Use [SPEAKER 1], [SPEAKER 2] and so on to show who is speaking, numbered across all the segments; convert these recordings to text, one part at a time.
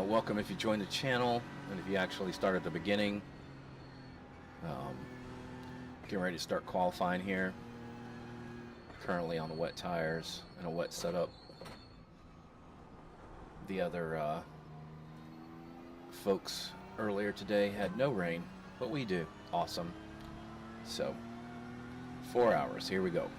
[SPEAKER 1] Welcome if you joined the channel, and if you actually start at the beginning. Getting ready to start qualifying here. Currently on the wet tires and a wet setup. The other folks earlier today had no rain, but we do. Awesome. So, 4 hours. Here we go.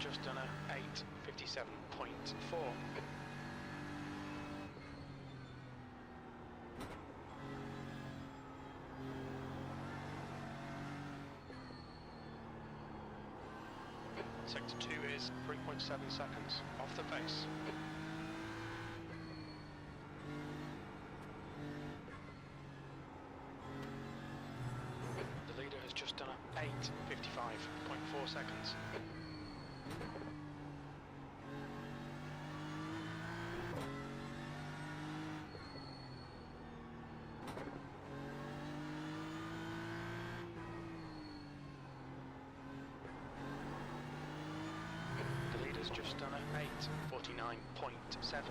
[SPEAKER 2] just done a 8:57.4. Sector 2 is 3.7 seconds off the pace. The leader has just done a 8:55.4 seconds. The leader's just done a 8:49.7.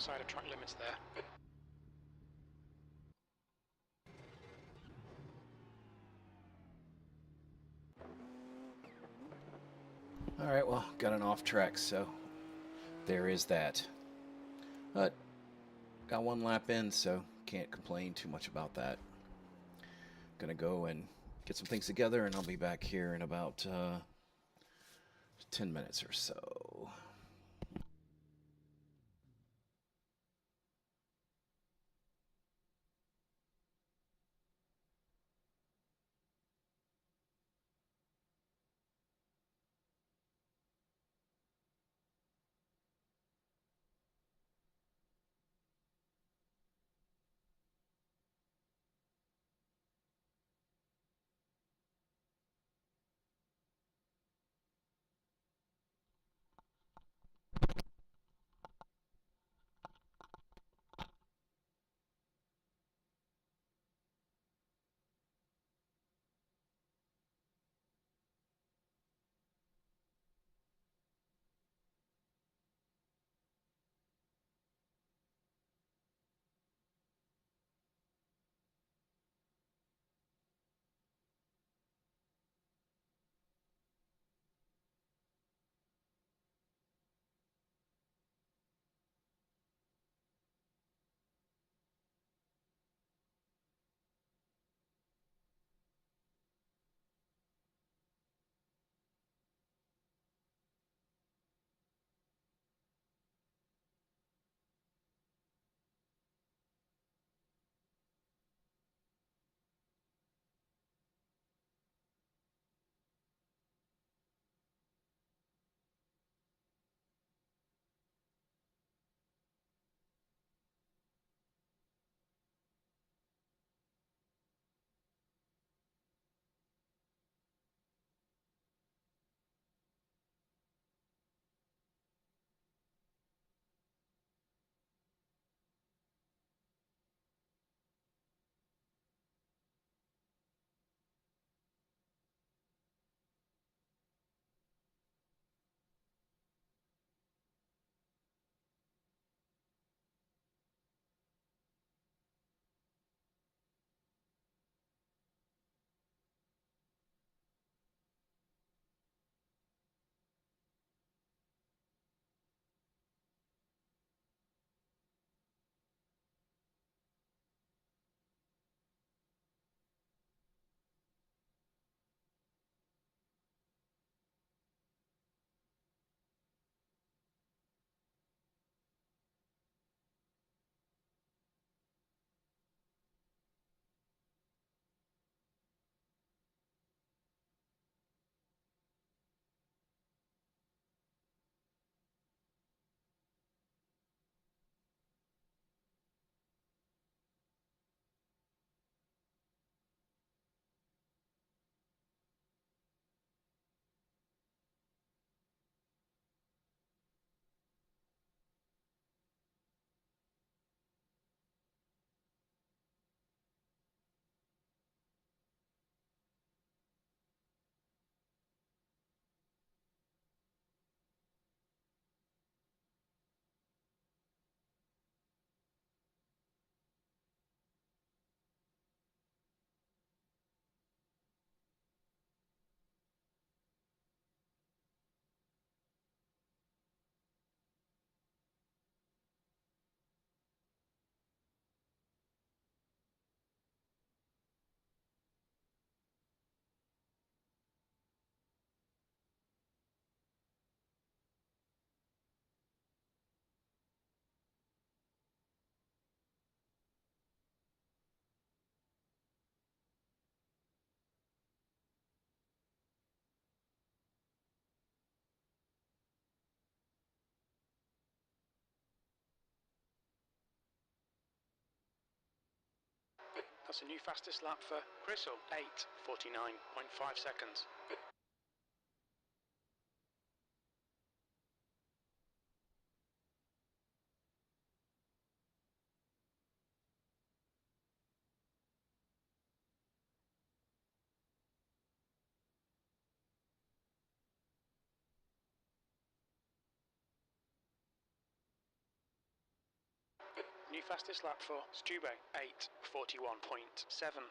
[SPEAKER 2] outside of track limits there.
[SPEAKER 1] Alright, well, got an off track, so there is that. But got one lap in, so can't complain too much about that. Gonna go and get some things together, and I'll be back here in about 10 minutes or so.
[SPEAKER 2] That's a new fastest lap for Crystal, 8:49.5 seconds. new fastest lap for Stubo, 8:41.7.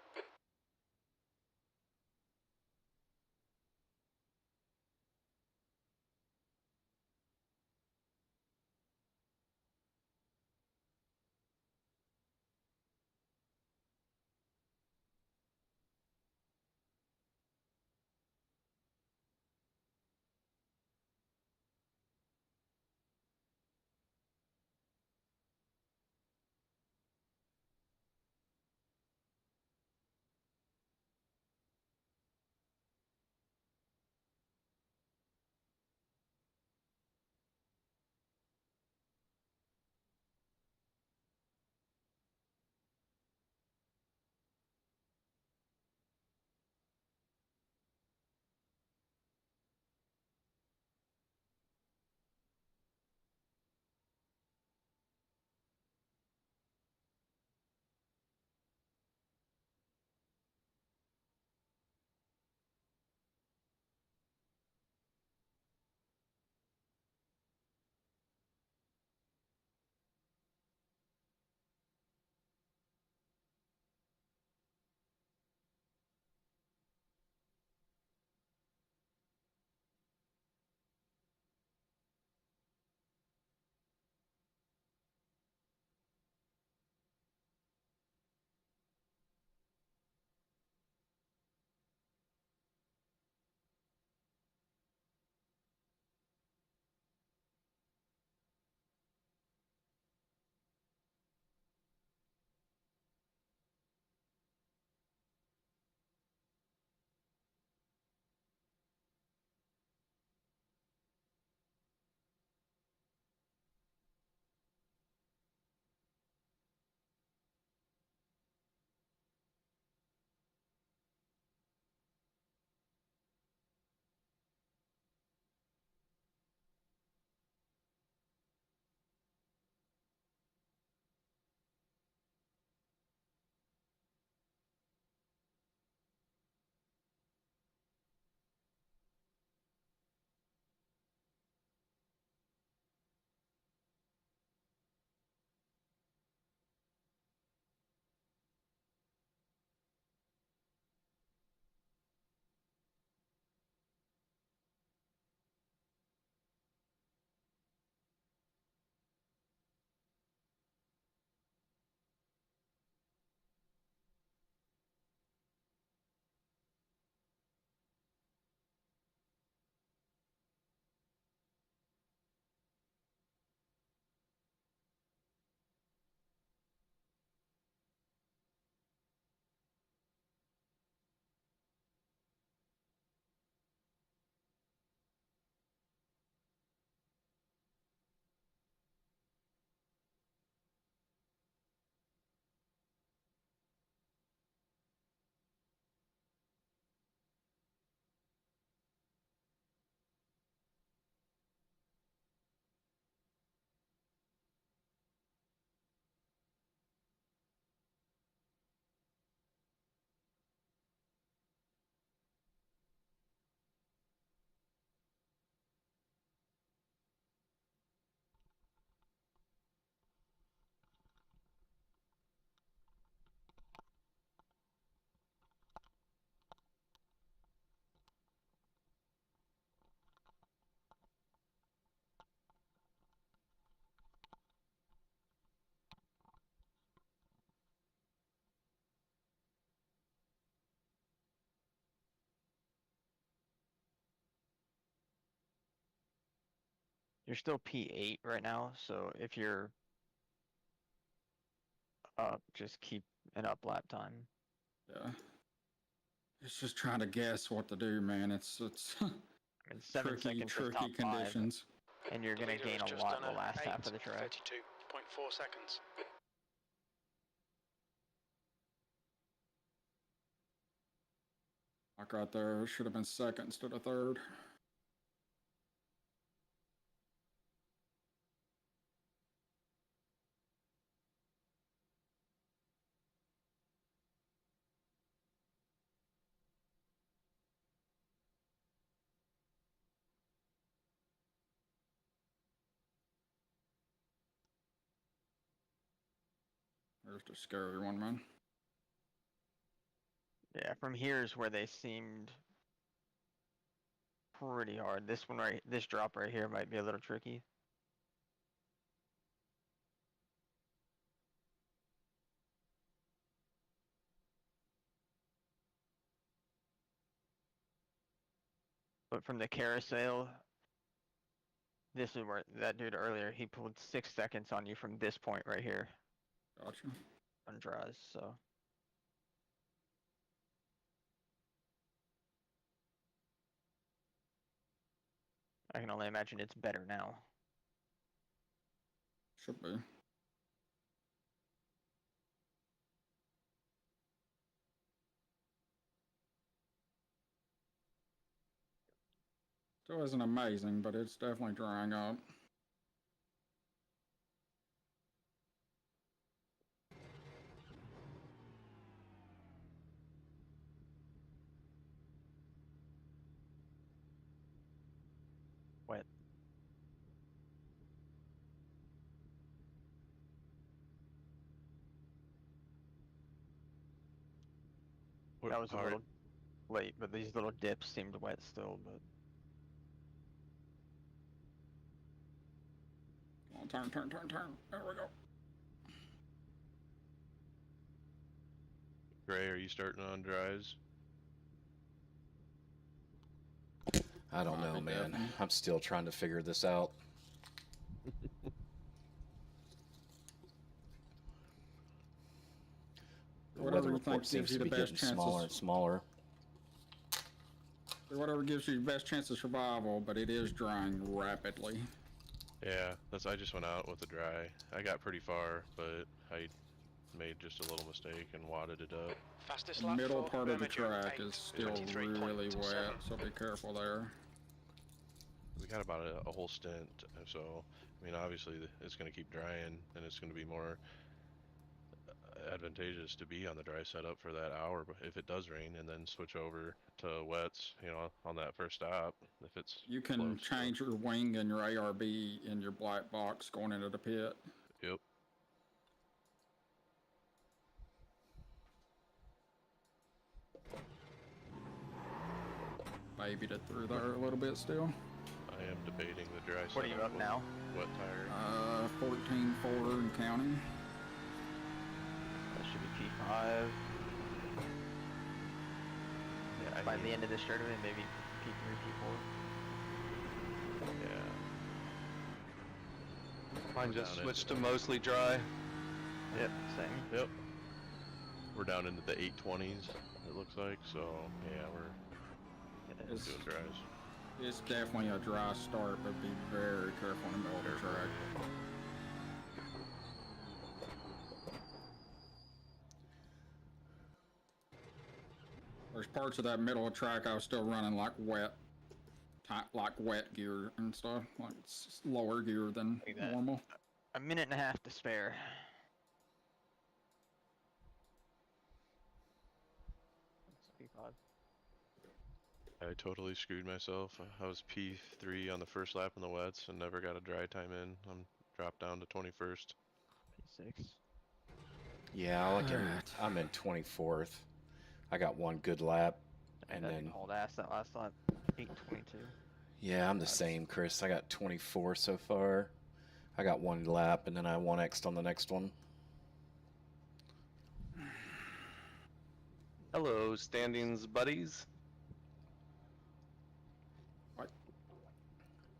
[SPEAKER 3] You're still P8 right now, so if you're up, just keep an up lap time.
[SPEAKER 4] Yeah. It's just trying to guess what to do, man. It's
[SPEAKER 3] I mean, 7 seconds in top 5,
[SPEAKER 4] conditions.
[SPEAKER 3] and you're
[SPEAKER 2] The
[SPEAKER 3] going to
[SPEAKER 2] leader
[SPEAKER 3] gain
[SPEAKER 2] has
[SPEAKER 3] a
[SPEAKER 2] just
[SPEAKER 3] lot in
[SPEAKER 2] done
[SPEAKER 3] the last half of the
[SPEAKER 2] a
[SPEAKER 3] track.
[SPEAKER 2] 32.4 seconds.
[SPEAKER 4] Like right there, should have been second instead of third. There's the scary one, man.
[SPEAKER 3] Yeah, from here is where they seemed pretty hard. This one right, this drop right here might be a little tricky. But from the carousel, this is where that dude earlier, he pulled 6 seconds on you from this point right here
[SPEAKER 4] Gotcha.
[SPEAKER 3] on draws, so. I can only imagine it's better now.
[SPEAKER 4] Should be. Still isn't amazing, but it's definitely drying up.
[SPEAKER 3] Wet. That was a little late, but these little dips seemed wet still, but.
[SPEAKER 4] Come on, turn, turn, turn, turn. There we go.
[SPEAKER 5] Gray, are you starting on dries?
[SPEAKER 1] I don't know,
[SPEAKER 4] Might be
[SPEAKER 1] man.
[SPEAKER 4] definitely.
[SPEAKER 1] I'm still trying to figure this out. The
[SPEAKER 4] Whatever
[SPEAKER 1] weather
[SPEAKER 4] you
[SPEAKER 1] report
[SPEAKER 4] think
[SPEAKER 1] seems
[SPEAKER 4] gives you
[SPEAKER 1] to
[SPEAKER 4] the
[SPEAKER 1] be
[SPEAKER 4] best
[SPEAKER 1] getting smaller and
[SPEAKER 4] chances.
[SPEAKER 1] smaller.
[SPEAKER 4] Whatever gives you the best chance of survival, but it is drying rapidly.
[SPEAKER 5] Yeah, I just went out with the dry. I got pretty far, but I made just a little mistake and wadded it up.
[SPEAKER 2] Fastest
[SPEAKER 4] The
[SPEAKER 2] lap
[SPEAKER 4] middle
[SPEAKER 2] for
[SPEAKER 4] part of the
[SPEAKER 2] Birmingham,
[SPEAKER 4] track is still
[SPEAKER 2] 8:23.7.
[SPEAKER 4] really wet, so be careful there.
[SPEAKER 5] We got about a whole stint, so I mean, obviously it's going to keep drying, and it's going to be more advantageous to be on the dry setup for that hour if it does rain, and then switch over to wets, you know, on that first stop if it's
[SPEAKER 4] You can
[SPEAKER 5] close.
[SPEAKER 4] change your wing and your ARB in your black box going into the pit.
[SPEAKER 5] Yep.
[SPEAKER 4] Babied it through there a little bit still.
[SPEAKER 5] I am debating the dry setup.
[SPEAKER 3] What are you up
[SPEAKER 5] with
[SPEAKER 3] now?
[SPEAKER 5] Wet tire.
[SPEAKER 4] 14.4 and counting.
[SPEAKER 3] That should be P5.
[SPEAKER 5] Yeah,
[SPEAKER 3] By the end of this tournament, maybe P3, P4.
[SPEAKER 5] Yeah.
[SPEAKER 6] Mine
[SPEAKER 5] We're
[SPEAKER 6] just
[SPEAKER 5] down
[SPEAKER 6] switched
[SPEAKER 5] into
[SPEAKER 6] to mostly dry.
[SPEAKER 3] Yep, same.
[SPEAKER 5] Yep. We're down into the 820s, it looks like, so yeah, we're
[SPEAKER 4] It's,
[SPEAKER 5] doing dries.
[SPEAKER 4] it's definitely a dry start, but be very careful in the middle of the track. There's parts of that middle of the track I was still running like wet gear and stuff, like lower gear than
[SPEAKER 3] Like that.
[SPEAKER 4] normal.
[SPEAKER 3] A minute and a half to spare. That's P5.
[SPEAKER 5] I totally screwed myself. I was P3 on the first lap in the wets and never got a dry time in. I'm dropped down to 21st.
[SPEAKER 3] P6.
[SPEAKER 1] Yeah,
[SPEAKER 4] Alright.
[SPEAKER 1] I'm in 24th. I got one good lap, and
[SPEAKER 3] That
[SPEAKER 1] then
[SPEAKER 3] hauled ass that last lap. 8:22.
[SPEAKER 1] yeah, I'm the same, Chris. I got 24 so far. I got one lap, and then I 1x'd on the next one.
[SPEAKER 6] Hello, standings buddies.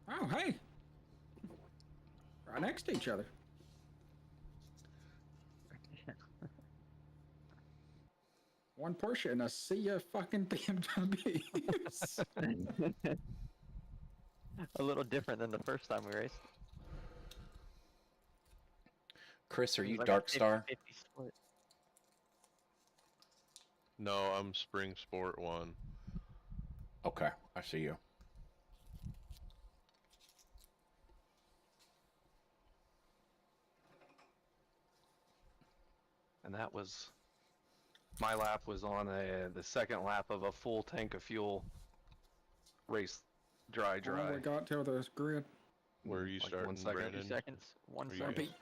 [SPEAKER 4] Oh, hey! Right next to each other. One Porsche and a sea of fucking BMWs.
[SPEAKER 3] A little different than the first time we raced.
[SPEAKER 1] Chris, are
[SPEAKER 3] It
[SPEAKER 1] you
[SPEAKER 3] was like a
[SPEAKER 1] Dark Star?
[SPEAKER 3] 50-50 split.
[SPEAKER 5] No, I'm Spring Sport 1.
[SPEAKER 1] Okay, I see you.
[SPEAKER 6] And that was, my lap was on the second lap of a full tank of fuel race, dry.
[SPEAKER 4] Well, we got till the grid.
[SPEAKER 5] Where are you
[SPEAKER 6] Like
[SPEAKER 5] starting,
[SPEAKER 6] 1 second.
[SPEAKER 3] 30
[SPEAKER 5] Brandon?
[SPEAKER 3] seconds. 1
[SPEAKER 5] Where you
[SPEAKER 3] second.
[SPEAKER 5] guys?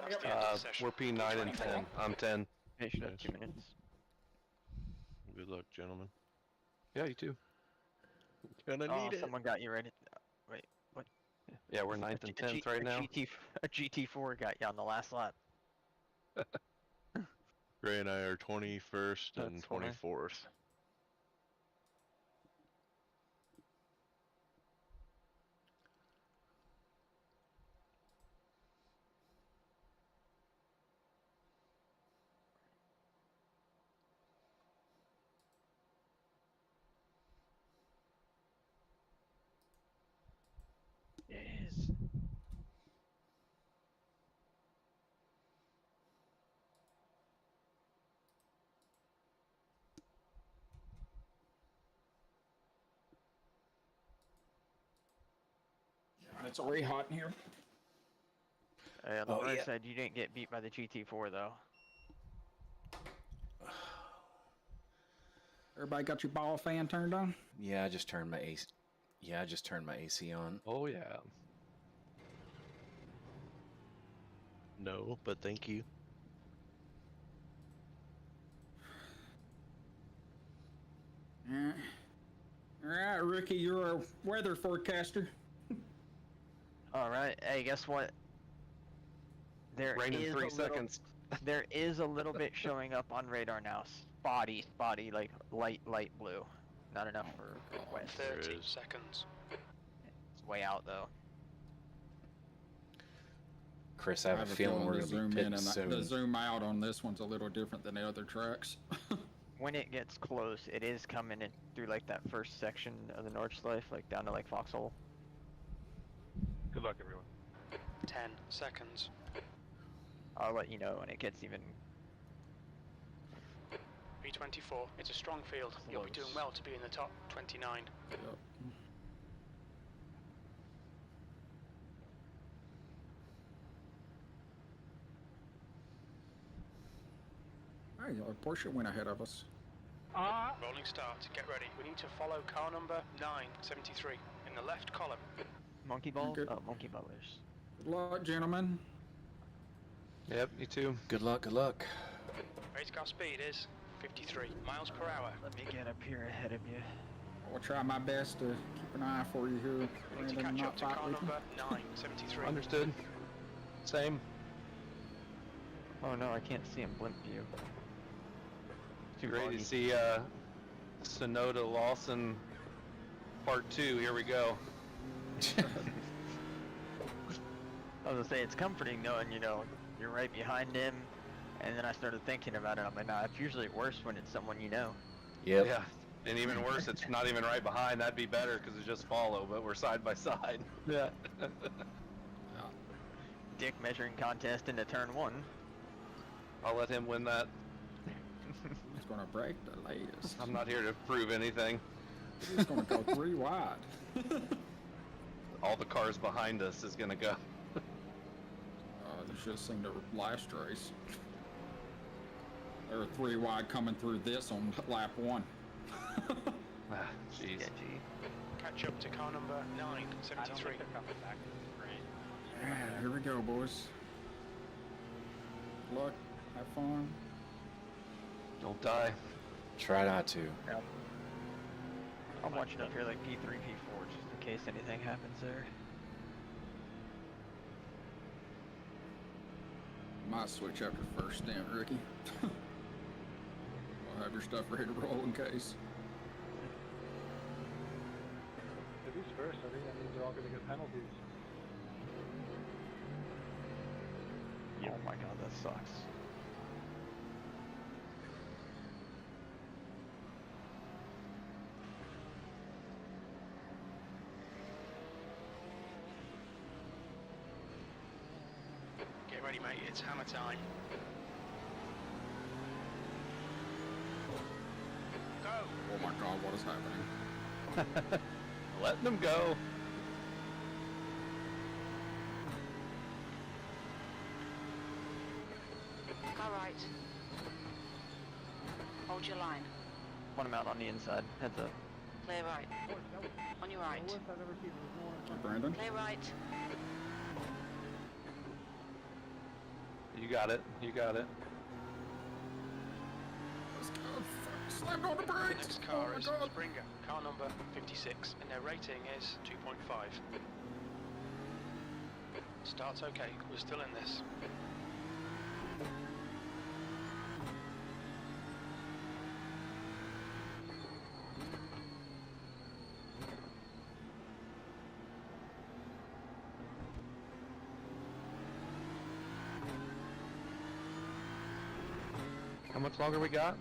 [SPEAKER 2] That's the end of the session.
[SPEAKER 6] We're P9 and 10. I'm 10.
[SPEAKER 3] They should have
[SPEAKER 5] Nice.
[SPEAKER 3] 2 minutes.
[SPEAKER 5] Good luck, gentlemen.
[SPEAKER 6] Yeah, you too.
[SPEAKER 5] Gonna
[SPEAKER 3] Oh,
[SPEAKER 5] need it.
[SPEAKER 3] someone got you ready. Wait, what?
[SPEAKER 6] Yeah, we're 9th and 10th right now.
[SPEAKER 3] A GT4 got you on the last lap.
[SPEAKER 5] Gray and I are 21st and
[SPEAKER 3] That's funny.
[SPEAKER 5] 24th.
[SPEAKER 3] Yes.
[SPEAKER 4] It's already hot in here.
[SPEAKER 3] On the
[SPEAKER 1] Oh,
[SPEAKER 3] bright
[SPEAKER 1] yeah.
[SPEAKER 3] side, you didn't get beat by the GT4 though.
[SPEAKER 4] Everybody got your ball fan turned on?
[SPEAKER 1] Yeah, I just turned my AC. Yeah, I just turned my AC on.
[SPEAKER 6] Oh yeah.
[SPEAKER 5] No, but thank you.
[SPEAKER 4] All right, Ricky, you're a weather forecaster.
[SPEAKER 3] All right. Hey, guess what? There
[SPEAKER 6] Rain in
[SPEAKER 3] is
[SPEAKER 6] 3
[SPEAKER 3] a little,
[SPEAKER 6] seconds.
[SPEAKER 3] there is a little bit showing up on radar now. Spotty, like light blue. Not enough for good west.
[SPEAKER 5] There
[SPEAKER 2] 30
[SPEAKER 5] is.
[SPEAKER 2] seconds.
[SPEAKER 3] It's way out though.
[SPEAKER 1] Chris, I have a feeling we're
[SPEAKER 4] the
[SPEAKER 1] gonna
[SPEAKER 4] zoom
[SPEAKER 1] be
[SPEAKER 4] in
[SPEAKER 1] pitting
[SPEAKER 4] and
[SPEAKER 1] soon.
[SPEAKER 4] the zoom out on this one's a little different than the other tracks.
[SPEAKER 3] When it gets close, it is coming in through like that first section of the Nordschleife, like down to like Foxhole.
[SPEAKER 6] Good luck, everyone.
[SPEAKER 2] 10 seconds.
[SPEAKER 3] I'll let you know when it gets even.
[SPEAKER 2] P24. It's a strong field. You'll be doing
[SPEAKER 3] Close.
[SPEAKER 2] well to be in the top 29.
[SPEAKER 4] Yep. Hey, Porsche went ahead of us.
[SPEAKER 2] Rolling start. Get ready. We need to follow car number 973 in the left column.
[SPEAKER 3] Monkey balls?
[SPEAKER 4] Good.
[SPEAKER 3] Oh, monkey ballers.
[SPEAKER 4] Good luck, gentlemen.
[SPEAKER 6] Yep, you too.
[SPEAKER 1] Good luck, good luck.
[SPEAKER 2] Race car speed is 53 miles per hour.
[SPEAKER 3] Let me get up here ahead of you.
[SPEAKER 4] I'll try my best to keep an eye for you here.
[SPEAKER 2] We need to
[SPEAKER 4] Brandon,
[SPEAKER 2] catch
[SPEAKER 4] not
[SPEAKER 2] up to
[SPEAKER 4] fight
[SPEAKER 2] car
[SPEAKER 4] with you.
[SPEAKER 2] number 973.
[SPEAKER 6] Understood. Same.
[SPEAKER 3] Oh no, I can't see him blimp view. Too
[SPEAKER 6] Great
[SPEAKER 3] foggy.
[SPEAKER 6] to see Sonoda Lawson Part 2. Here we go.
[SPEAKER 3] I was gonna say it's comforting knowing, you know, you're right behind him, and then I started thinking about it. I'm like, nah, it's usually worse when it's someone you know.
[SPEAKER 1] Yep.
[SPEAKER 6] Yeah. And even worse, it's not even right behind. That'd be better because it's just follow, but we're side by side.
[SPEAKER 3] Yeah. Dick measuring contest into turn 1.
[SPEAKER 6] I'll let him win that.
[SPEAKER 4] He's gonna break the latest.
[SPEAKER 6] I'm not here to prove anything.
[SPEAKER 4] He's gonna go 3 wide.
[SPEAKER 6] All the cars behind us is gonna go.
[SPEAKER 4] They should have seen the last race. There were 3 wide coming through this on lap 1.
[SPEAKER 6] Ah, jeez.
[SPEAKER 3] Sketchy.
[SPEAKER 2] Catch up to car number 973.
[SPEAKER 4] Yeah, here we go, boys. Good luck. Have fun.
[SPEAKER 6] Don't die.
[SPEAKER 1] Try not to.
[SPEAKER 3] I'm watching up here like P3, P4, just in case anything happens there.
[SPEAKER 4] Might switch after first stint, Ricky. We'll have your stuff ready to roll in case.
[SPEAKER 7] If he's first, I think that means they're all going to get penalties.
[SPEAKER 3] Oh my god, that sucks.
[SPEAKER 2] Get ready, mate. It's hammer time. Go!
[SPEAKER 4] Oh my god, what is happening?
[SPEAKER 6] Letting them go.
[SPEAKER 8] Go right. Hold your line.
[SPEAKER 3] Want him out on the inside. Heads up.
[SPEAKER 8] Clear right. On your right.
[SPEAKER 7] The worst I've ever seen was more.
[SPEAKER 4] Brandon?
[SPEAKER 8] Clear right.
[SPEAKER 6] You got it. You got it.
[SPEAKER 4] Let's go. Fuck, slammed on the
[SPEAKER 2] The
[SPEAKER 4] brakes.
[SPEAKER 2] next
[SPEAKER 4] Oh
[SPEAKER 2] car
[SPEAKER 4] my
[SPEAKER 2] is
[SPEAKER 4] god.
[SPEAKER 2] Springer, car number 56, and their rating is 2.5. Start's okay, we're still in this.
[SPEAKER 6] How much longer we got?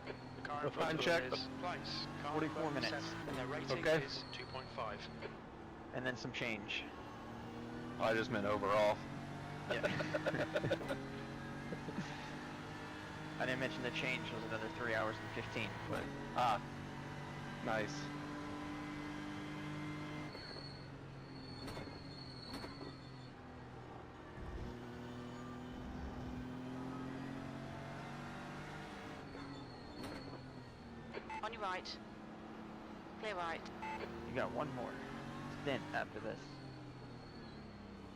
[SPEAKER 2] The car in
[SPEAKER 6] Time
[SPEAKER 2] front of
[SPEAKER 6] check.
[SPEAKER 2] them is Place, car
[SPEAKER 3] 44
[SPEAKER 2] number
[SPEAKER 3] minutes.
[SPEAKER 2] 7, and their rating
[SPEAKER 6] Okay.
[SPEAKER 2] is 2.5.
[SPEAKER 3] And then some change.
[SPEAKER 6] Oh, I just meant overall.
[SPEAKER 3] Yeah. I didn't mention the change was another 3 hours and 15, but
[SPEAKER 6] Ah, nice.
[SPEAKER 8] On your right. Clear right.
[SPEAKER 3] you got one more stint after this.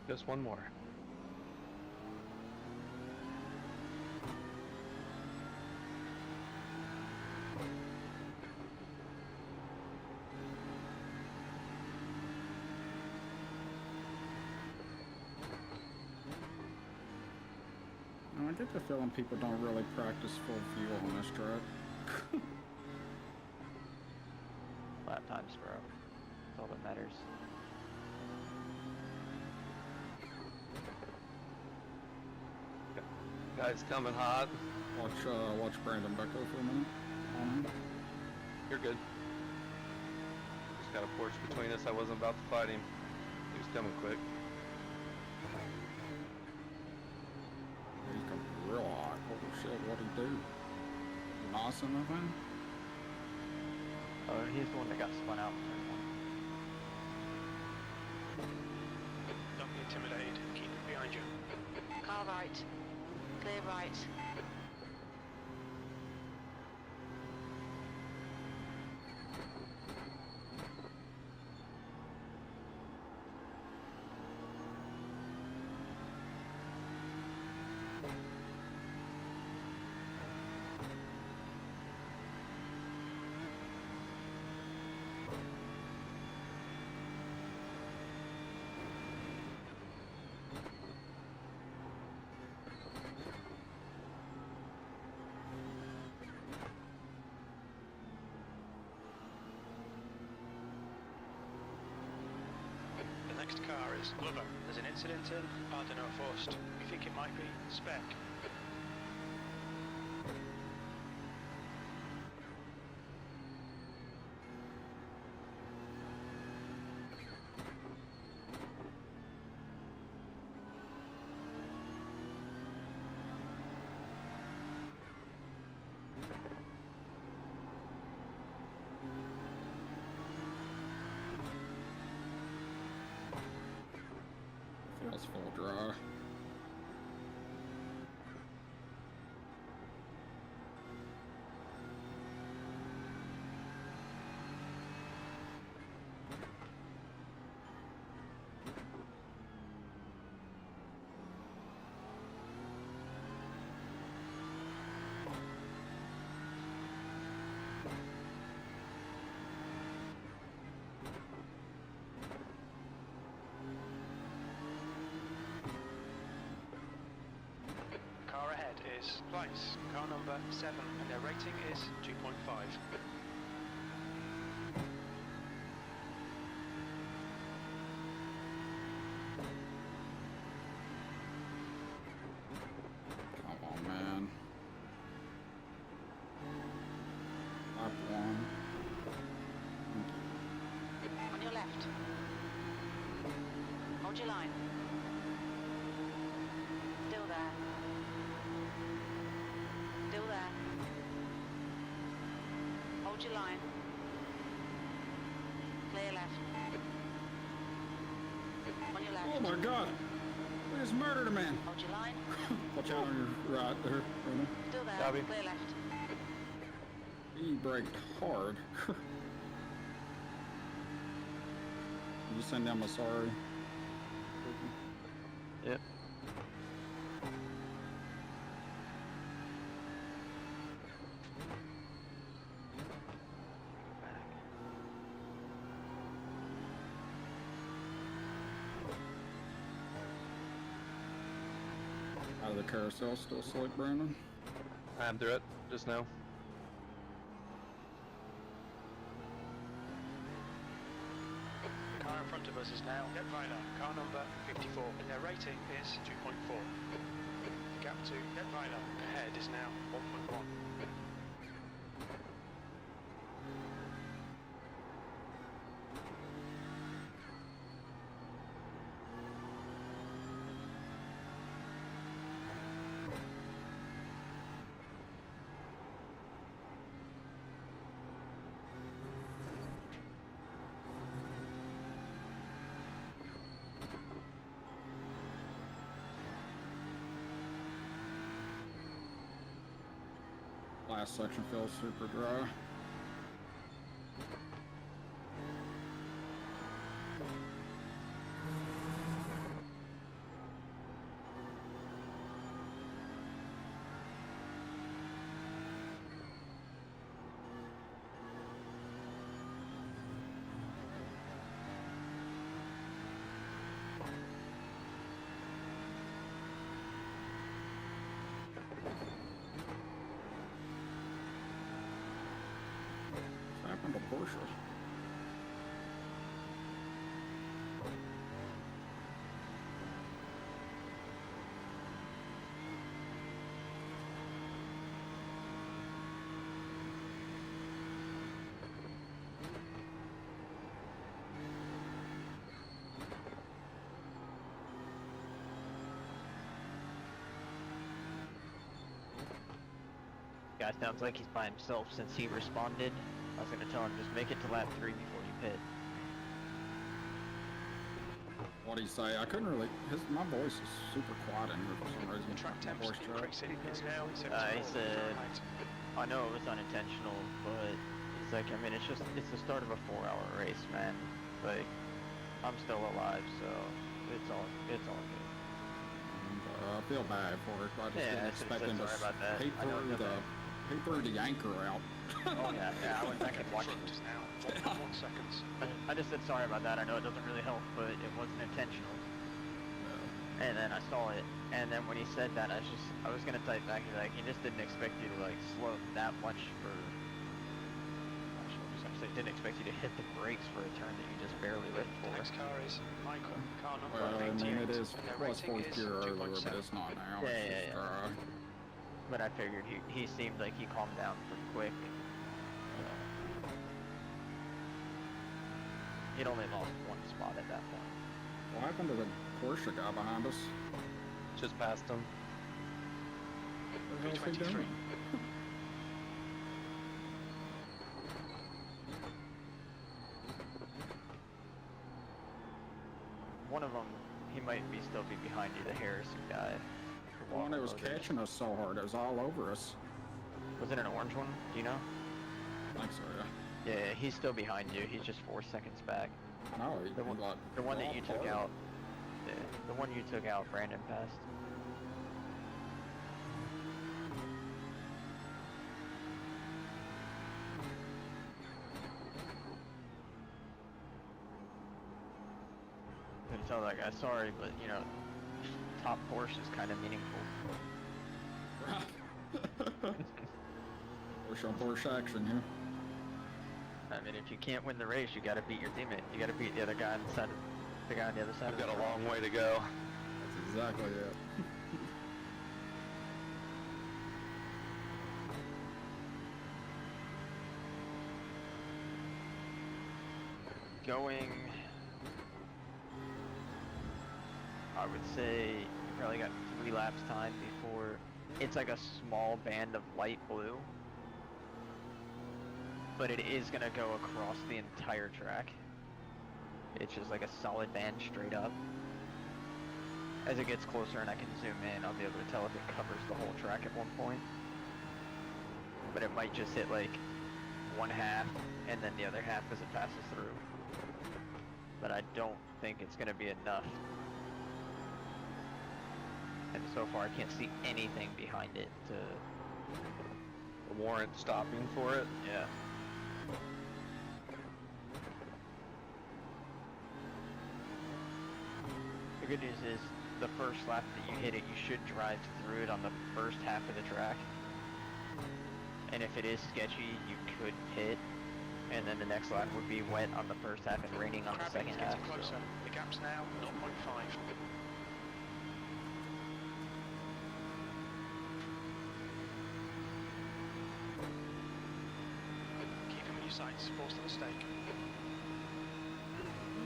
[SPEAKER 6] Just one more.
[SPEAKER 4] I get the feeling people don't really practice full fuel on this truck.
[SPEAKER 3] Lap times, bro. That's all that matters.
[SPEAKER 6] Guys coming hot.
[SPEAKER 4] Watch Brandon Becko for a minute.
[SPEAKER 6] You're good. Just got a porch between us. I wasn't about to fight him. He was coming quick.
[SPEAKER 4] He's coming real hot. Holy shit, what'd he do? Nice or anything?
[SPEAKER 3] Oh, he's the one that got spun out.
[SPEAKER 2] Don't be intimidated, keep it behind you.
[SPEAKER 8] Car right. Clear right.
[SPEAKER 2] The next car is Glover. There's an incident in Ardeno Forst. We think it might be Spec.
[SPEAKER 4] Feels full dry.
[SPEAKER 2] The car ahead is Place, car number 7, and their rating is 2.5.
[SPEAKER 4] Come on, man. Lap one.
[SPEAKER 8] On your left. Hold your line. Still there. Still there. Hold your line. Clear left. On your left.
[SPEAKER 4] Oh my god! We just murdered a man!
[SPEAKER 8] Hold your line.
[SPEAKER 4] Watch out on your right there, Bruno.
[SPEAKER 8] Still there.
[SPEAKER 6] Copy.
[SPEAKER 8] Clear left.
[SPEAKER 4] He braked hard. You send down my sorry.
[SPEAKER 3] Yep.
[SPEAKER 4] Out of the carousel, still asleep, Brandon?
[SPEAKER 6] I'm through it just now.
[SPEAKER 2] The car in front of us is now Detweiler, car number 54. Their rating is 2.4. Gap to Detweiler ahead is now 1.1.
[SPEAKER 4] Last section feels super dry. What happened to Porsche?
[SPEAKER 3] Guy sounds like he's by himself since he responded. I was gonna tell him just make it to lap 3 before you pit.
[SPEAKER 4] What do you say? I couldn't really. My voice is super quiet in here for some reason.
[SPEAKER 2] The track
[SPEAKER 4] My
[SPEAKER 2] temps
[SPEAKER 4] voice track.
[SPEAKER 2] increasing is now
[SPEAKER 3] He
[SPEAKER 2] 74.
[SPEAKER 3] said,
[SPEAKER 2] Right.
[SPEAKER 3] I know it was unintentional, but he's like, I mean, it's the start of a 4-hour race, man. Like, I'm still alive, so it's all good.
[SPEAKER 4] I feel bad for it. I just
[SPEAKER 3] Yeah,
[SPEAKER 4] didn't
[SPEAKER 3] I should've
[SPEAKER 4] expect
[SPEAKER 3] said
[SPEAKER 4] him to
[SPEAKER 3] sorry about that.
[SPEAKER 4] he
[SPEAKER 3] I know it
[SPEAKER 4] threw the anchor out.
[SPEAKER 3] Oh yeah, I went back and watched
[SPEAKER 2] Front
[SPEAKER 3] it.
[SPEAKER 2] is now 1.1 seconds.
[SPEAKER 3] I just said sorry about that. I know it doesn't really help, but it wasn't intentional. And then I saw it, and then when he said that, I was gonna type back, like, he just didn't expect you to, like, slow that much for, actually, I was gonna say, didn't expect you to hit the brakes for a turn that you just barely lived
[SPEAKER 2] The
[SPEAKER 3] for.
[SPEAKER 2] next car is Michael, car number
[SPEAKER 4] Well, I
[SPEAKER 2] 88.
[SPEAKER 4] mean, it is
[SPEAKER 2] Their
[SPEAKER 4] was
[SPEAKER 2] rating
[SPEAKER 4] fourth
[SPEAKER 2] is
[SPEAKER 4] gear earlier,
[SPEAKER 2] 2.7.
[SPEAKER 4] but it's not now.
[SPEAKER 3] Yeah,
[SPEAKER 4] It's
[SPEAKER 3] yeah,
[SPEAKER 4] just
[SPEAKER 3] yeah.
[SPEAKER 4] dry.
[SPEAKER 3] But I figured he seemed like he calmed down pretty quick. He'd only lost one spot at that point.
[SPEAKER 4] What happened to the Porsche guy behind us?
[SPEAKER 6] Just passed him.
[SPEAKER 4] What the hell's he
[SPEAKER 2] 323.
[SPEAKER 4] doing?
[SPEAKER 3] One of them, he might still be behind you, the Harrison guy.
[SPEAKER 4] The one that was catching us so hard, it was all over us.
[SPEAKER 3] Was it an orange one? Do you know?
[SPEAKER 4] I think so, yeah.
[SPEAKER 3] Yeah, he's still behind you. He's just 4 seconds back.
[SPEAKER 4] No, he
[SPEAKER 3] The one,
[SPEAKER 4] like
[SPEAKER 3] the one that
[SPEAKER 4] fell
[SPEAKER 3] you took
[SPEAKER 4] apart.
[SPEAKER 3] out. Yeah, the one you took out, Brandon passed. I'm gonna tell that guy sorry, but you know, top Porsche is kind of meaningful.
[SPEAKER 4] Porsche on Porsche action, yeah.
[SPEAKER 3] I mean, if you can't win the race, you gotta beat your teammate. You gotta beat the other guy on the side, the guy on the other side.
[SPEAKER 6] I've
[SPEAKER 3] of the
[SPEAKER 6] got a
[SPEAKER 3] track.
[SPEAKER 6] long way to go.
[SPEAKER 4] That's exactly it.
[SPEAKER 3] Going, I would say you probably got 3 laps time before it's like a small band of light blue, but it is gonna go across the entire track. It's just like a solid band straight up. As it gets closer and I can zoom in, I'll be able to tell if it covers the whole track at one point. But it might just hit like one half and then the other half as it passes through. But I don't think it's going to be enough. And so far I can't see anything behind it to...
[SPEAKER 6] Warrant stopping for it.
[SPEAKER 3] Yeah. The good news is the first lap that you hit it, you should drive through it on the first half of the track. And if it is sketchy, you could pit. And then the next lap would be wet on the first half and raining on the
[SPEAKER 2] Crabbing
[SPEAKER 3] second
[SPEAKER 2] is
[SPEAKER 3] half.
[SPEAKER 2] getting closer.
[SPEAKER 3] So.
[SPEAKER 2] The gap's now 0.5. Keep him in your sights. Force the mistake.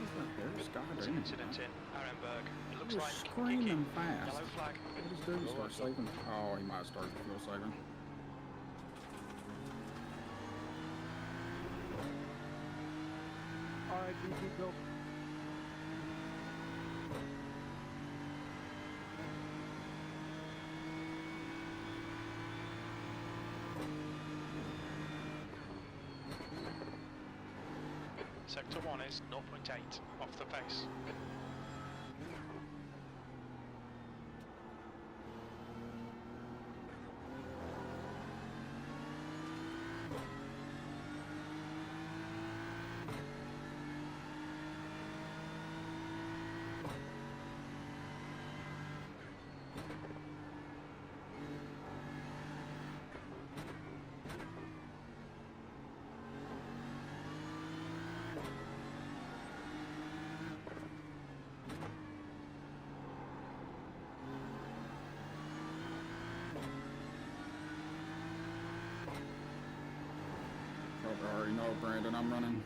[SPEAKER 4] What's that here? Sky
[SPEAKER 2] There's an incident in Arenberg. It looks
[SPEAKER 4] You're
[SPEAKER 2] like
[SPEAKER 4] screaming
[SPEAKER 2] geeky.
[SPEAKER 4] fast.
[SPEAKER 2] Yellow flag.
[SPEAKER 4] What does dude start saving? Oh, he might start fuel saving.
[SPEAKER 7] Alright, GG, go.
[SPEAKER 2] Sector 1 is 0.8 off the pace.
[SPEAKER 4] Probably already know, Brandon, I'm running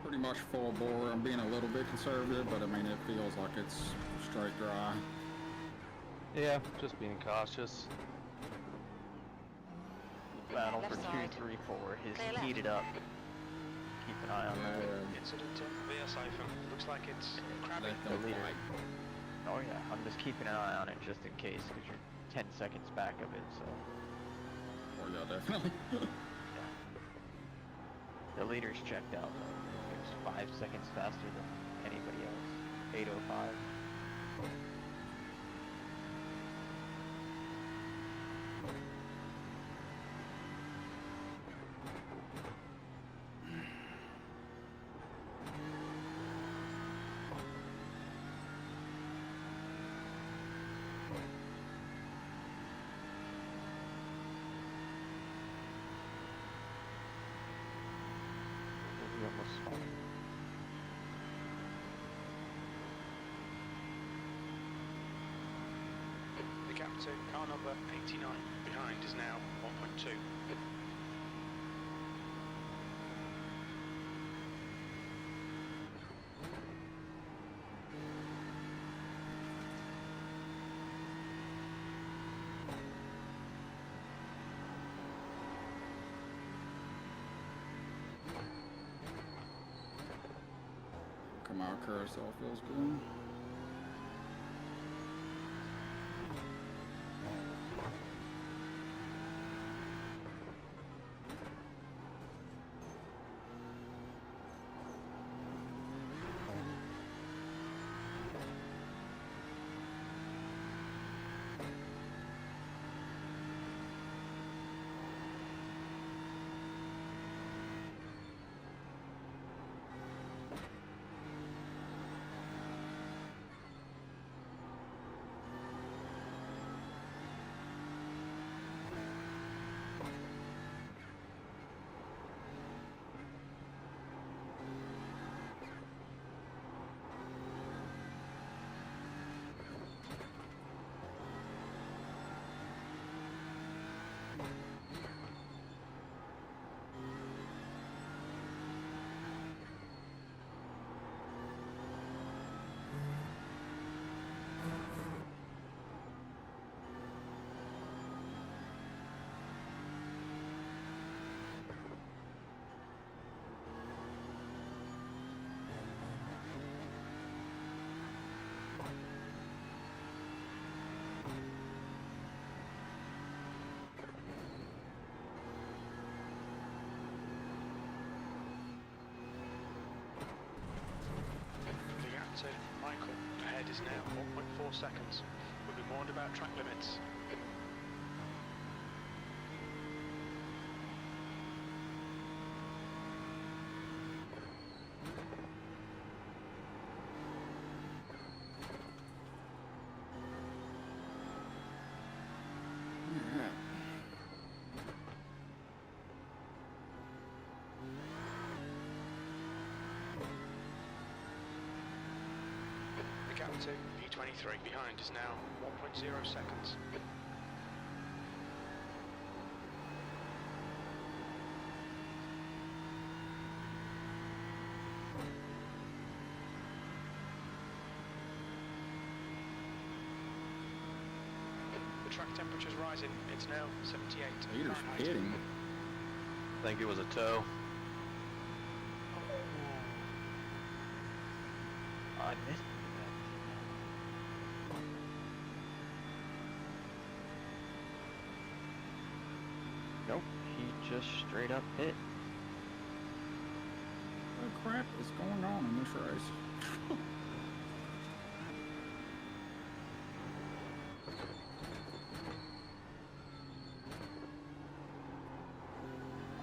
[SPEAKER 4] pretty much full bore. I'm being a little bit conservative, but I mean, it feels like it's straight dry.
[SPEAKER 6] Yeah, just being cautious.
[SPEAKER 3] Battle
[SPEAKER 8] Left
[SPEAKER 3] for 2,
[SPEAKER 8] side.
[SPEAKER 3] 3, 4
[SPEAKER 8] Clear
[SPEAKER 3] is
[SPEAKER 8] left.
[SPEAKER 3] heated up. Keep an eye on that.
[SPEAKER 2] Incident in via siphon. Looks like it's crabbing.
[SPEAKER 4] Let them
[SPEAKER 3] leader.
[SPEAKER 4] fight.
[SPEAKER 3] Oh yeah, I'm just keeping an eye on it just in case, because you're 10 seconds back of it, so.
[SPEAKER 4] Oh yeah, definitely.
[SPEAKER 3] The leader's checked out though. It's 5 seconds faster than anybody else. 8:05. We almost spawned.
[SPEAKER 2] The gap to car number 89 behind is now 1.2.
[SPEAKER 4] Come out, carousel feels good.
[SPEAKER 2] The gap to Michael ahead is now 1.4 seconds. We'll be warned about track limits. Gap 2, P23 behind is now 1.0 seconds. The track temperature's rising. It's now 78
[SPEAKER 4] Peter's
[SPEAKER 2] Fahrenheit.
[SPEAKER 4] hitting.
[SPEAKER 6] I think it was a tow.
[SPEAKER 3] I missed that. Nope, he just straight up hit.
[SPEAKER 4] What crap is going on in this race?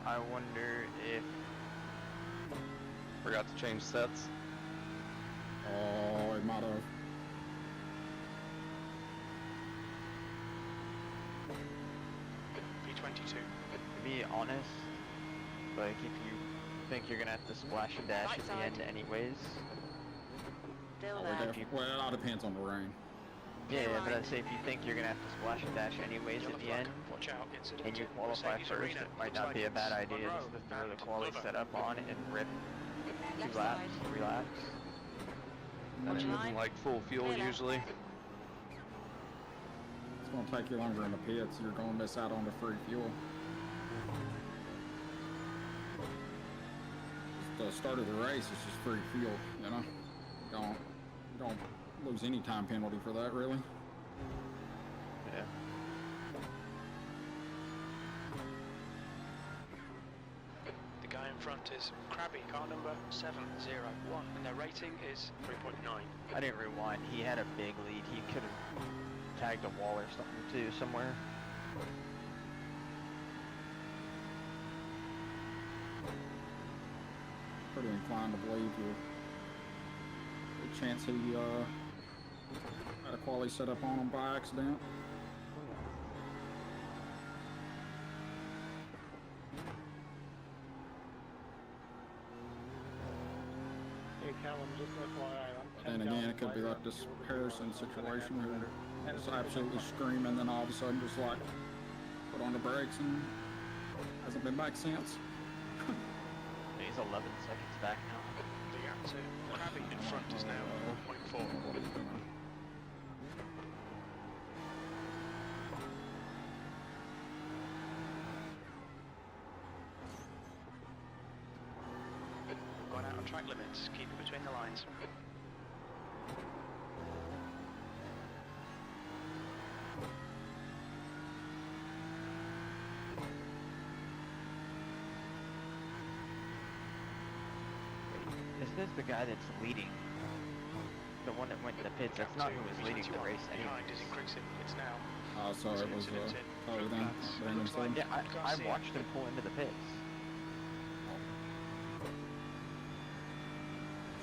[SPEAKER 3] I wonder if
[SPEAKER 6] Forgot to change sets.
[SPEAKER 4] Oh, it might have.
[SPEAKER 2] P22.
[SPEAKER 3] to be honest, like if you think you're gonna have to splash a dash
[SPEAKER 8] Right
[SPEAKER 3] at the
[SPEAKER 8] side.
[SPEAKER 3] end anyways,
[SPEAKER 8] Still
[SPEAKER 4] Oh,
[SPEAKER 8] there.
[SPEAKER 4] well, it all depends on the rain.
[SPEAKER 3] yeah,
[SPEAKER 8] Clear
[SPEAKER 3] but
[SPEAKER 8] line.
[SPEAKER 3] I'd say if you think you're gonna have to splash a dash anyways
[SPEAKER 2] Yellow
[SPEAKER 3] at the
[SPEAKER 2] flag.
[SPEAKER 3] end,
[SPEAKER 2] Watch out. Incident
[SPEAKER 3] and you
[SPEAKER 2] in
[SPEAKER 3] qualify
[SPEAKER 2] Mercedes
[SPEAKER 3] first,
[SPEAKER 2] Arena.
[SPEAKER 3] it might
[SPEAKER 2] Looks
[SPEAKER 3] not
[SPEAKER 2] like
[SPEAKER 3] be a bad
[SPEAKER 2] it's
[SPEAKER 3] idea
[SPEAKER 2] Monroe
[SPEAKER 3] just to throw the
[SPEAKER 2] and
[SPEAKER 3] quali
[SPEAKER 2] Glover.
[SPEAKER 3] setup on and rip
[SPEAKER 8] Left
[SPEAKER 3] 2 laps,
[SPEAKER 8] side.
[SPEAKER 3] 3 laps.
[SPEAKER 6] And
[SPEAKER 8] Watch
[SPEAKER 6] it
[SPEAKER 8] your
[SPEAKER 6] isn't
[SPEAKER 8] line.
[SPEAKER 6] like full fuel
[SPEAKER 8] Clear left.
[SPEAKER 6] usually.
[SPEAKER 4] It's going to take you longer in the pits. You're going to miss out on the free fuel. The start of the race is just free fuel, you know? You don't lose any time penalty for that, really.
[SPEAKER 3] Yeah.
[SPEAKER 2] The guy in front is Krabby, car number 701, and their rating is 3.9.
[SPEAKER 3] I didn't rewind. He had a big lead. He could have tagged a wall or something too somewhere.
[SPEAKER 4] Pretty inclined to believe you. Good chance he had a quali set up on him by accident.
[SPEAKER 7] Hey Callum, just FYI, I'm
[SPEAKER 4] But then again, it could be like this Harrison situation who was absolutely screaming, then all of a sudden just like put on the brakes and hasn't been back since.
[SPEAKER 3] He's 11 seconds back now.
[SPEAKER 2] The gap to Krabby in front is now 1.4.
[SPEAKER 4] What he's doing.
[SPEAKER 2] Gone out on track limits. Keep it between the lines.
[SPEAKER 3] This is the guy that's leading. The one that went to the pits. That's not who was leading the race
[SPEAKER 2] Behind is
[SPEAKER 3] anyways.
[SPEAKER 2] increasing. It's now.
[SPEAKER 4] So it was Tyler then. Brandon said.
[SPEAKER 3] Yeah, I watched him pull into the pits.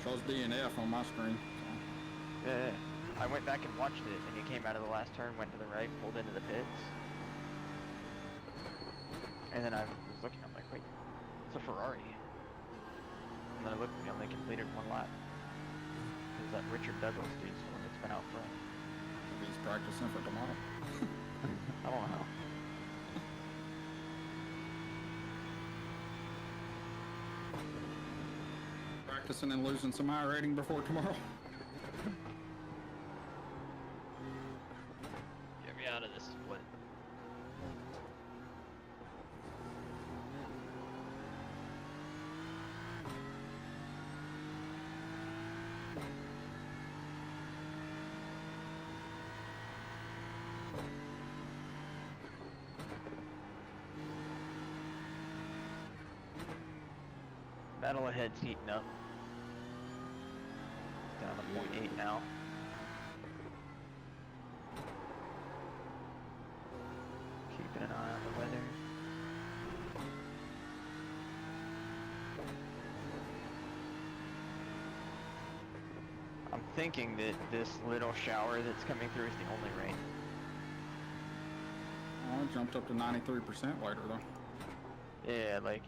[SPEAKER 4] Shows DNF on my screen.
[SPEAKER 3] Yeah, I went back and watched it, and he came out of the last turn, went to the right, pulled into the pits. And then I was looking, I'm like, wait, it's a Ferrari. And then I looked, and they only completed 1 lap. It was that Richard Douglas dude's the one that's been out front.
[SPEAKER 4] He's practicing for tomorrow.
[SPEAKER 3] I don't know.
[SPEAKER 4] Practicing and losing some I rating before tomorrow.
[SPEAKER 3] Get me out of this split. Battle ahead's heating up. Down to 0.8 now. Keeping an eye on the weather. I'm thinking that this little shower that's coming through is the only rain.
[SPEAKER 4] Oh, it jumped up to 93% later though.
[SPEAKER 3] Yeah, like,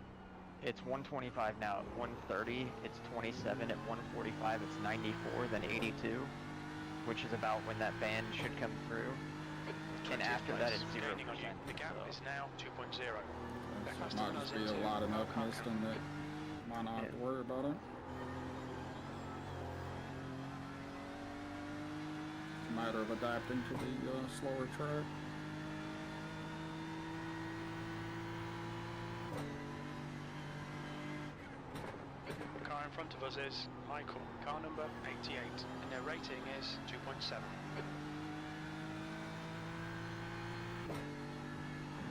[SPEAKER 3] it's 125 now. At 130, it's 27. At 145, it's 94, then 82. which is about when that band should come through. And
[SPEAKER 2] 20th
[SPEAKER 3] after that,
[SPEAKER 2] place,
[SPEAKER 3] it's 0%.
[SPEAKER 2] gaining on you. The gap is now 2.0.
[SPEAKER 4] So
[SPEAKER 2] They're
[SPEAKER 4] it
[SPEAKER 2] faster
[SPEAKER 4] might
[SPEAKER 2] than
[SPEAKER 4] just
[SPEAKER 2] us
[SPEAKER 4] be a
[SPEAKER 2] into
[SPEAKER 4] lot of
[SPEAKER 2] our
[SPEAKER 4] enough
[SPEAKER 2] car
[SPEAKER 4] mist
[SPEAKER 2] count.
[SPEAKER 4] and that might not have to worry about it. It's a matter of adapting to the slower track.
[SPEAKER 2] The car in front of us is Michael, car number 88, and their rating is 2.7.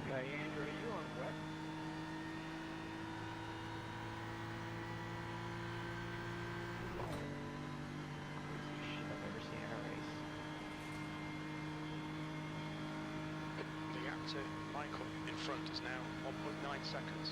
[SPEAKER 8] Hey, Andrew, are you on wet?
[SPEAKER 3] Crazy shit I've ever seen in a race.
[SPEAKER 2] The gap to Michael in front is now 1.9 seconds.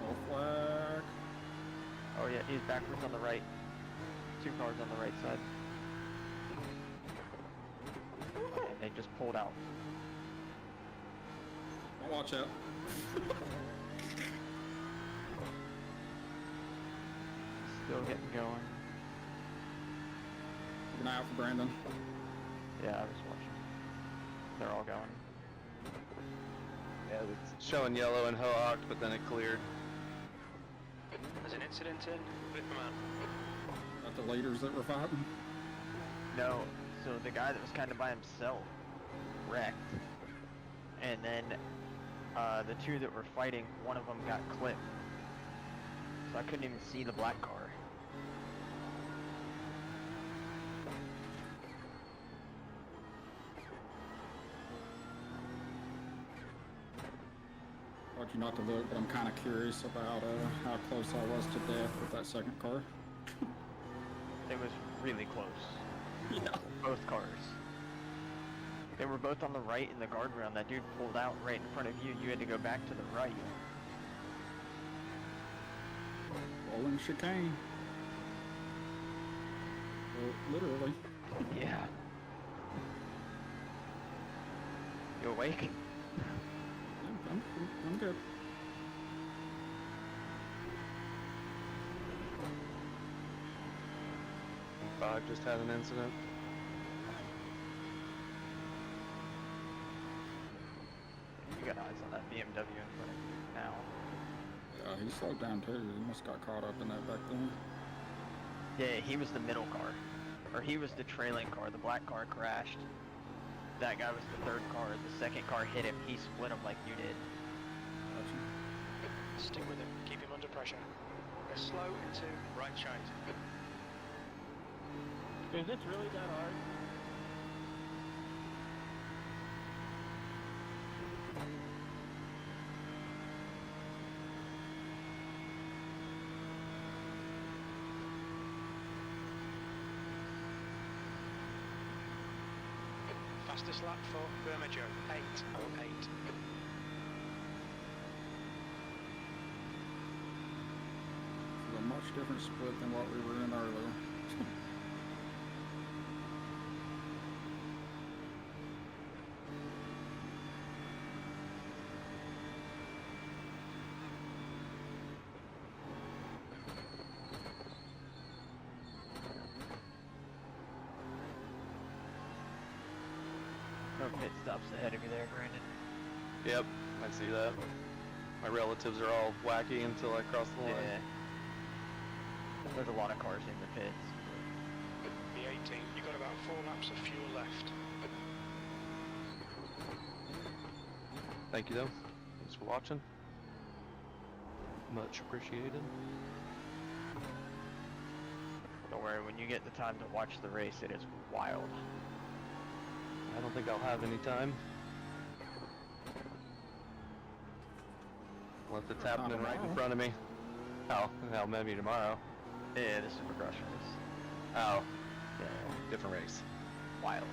[SPEAKER 4] No flag.
[SPEAKER 3] Oh yeah, he's backwards on the right. 2 cars on the right side. And they just pulled out.
[SPEAKER 4] Watch out.
[SPEAKER 3] Still getting going.
[SPEAKER 4] Keep an eye out for Brandon.
[SPEAKER 3] Yeah, I was watching. They're all going.
[SPEAKER 6] Yeah, it's showing yellow in Hohawk, but then it cleared.
[SPEAKER 2] There's an incident in Whitman.
[SPEAKER 4] Got the leaders that were fighting.
[SPEAKER 3] No, so the guy that was kind of by himself wrecked. And then the 2 that were fighting, one of them got clipped. So I couldn't even see the black car.
[SPEAKER 4] Told you not to look, but I'm kind of curious about how close I was to death with that second car.
[SPEAKER 3] It was really close.
[SPEAKER 4] Yeah.
[SPEAKER 3] Both cars. They were both on the right in the guardrail, and that dude pulled out right in front of you. You had to go back to the right.
[SPEAKER 4] Rolling chicane. Well, literally.
[SPEAKER 3] Yeah. You awake?
[SPEAKER 4] Yeah, I'm good.
[SPEAKER 6] Just had an incident.
[SPEAKER 3] You got eyes on that BMW in front of you now.
[SPEAKER 4] Yeah, he slowed down too. He must got caught up in that back then.
[SPEAKER 3] Yeah, he was the middle car. Or he was the trailing car. The black car crashed. That guy was the third car. The second car hit him. He split him like you did.
[SPEAKER 4] Gotcha.
[SPEAKER 2] Stick with him. Keep him under pressure. Go slow into right side.
[SPEAKER 8] Is this really that hard?
[SPEAKER 2] Fastest lap for Bermejo, 8:08.
[SPEAKER 4] It's a much different split than what we were in earlier.
[SPEAKER 3] No pit stops ahead of you there, Brandon.
[SPEAKER 6] Yep, I see that. My relatives are all wacky until I cross the line.
[SPEAKER 3] Yeah. There's a lot of cars in the pits.
[SPEAKER 2] The 18, you've got about 4 laps of fuel left.
[SPEAKER 6] Thank you though. Thanks for watching. Much appreciated.
[SPEAKER 3] Don't worry, when you get the time to watch the race, it is wild.
[SPEAKER 6] I don't think I'll have any time. Let the happening right in front of me. Oh, maybe tomorrow.
[SPEAKER 3] Yeah, the Supercross race.
[SPEAKER 6] Oh,
[SPEAKER 3] Yeah,
[SPEAKER 6] different race.
[SPEAKER 3] wild.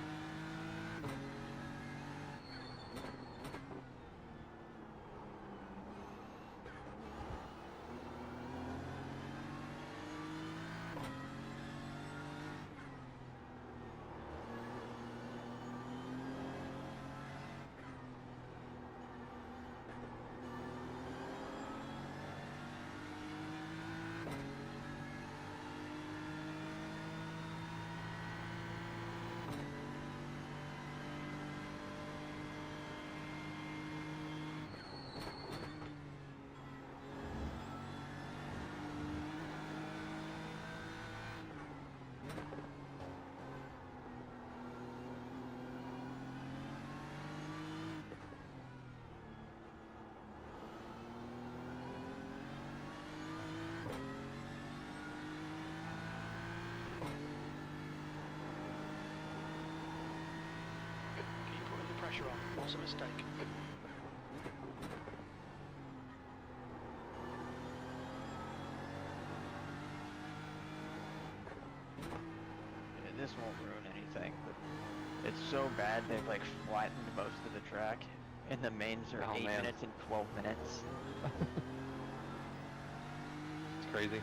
[SPEAKER 2] was a mistake.
[SPEAKER 3] Yeah, this won't ruin anything, but it's so bad they've like flattened most of the track, and the mains are
[SPEAKER 6] Oh,
[SPEAKER 3] 8
[SPEAKER 6] man.
[SPEAKER 3] minutes and 12 minutes.
[SPEAKER 6] It's crazy.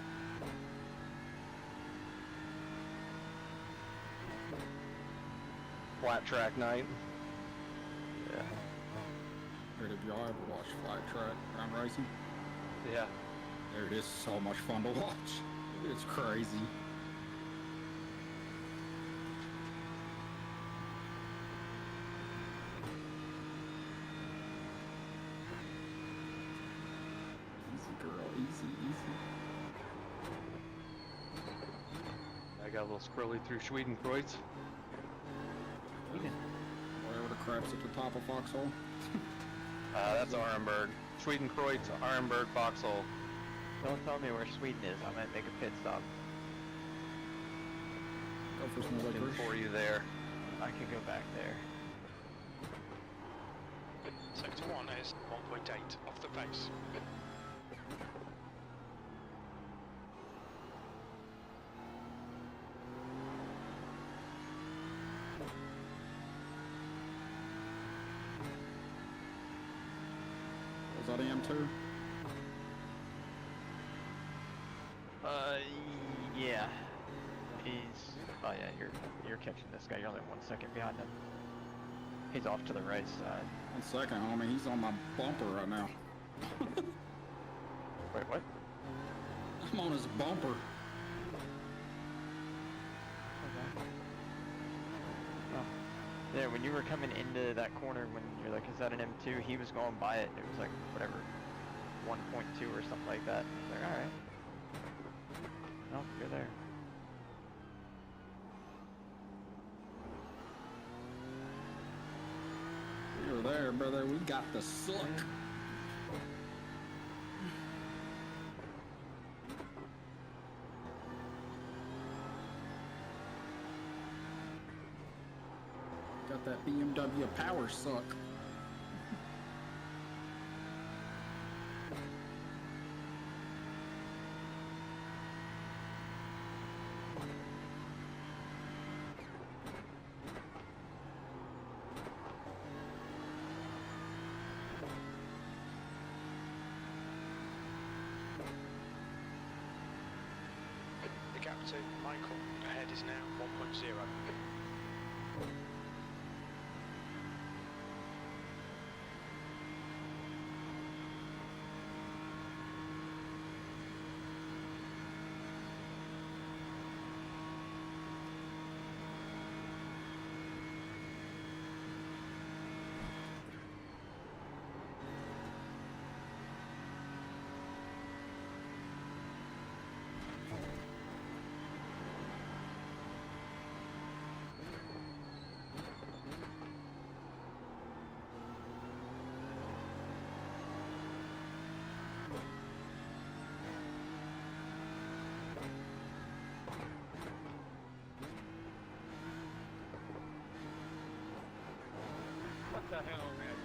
[SPEAKER 6] Flat track night.
[SPEAKER 3] Yeah.
[SPEAKER 4] Dude, if y'all ever watch flat track ground racing,
[SPEAKER 6] Yeah.
[SPEAKER 4] dude, it's so much fun to watch. It's crazy. Easy, girl. Easy, easy.
[SPEAKER 6] I got a little squirrely through Schwedenkreuz.
[SPEAKER 4] Whatever the crap's at the top of Foxhole.
[SPEAKER 6] That's Arenberg. Schwedenkreuz, Arenberg, Foxhole.
[SPEAKER 3] Don't tell me where Sweden is. I might make a pit stop.
[SPEAKER 4] Go for some
[SPEAKER 6] Looking
[SPEAKER 4] licorice.
[SPEAKER 6] for you there.
[SPEAKER 3] I can go back there.
[SPEAKER 2] Sector 1 is 1.8 off the pace.
[SPEAKER 4] Was that M2?
[SPEAKER 3] Yeah. He's. Oh yeah, you're catching this guy. You're only 1 second behind him. He's off to the right side.
[SPEAKER 4] 1 second, homie. He's on my bumper right now.
[SPEAKER 3] Wait, what?
[SPEAKER 4] I'm on his bumper.
[SPEAKER 3] Okay. Oh. Yeah, when you were coming into that corner, when you're like, is that an M2? He was going by it, and it was like, whatever, 1.2 or something like that. I was like, alright. Nope, you're there.
[SPEAKER 4] You're there, brother. We got the suck. Got that BMW power suck.
[SPEAKER 2] The gap to Michael ahead is now 1.0.
[SPEAKER 8] What the hell, man?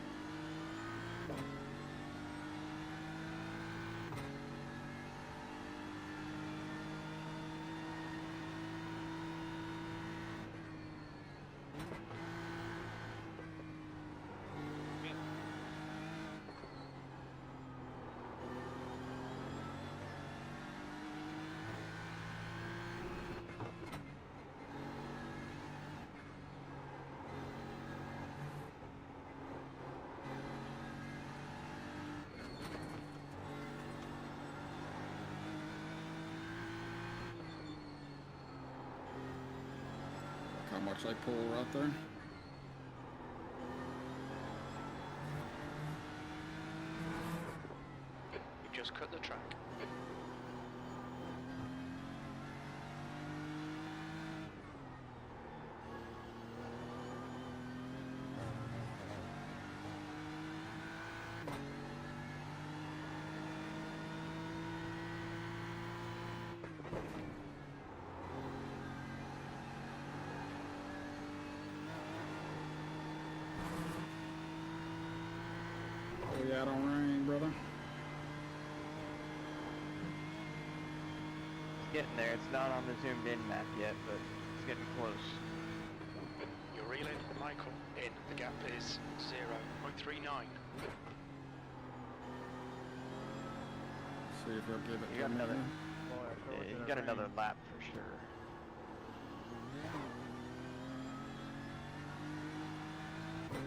[SPEAKER 4] How much they pull right there.
[SPEAKER 2] You just cut the track.
[SPEAKER 4] brother.
[SPEAKER 3] It's getting there. It's not on the zoomed in map yet, but it's getting close.
[SPEAKER 2] You're reeling, Michael. In. The gap is 0.39.
[SPEAKER 4] See if he'll give it
[SPEAKER 3] You
[SPEAKER 4] to
[SPEAKER 3] got
[SPEAKER 4] me.
[SPEAKER 3] another.
[SPEAKER 8] Boy, I throw it
[SPEAKER 3] Yeah,
[SPEAKER 8] to
[SPEAKER 3] you
[SPEAKER 8] the
[SPEAKER 3] got another
[SPEAKER 8] rain.
[SPEAKER 3] lap for sure. I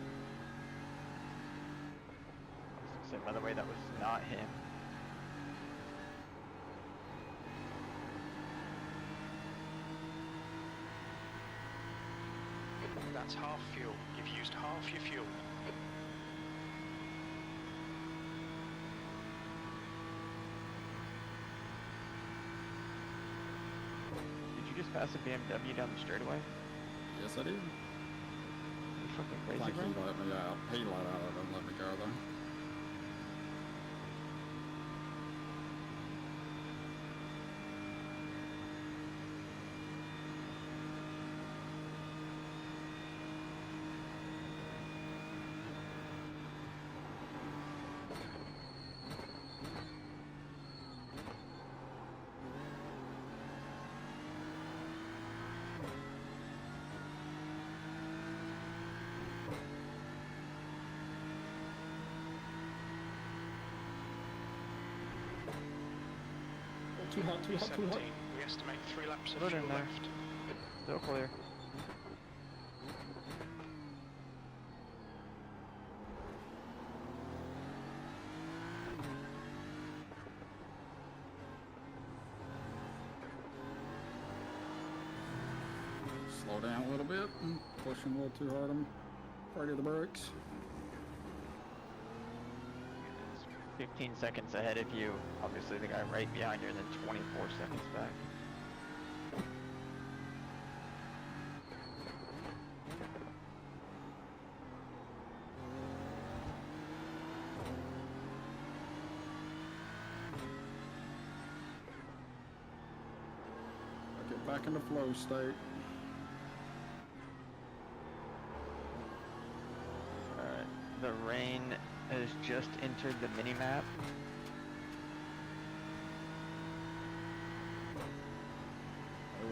[SPEAKER 3] was gonna say, by the way, that was not him.
[SPEAKER 2] That's half fuel. You've used half your fuel.
[SPEAKER 3] Did you just pass a BMW down the straightaway?
[SPEAKER 4] Yes, I did.
[SPEAKER 3] You fucking crazy,
[SPEAKER 4] Like
[SPEAKER 3] bro.
[SPEAKER 4] he let me out. He let out of it and let me go though. Too hot, too hot, too
[SPEAKER 2] 17.
[SPEAKER 4] hot.
[SPEAKER 2] We estimate 3 laps of
[SPEAKER 3] Put it
[SPEAKER 2] fuel
[SPEAKER 3] in there.
[SPEAKER 2] left.
[SPEAKER 3] Still clear.
[SPEAKER 4] Slow down a little bit. Pushing a little too hard. I'm afraid of the brakes.
[SPEAKER 3] 15 seconds ahead of you. Obviously, the guy right behind you, and then 24 seconds back.
[SPEAKER 4] I get back into flow state.
[SPEAKER 3] Alright. The rain has just entered the mini-map.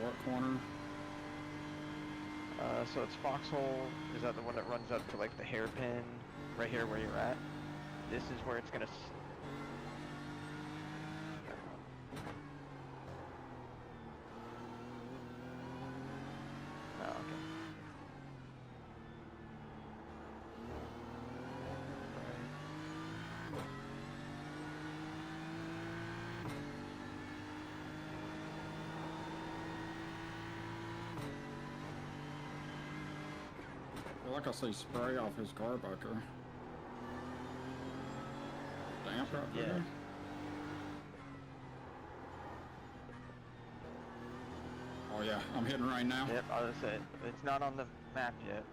[SPEAKER 4] What corner?
[SPEAKER 3] So it's Foxhole. Is that the one that runs up to like the hairpin? Right here where you're at? This is where it's gonna... Oh, okay.
[SPEAKER 4] I feel like I see spray off his carburetor. Damp right
[SPEAKER 3] Yeah.
[SPEAKER 4] there. Oh yeah, I'm hitting rain now.
[SPEAKER 3] Yep, I was gonna say, it's not on the map yet,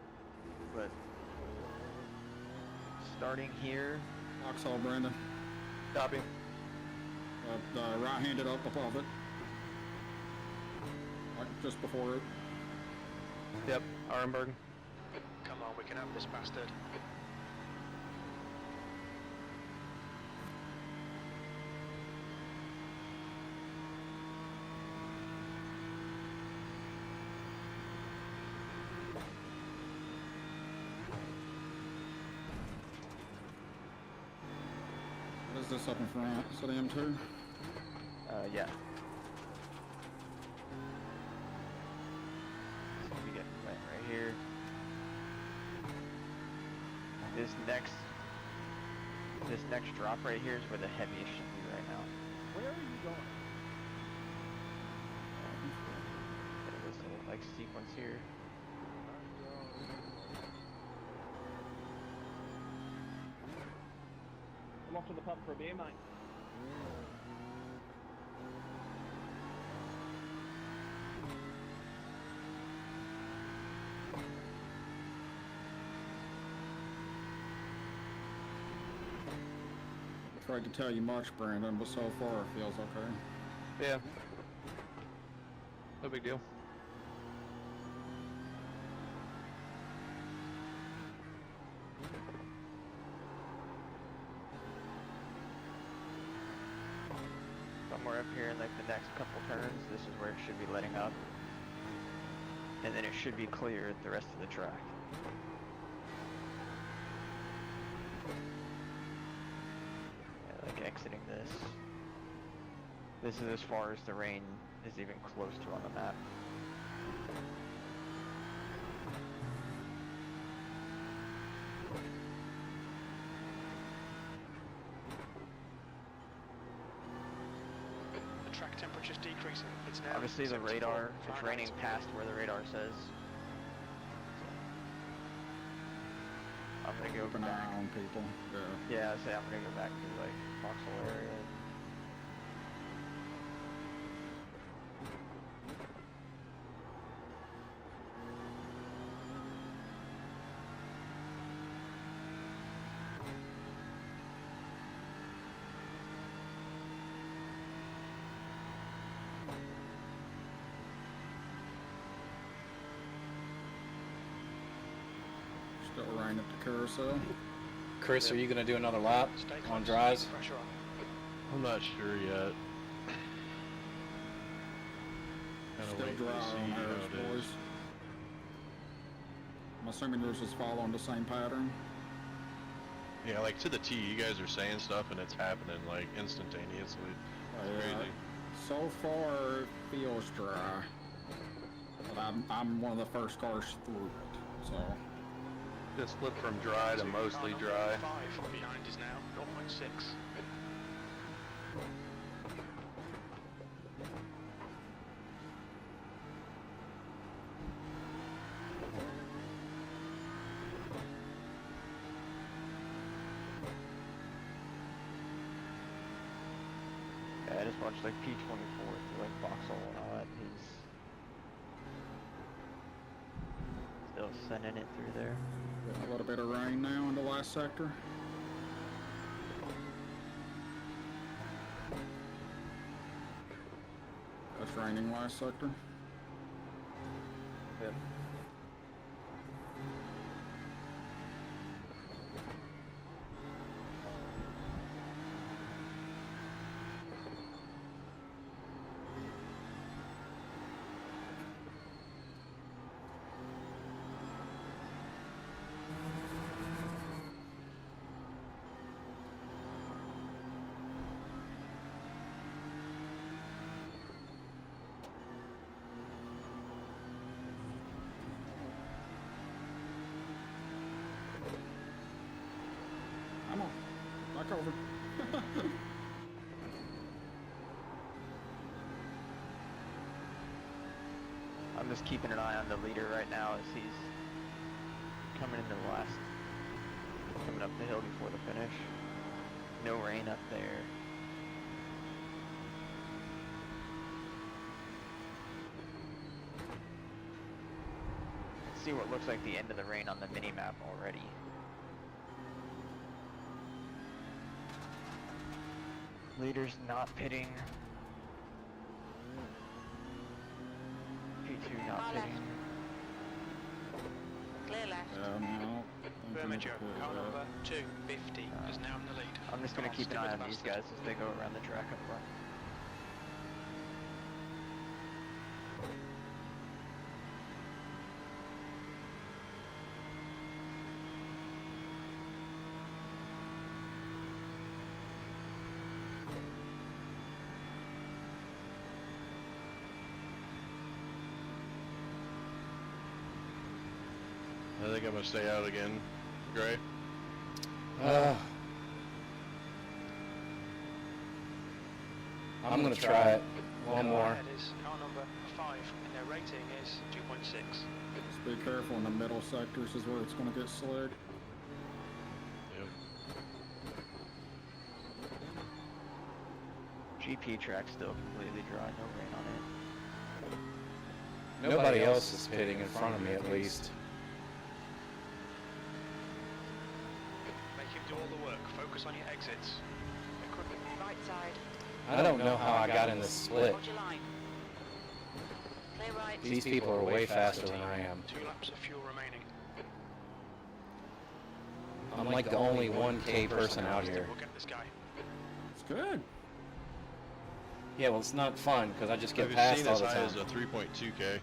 [SPEAKER 3] but starting here,
[SPEAKER 4] Foxhole, Brandon.
[SPEAKER 6] Copy.
[SPEAKER 4] Right-handed up above it. Like just before it.
[SPEAKER 6] Yep, Arenberg.
[SPEAKER 2] Come on, we can have this bastard.
[SPEAKER 4] What is this up in front? Is it M2?
[SPEAKER 3] yeah. So we get wet right here. This next drop right here is where the heaviest should be right now.
[SPEAKER 8] Where are you going?
[SPEAKER 3] This little like sequence here.
[SPEAKER 8] I'm off to the pub for a beer, mate.
[SPEAKER 4] Tried to tell you much, Brandon, but so far it feels okay.
[SPEAKER 6] Yeah. No big deal.
[SPEAKER 3] more up here in like the next couple turns, this is where it should be letting up. And then it should be clear the rest of the track. Yeah, like exiting this. This is as far as the rain is even close to on the map.
[SPEAKER 2] The track temperature's decreasing. It's now
[SPEAKER 3] Obviously the
[SPEAKER 2] 74
[SPEAKER 3] radar, it's
[SPEAKER 2] Fahrenheit.
[SPEAKER 3] raining past where the radar says. I'm gonna go
[SPEAKER 4] Keep an
[SPEAKER 3] back.
[SPEAKER 4] eye on people. Yeah.
[SPEAKER 3] Yeah, I say I'm gonna go back to like Foxhole area.
[SPEAKER 4] Still rain at the carousel.
[SPEAKER 1] Chris, are you going to do another lap
[SPEAKER 2] Stay
[SPEAKER 1] on
[SPEAKER 2] close,
[SPEAKER 1] dries?
[SPEAKER 2] keep pressure on.
[SPEAKER 5] I'm not sure yet. Kind of
[SPEAKER 4] Still
[SPEAKER 5] waiting
[SPEAKER 4] dry
[SPEAKER 5] to see
[SPEAKER 4] on
[SPEAKER 5] how
[SPEAKER 4] ours,
[SPEAKER 5] it
[SPEAKER 4] boys.
[SPEAKER 5] is.
[SPEAKER 4] I'm assuming yours is following the same pattern.
[SPEAKER 5] Yeah, like to the T, you guys are saying stuff and it's happening like instantaneously. It's crazy.
[SPEAKER 4] So far, it feels dry. But I'm one of the first cars through it, so.
[SPEAKER 6] Just flipped from dry to mostly
[SPEAKER 2] Car
[SPEAKER 6] dry.
[SPEAKER 2] number 5 behind is now 0.6.
[SPEAKER 3] Yeah, I just watched like P24 through like Foxhole and all that. He's still sending it through there.
[SPEAKER 4] A little bit of rain now in the last sector. That's raining last sector.
[SPEAKER 3] Yep.
[SPEAKER 4] I'm on. Back over.
[SPEAKER 3] I'm just keeping an eye on the leader right now as he's coming into the last, coming up the hill before the finish. No rain up there. See what looks like the end of the rain on the mini map already. Leader's not pitting. P2 not
[SPEAKER 9] Far left.
[SPEAKER 3] pitting.
[SPEAKER 9] Clear left.
[SPEAKER 4] No.
[SPEAKER 2] Bermejo, car number 250 is now in the lead.
[SPEAKER 3] I'm just gonna
[SPEAKER 2] Cars
[SPEAKER 3] keep an
[SPEAKER 2] still
[SPEAKER 3] eye
[SPEAKER 2] with
[SPEAKER 3] on these
[SPEAKER 2] Bastard.
[SPEAKER 3] guys as they go around the track up front.
[SPEAKER 5] I think I'm gonna stay out again, Gray.
[SPEAKER 1] I'm going to try it. One more.
[SPEAKER 2] Ahead is car number 5 and their rating is 2.6.
[SPEAKER 4] Just be careful in the middle sectors is where it's going to get slick.
[SPEAKER 5] Yep.
[SPEAKER 3] GP track still completely dry, no rain on it.
[SPEAKER 1] Nobody else is pitting in front of me at least.
[SPEAKER 2] Make him do all the work. Focus on your exits. Equipment.
[SPEAKER 9] Right side.
[SPEAKER 1] I don't know how I got in this split.
[SPEAKER 9] Hold your line. Clear right.
[SPEAKER 1] These people are way faster than I am.
[SPEAKER 2] 2 laps of fuel remaining.
[SPEAKER 1] I'm like the only 1K person out here.
[SPEAKER 2] We'll get this guy.
[SPEAKER 4] It's good.
[SPEAKER 1] Yeah, well, it's not fun because I just get
[SPEAKER 5] I've
[SPEAKER 1] passed
[SPEAKER 5] seen
[SPEAKER 1] all
[SPEAKER 5] as
[SPEAKER 1] the
[SPEAKER 5] high
[SPEAKER 1] time.
[SPEAKER 5] as a 3.2K.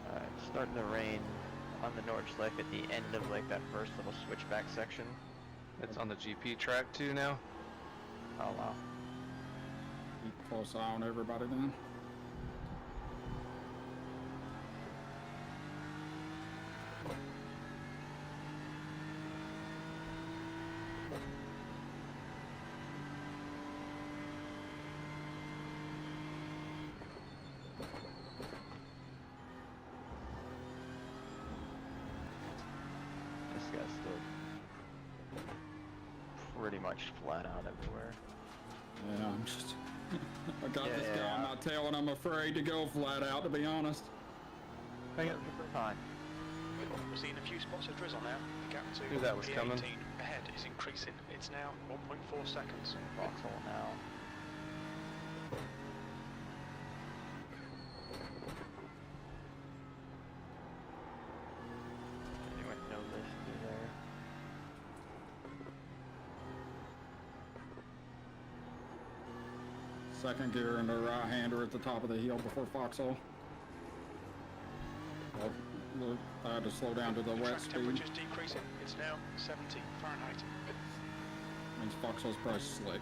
[SPEAKER 3] Alright, starting to rain on the Nordschleife at the end of like that first little switchback section.
[SPEAKER 6] It's on the GP track too now.
[SPEAKER 3] Oh wow.
[SPEAKER 4] Keep a close eye on everybody then.
[SPEAKER 3] This guy's still pretty much flat out everywhere.
[SPEAKER 4] Yeah, I'm just. I got
[SPEAKER 3] Yeah,
[SPEAKER 4] this guy
[SPEAKER 3] yeah.
[SPEAKER 4] on my tail and I'm afraid to go flat out, to be honest.
[SPEAKER 3] Hang on, fine.
[SPEAKER 2] We're seeing a few spots of drizzle now. The gap to
[SPEAKER 6] Knew that was
[SPEAKER 2] P18
[SPEAKER 6] coming.
[SPEAKER 2] ahead is increasing. It's now 1.4 seconds.
[SPEAKER 3] Foxhole now. He went no lift through there.
[SPEAKER 4] Second gear into right-hander at the top of the hill before Foxhole. Well, look, I had to slow down to the wet
[SPEAKER 2] Track
[SPEAKER 4] speed.
[SPEAKER 2] temperature's decreasing. It's now 70 Fahrenheit.
[SPEAKER 4] Means Foxhole's probably slick.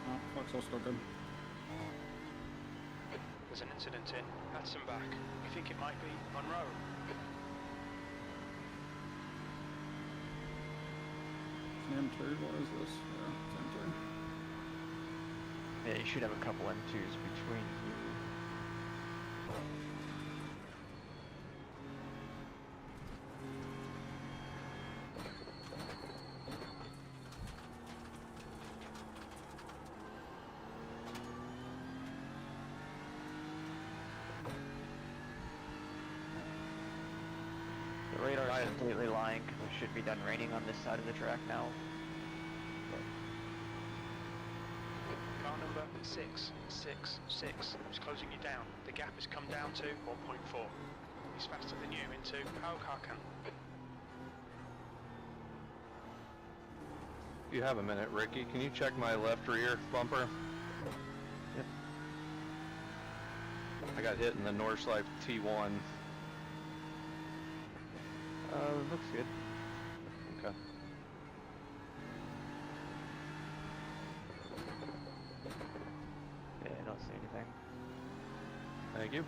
[SPEAKER 4] Oh, Foxhole's still good.
[SPEAKER 2] There's an incident in Hudson back. We think it might be Monroe.
[SPEAKER 4] M2, what is this? Yeah, it's M2.
[SPEAKER 3] Yeah, you should have a couple M2s between you. The radar is completely lying because it should be done raining on this side of the track now.
[SPEAKER 2] Car number 666 is closing you down. The gap has come down to 1.4. He's faster than you into Haukaken.
[SPEAKER 6] If you have a minute, Ricky, can you check my left rear bumper?
[SPEAKER 3] Yep.
[SPEAKER 6] I got hit in the Nordschleife T1.
[SPEAKER 3] Looks good.
[SPEAKER 6] Okay.
[SPEAKER 3] Yeah, I don't see anything.
[SPEAKER 6] Thank you.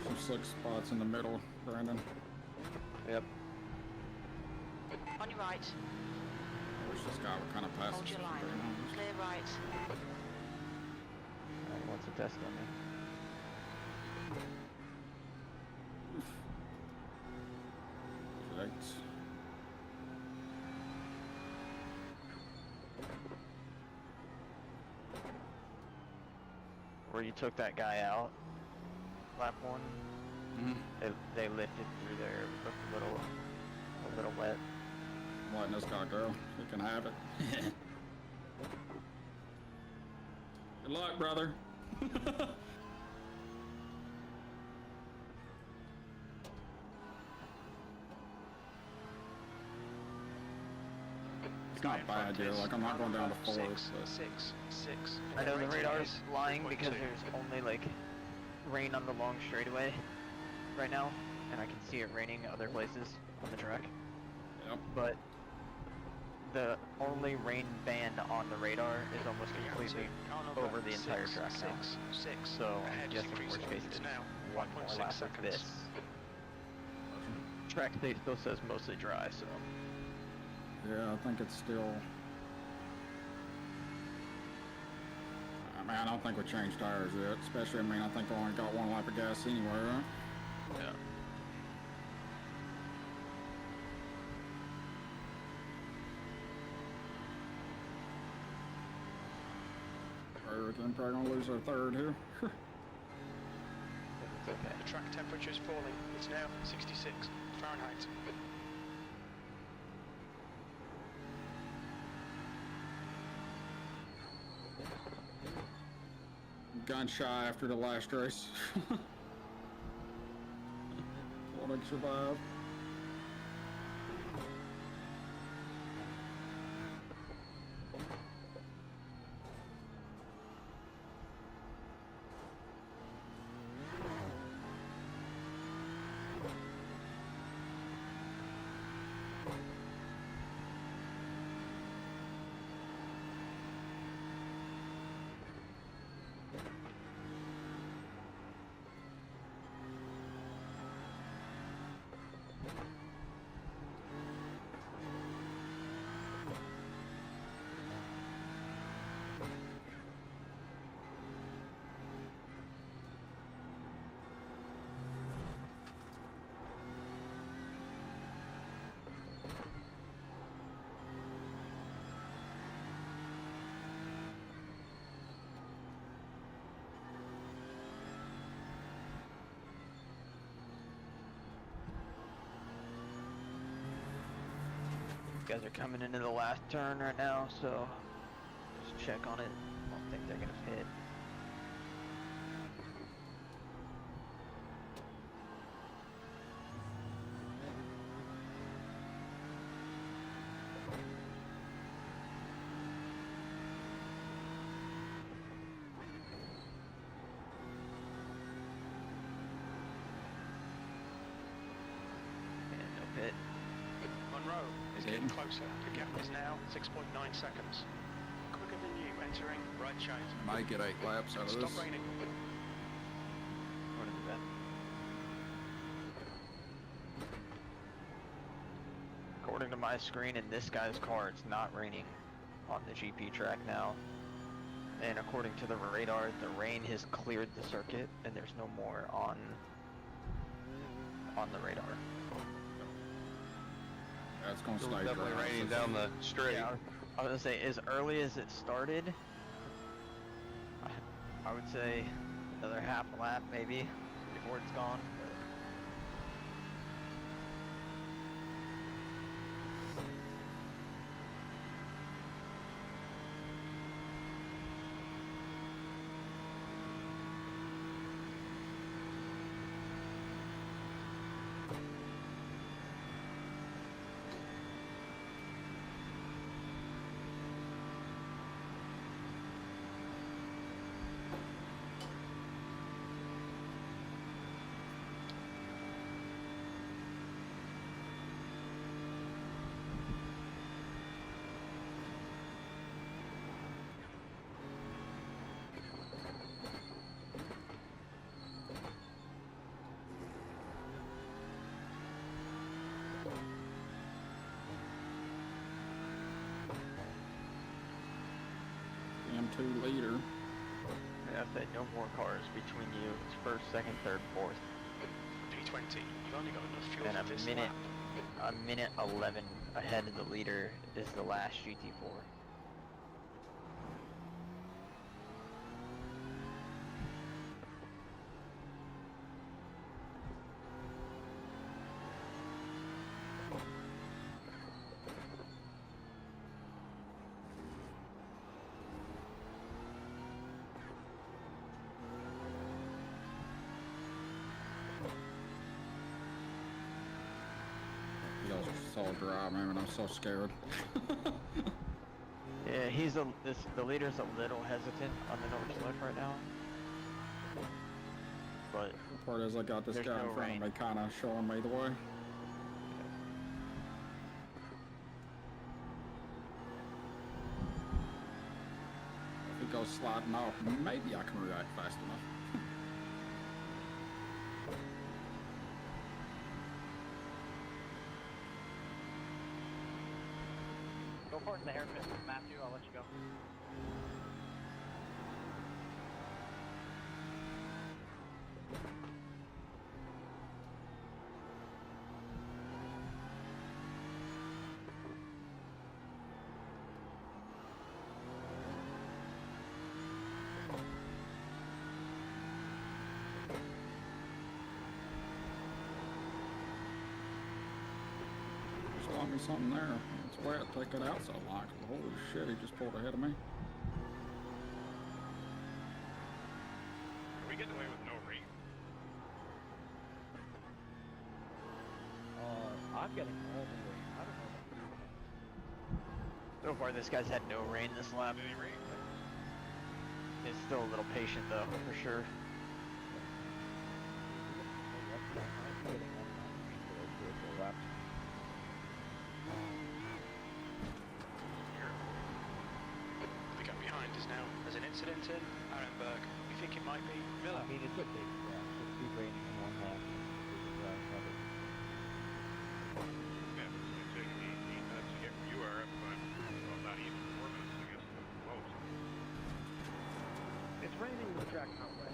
[SPEAKER 4] Some slick spots in the middle, Brandon.
[SPEAKER 6] Yep.
[SPEAKER 9] On your right.
[SPEAKER 4] I wish this guy would kind of pass
[SPEAKER 9] Hold
[SPEAKER 4] us,
[SPEAKER 9] your
[SPEAKER 4] to be
[SPEAKER 9] line.
[SPEAKER 4] very honest.
[SPEAKER 9] Clear right.
[SPEAKER 3] Alright, what's a test on me?
[SPEAKER 4] Right.
[SPEAKER 3] Where you took that guy out, lap one,
[SPEAKER 4] Mm-hmm.
[SPEAKER 3] they lifted through there, looked a little wet.
[SPEAKER 4] I'm letting this guy go. He can have it. Good luck, brother. It's not bad, dude. Like, I'm not going down to fourth, but...
[SPEAKER 2] 666.
[SPEAKER 3] I know the
[SPEAKER 2] rating
[SPEAKER 3] radar's
[SPEAKER 2] is
[SPEAKER 3] lying
[SPEAKER 2] 3.2.
[SPEAKER 3] because there's only like rain on the long straightaway right now, and I can see it raining other places on the track.
[SPEAKER 4] Yep.
[SPEAKER 3] But the only rain band on the radar is almost completely over the entire track now. So I'm guessing worst case it's one more lap of this. Track state still says mostly dry, so
[SPEAKER 4] Yeah, I think it's still... I mean, I don't think we changed tires yet. Especially, I mean, I think we only got one lap of gas anyway, right?
[SPEAKER 3] yeah.
[SPEAKER 4] We're probably gonna lose our third here.
[SPEAKER 3] It's okay.
[SPEAKER 2] The track temperature is falling. It's now 66 Fahrenheit.
[SPEAKER 4] gun shy after the last race. Thought I'd survive.
[SPEAKER 3] Guys are coming into the last turn right now, so just check on it. I don't think they're gonna pit. And no pit.
[SPEAKER 2] Monroe is getting closer. The gap is now 6.9 seconds. Quicker than you entering right chase.
[SPEAKER 4] Might get 8 laps out of
[SPEAKER 2] Stop
[SPEAKER 4] this.
[SPEAKER 2] raining.
[SPEAKER 3] What is that? According to my screen in this guy's car, it's not raining on the GP track now. And according to the radar, the rain has cleared the circuit and there's no more on the radar.
[SPEAKER 4] That's gonna
[SPEAKER 6] It
[SPEAKER 4] stay
[SPEAKER 6] was definitely
[SPEAKER 4] dry.
[SPEAKER 6] raining down the straight.
[SPEAKER 3] Yeah, I was gonna say, as early as it started, I would say another half lap maybe before it's gone.
[SPEAKER 4] M2 leader.
[SPEAKER 3] Yeah, if they no more cars between you, it's first, second, third, fourth.
[SPEAKER 2] P20, you've only got enough fuel
[SPEAKER 3] And
[SPEAKER 2] for this lap.
[SPEAKER 3] a minute 11 ahead of the leader is the last GT4.
[SPEAKER 4] Y'all are so dry, man. I'm so scared.
[SPEAKER 3] Yeah, the leader's a little hesitant on the north left right now. But
[SPEAKER 4] The part is I got this
[SPEAKER 3] There's
[SPEAKER 4] guy
[SPEAKER 3] no
[SPEAKER 4] in front
[SPEAKER 3] rain.
[SPEAKER 4] of me kind of showing me the way. If he goes sliding off, maybe I can react fast enough.
[SPEAKER 8] Go for it in the hairpin, Matthew. I'll let you go.
[SPEAKER 4] Just got me something there. It's wet. Take it out so like. Holy shit, he just pulled ahead of me.
[SPEAKER 10] getting away with no rain?
[SPEAKER 8] I'm getting all the way. I don't know.
[SPEAKER 3] So far, this guy's had no rain this lap.
[SPEAKER 10] Any rain?
[SPEAKER 3] He's still a little patient though, for sure.
[SPEAKER 2] The gap behind is now. There's an incident in Arenberg. We think it might be Miller.
[SPEAKER 8] I mean, it could be. Yeah, it could be raining in one half.
[SPEAKER 10] Yeah, it's going to take 18 minutes to get where you are, but well, not even 4 minutes, I guess, most.
[SPEAKER 7] It's raining the track not wet.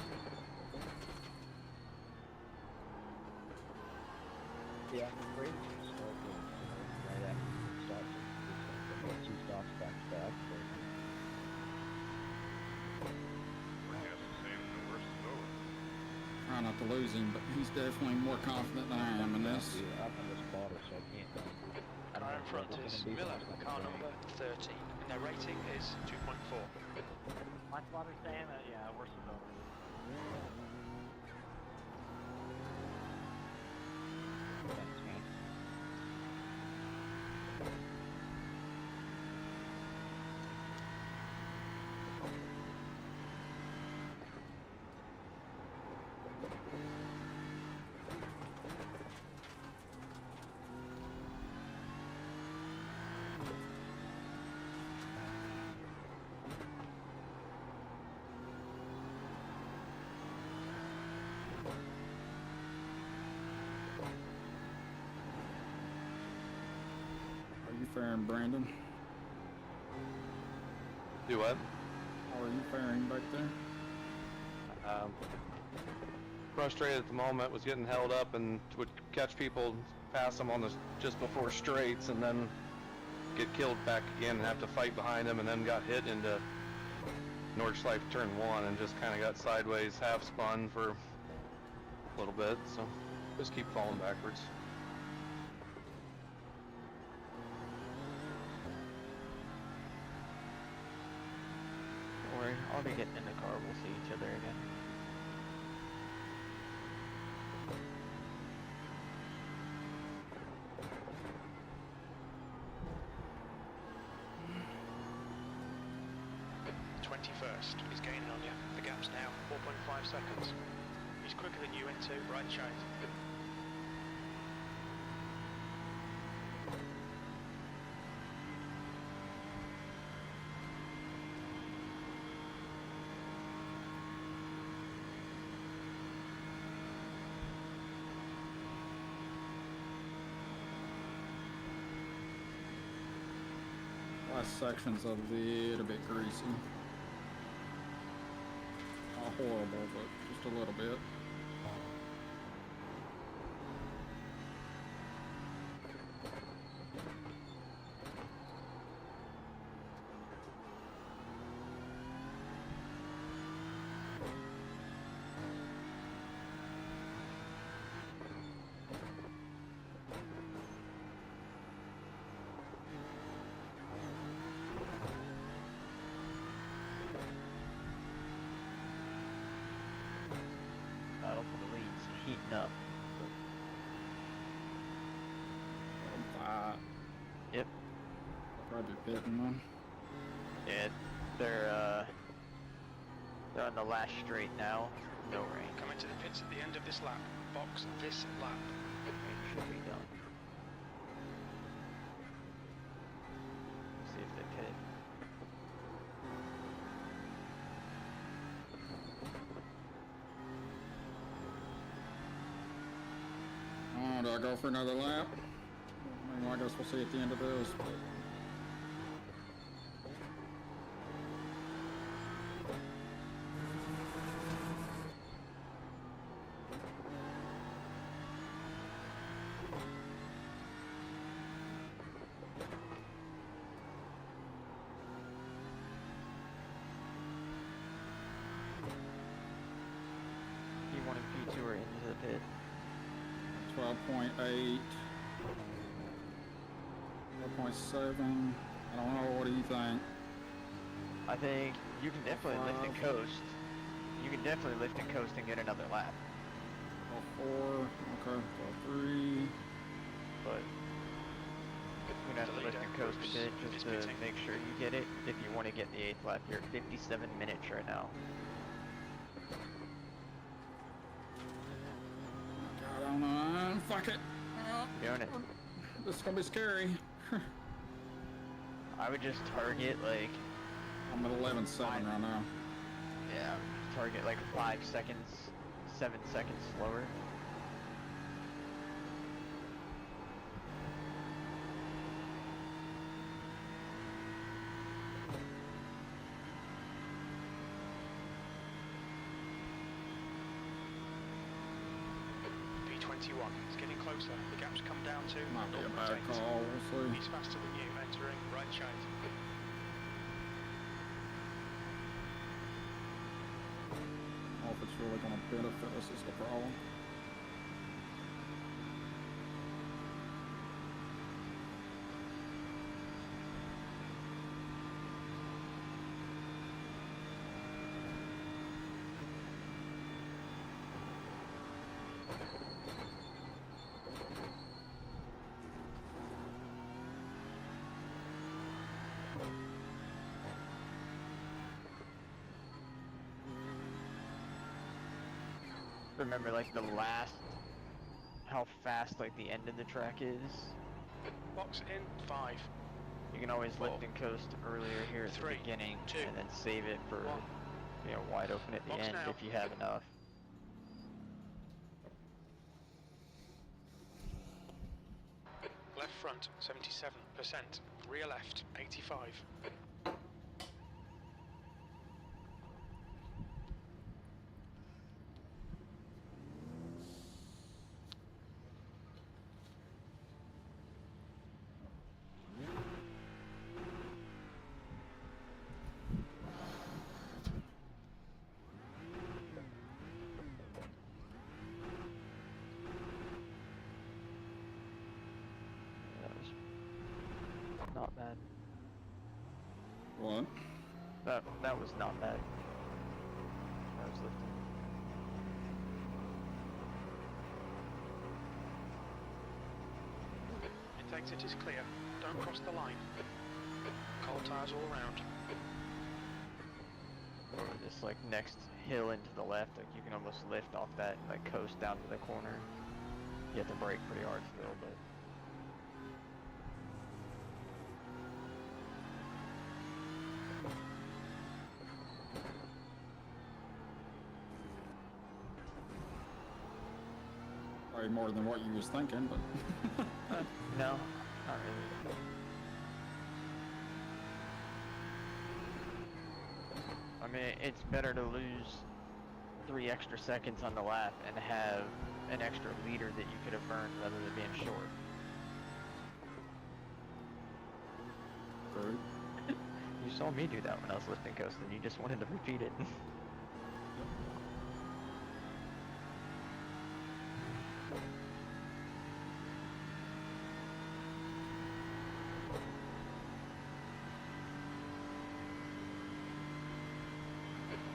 [SPEAKER 8] Yeah, it's great. It's right after it starts. It's 2 stops back to back.
[SPEAKER 10] Forecast is saying the worst is over.
[SPEAKER 4] Try not to lose him, but he's definitely more confident than I am in this.
[SPEAKER 8] I'm on the spotter, so I can't.
[SPEAKER 2] Car in front is Miller, car number 13. And their rating is 2.4.
[SPEAKER 8] My spotter's saying that, yeah, worse is over. Thanks, man.
[SPEAKER 4] How are you faring, Brandon?
[SPEAKER 6] Do what?
[SPEAKER 4] How are you faring back there?
[SPEAKER 6] Frustrated at the moment, was getting held up and would catch people, pass them on the just before straights, and then get killed back again and have to fight behind them, and then got hit into Nordschleife turn 1 and just kind of got sideways, half spun for a little bit, so just keep falling backwards.
[SPEAKER 3] Don't worry, I'll be getting in the car. We'll see each other again.
[SPEAKER 2] The 21st. He's gaining on you. The gap's now 4.5 seconds. He's quicker than you into right shade.
[SPEAKER 4] Last section's a little bit greasy. Not horrible, but just a little bit.
[SPEAKER 3] Battle for the leads heating up. Yep.
[SPEAKER 4] Probably pitting them.
[SPEAKER 3] Yeah, they're on the last straight now. No rain.
[SPEAKER 2] Coming to the pits at the end of this lap. Box this lap.
[SPEAKER 3] Rain should be done. See if they pit.
[SPEAKER 4] Oh, do I go for another lap? Well, I guess we'll see at the end of this. But...
[SPEAKER 3] P1 and P2 are into the pit.
[SPEAKER 4] 12.8, 4.7. I don't know. What do you think?
[SPEAKER 3] I think you can definitely lift and coast. You can definitely lift and coast and get another lap,
[SPEAKER 4] Oh, 4, okay, so 3.
[SPEAKER 3] but you're gonna have to lift and coast a bit just to make sure you get it. If you want to get the 8th lap, you're at 57 minutes right now.
[SPEAKER 4] God, I don't know. Fuck it.
[SPEAKER 3] You're doing it.
[SPEAKER 4] This is gonna be scary.
[SPEAKER 3] I would just target like,
[SPEAKER 4] I'm at 11.7 right now.
[SPEAKER 3] yeah, target like 5 seconds, 7 seconds slower.
[SPEAKER 2] P21, it's getting closer. The gap's come down to
[SPEAKER 4] Might be a
[SPEAKER 2] 0.8.
[SPEAKER 4] bad call, we'll see.
[SPEAKER 2] He's faster than you, entering right shade.
[SPEAKER 4] I don't know if it's really gonna benefit us is the problem.
[SPEAKER 3] Remember like the last, how fast like the end of the track is.
[SPEAKER 2] Box in 5.
[SPEAKER 3] You can always
[SPEAKER 2] 4,
[SPEAKER 3] lift and coast earlier here at
[SPEAKER 2] 3,
[SPEAKER 3] the beginning
[SPEAKER 2] 2,
[SPEAKER 3] and then save it for,
[SPEAKER 2] 1.
[SPEAKER 3] you know, wide open at the
[SPEAKER 2] Box
[SPEAKER 3] end
[SPEAKER 2] now.
[SPEAKER 3] if you have enough.
[SPEAKER 2] Left front 77%, rear left 85.
[SPEAKER 3] That was not bad.
[SPEAKER 4] What?
[SPEAKER 3] That was not bad. I was lifting.
[SPEAKER 2] Intake exit is clear. Don't cross the line. Cold tyres all around.
[SPEAKER 3] Or this like next hill into the left, like you can almost lift off that and like coast down to the corner. You have to brake pretty hard still, but
[SPEAKER 4] Probably more than what you was thinking, but
[SPEAKER 3] no, not really. I mean, it's better to lose 3 extra seconds on the lap and have an extra liter that you could have burned rather than being short.
[SPEAKER 4] True.
[SPEAKER 3] You saw me do that when I was lifting coasting. You just wanted to repeat it.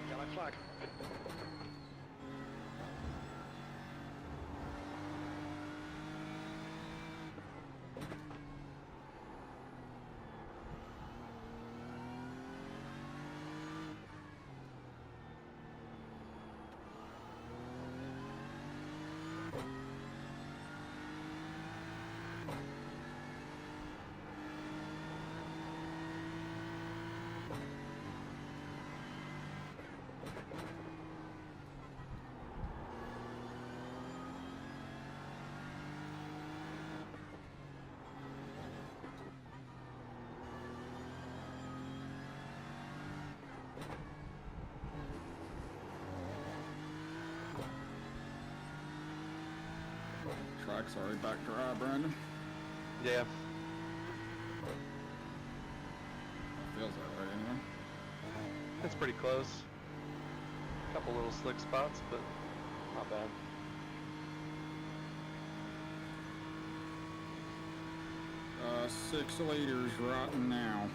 [SPEAKER 2] Yellow flag.
[SPEAKER 4] track's already back dry, Brandon.
[SPEAKER 6] Yeah.
[SPEAKER 4] Feels that way anyway.
[SPEAKER 6] It's pretty close. Couple little slick spots, but not bad.
[SPEAKER 4] Uh, 6 liters right now.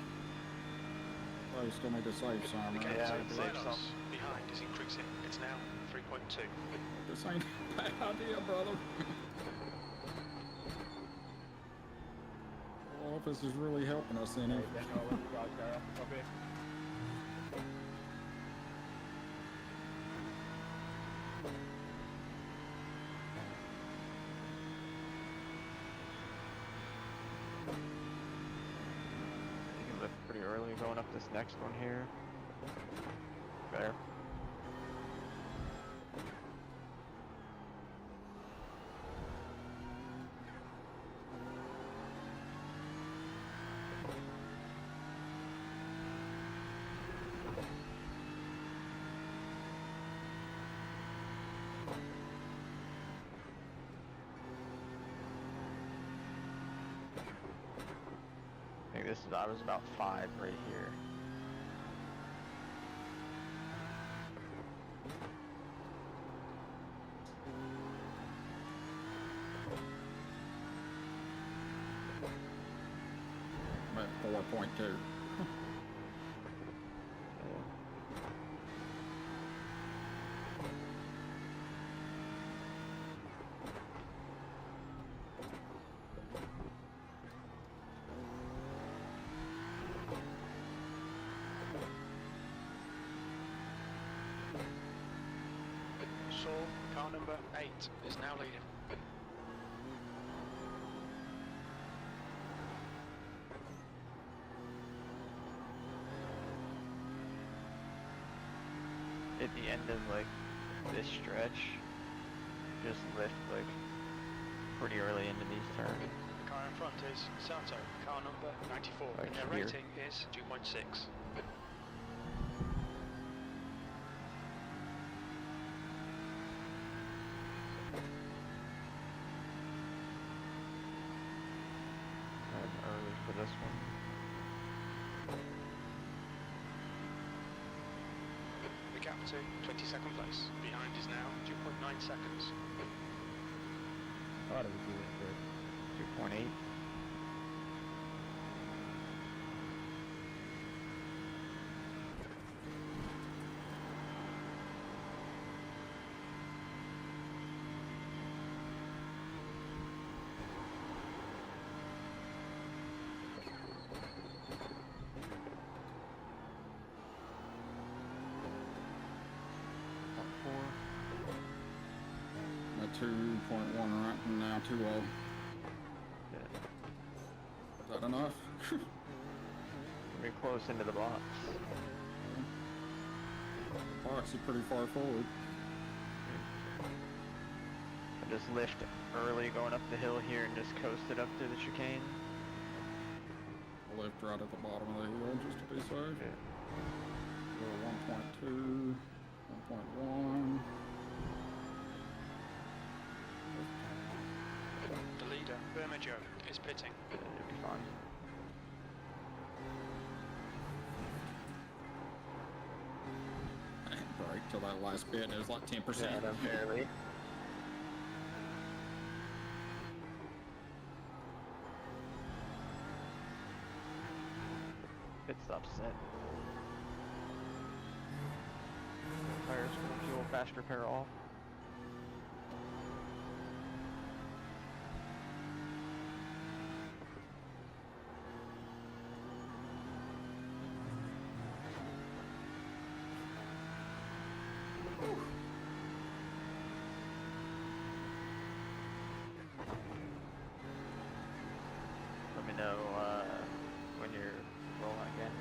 [SPEAKER 4] you still need to save some,
[SPEAKER 2] The
[SPEAKER 4] right?
[SPEAKER 2] gap
[SPEAKER 3] Yeah,
[SPEAKER 2] to
[SPEAKER 3] save
[SPEAKER 2] Milos
[SPEAKER 3] some.
[SPEAKER 2] behind is increasing. It's now 3.2.
[SPEAKER 4] This ain't a bad idea, brother. Office is really helping us in
[SPEAKER 8] Hey,
[SPEAKER 4] it.
[SPEAKER 8] Ben, I'll let you guys go. Okay.
[SPEAKER 3] You can lift pretty early going up this next one here. There. I think I was about 5 right here.
[SPEAKER 4] I'm at 4.2.
[SPEAKER 2] Saw car number 8 is now leading.
[SPEAKER 3] At the end of like this stretch, just lift like pretty early into these turns.
[SPEAKER 2] The car in front is Sato, car number 94.
[SPEAKER 3] Right
[SPEAKER 2] Their
[SPEAKER 3] here.
[SPEAKER 2] rating is 2.6.
[SPEAKER 3] I'm early for this one.
[SPEAKER 2] The gap to 22nd place. Behind is now 2.9 seconds.
[SPEAKER 8] Thought it was doing good.
[SPEAKER 3] 2.8.
[SPEAKER 4] I'm at 2.1 right now, 2.0.
[SPEAKER 3] Yeah.
[SPEAKER 4] Is that enough?
[SPEAKER 3] We're close into the box.
[SPEAKER 4] The box is pretty far forward.
[SPEAKER 3] I just lift early going up the hill here and just coasted up through the chicane.
[SPEAKER 4] I'll lift right at the bottom of the hill just to be safe.
[SPEAKER 3] Yeah.
[SPEAKER 4] Go 1.2, 1.1.
[SPEAKER 2] The leader, Bermejo, is pitting.
[SPEAKER 3] It'll be fine.
[SPEAKER 4] Break till that last bit. It was like 10%.
[SPEAKER 3] Yeah, barely. Pit stop set. Tires full fuel, fast repair off. Let me know when you're rolling again.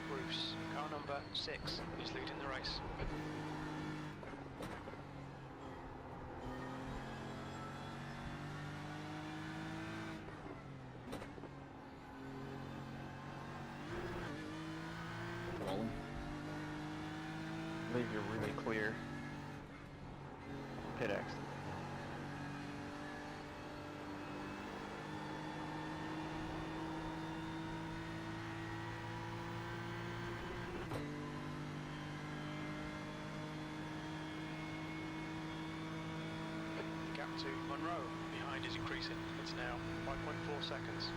[SPEAKER 2] Bruce, car number 6, is leading the race.
[SPEAKER 4] Rolling.
[SPEAKER 3] I believe you're really clear. Pit exit.
[SPEAKER 2] Gap to Monroe. Behind is increasing. It's now 5.4 seconds.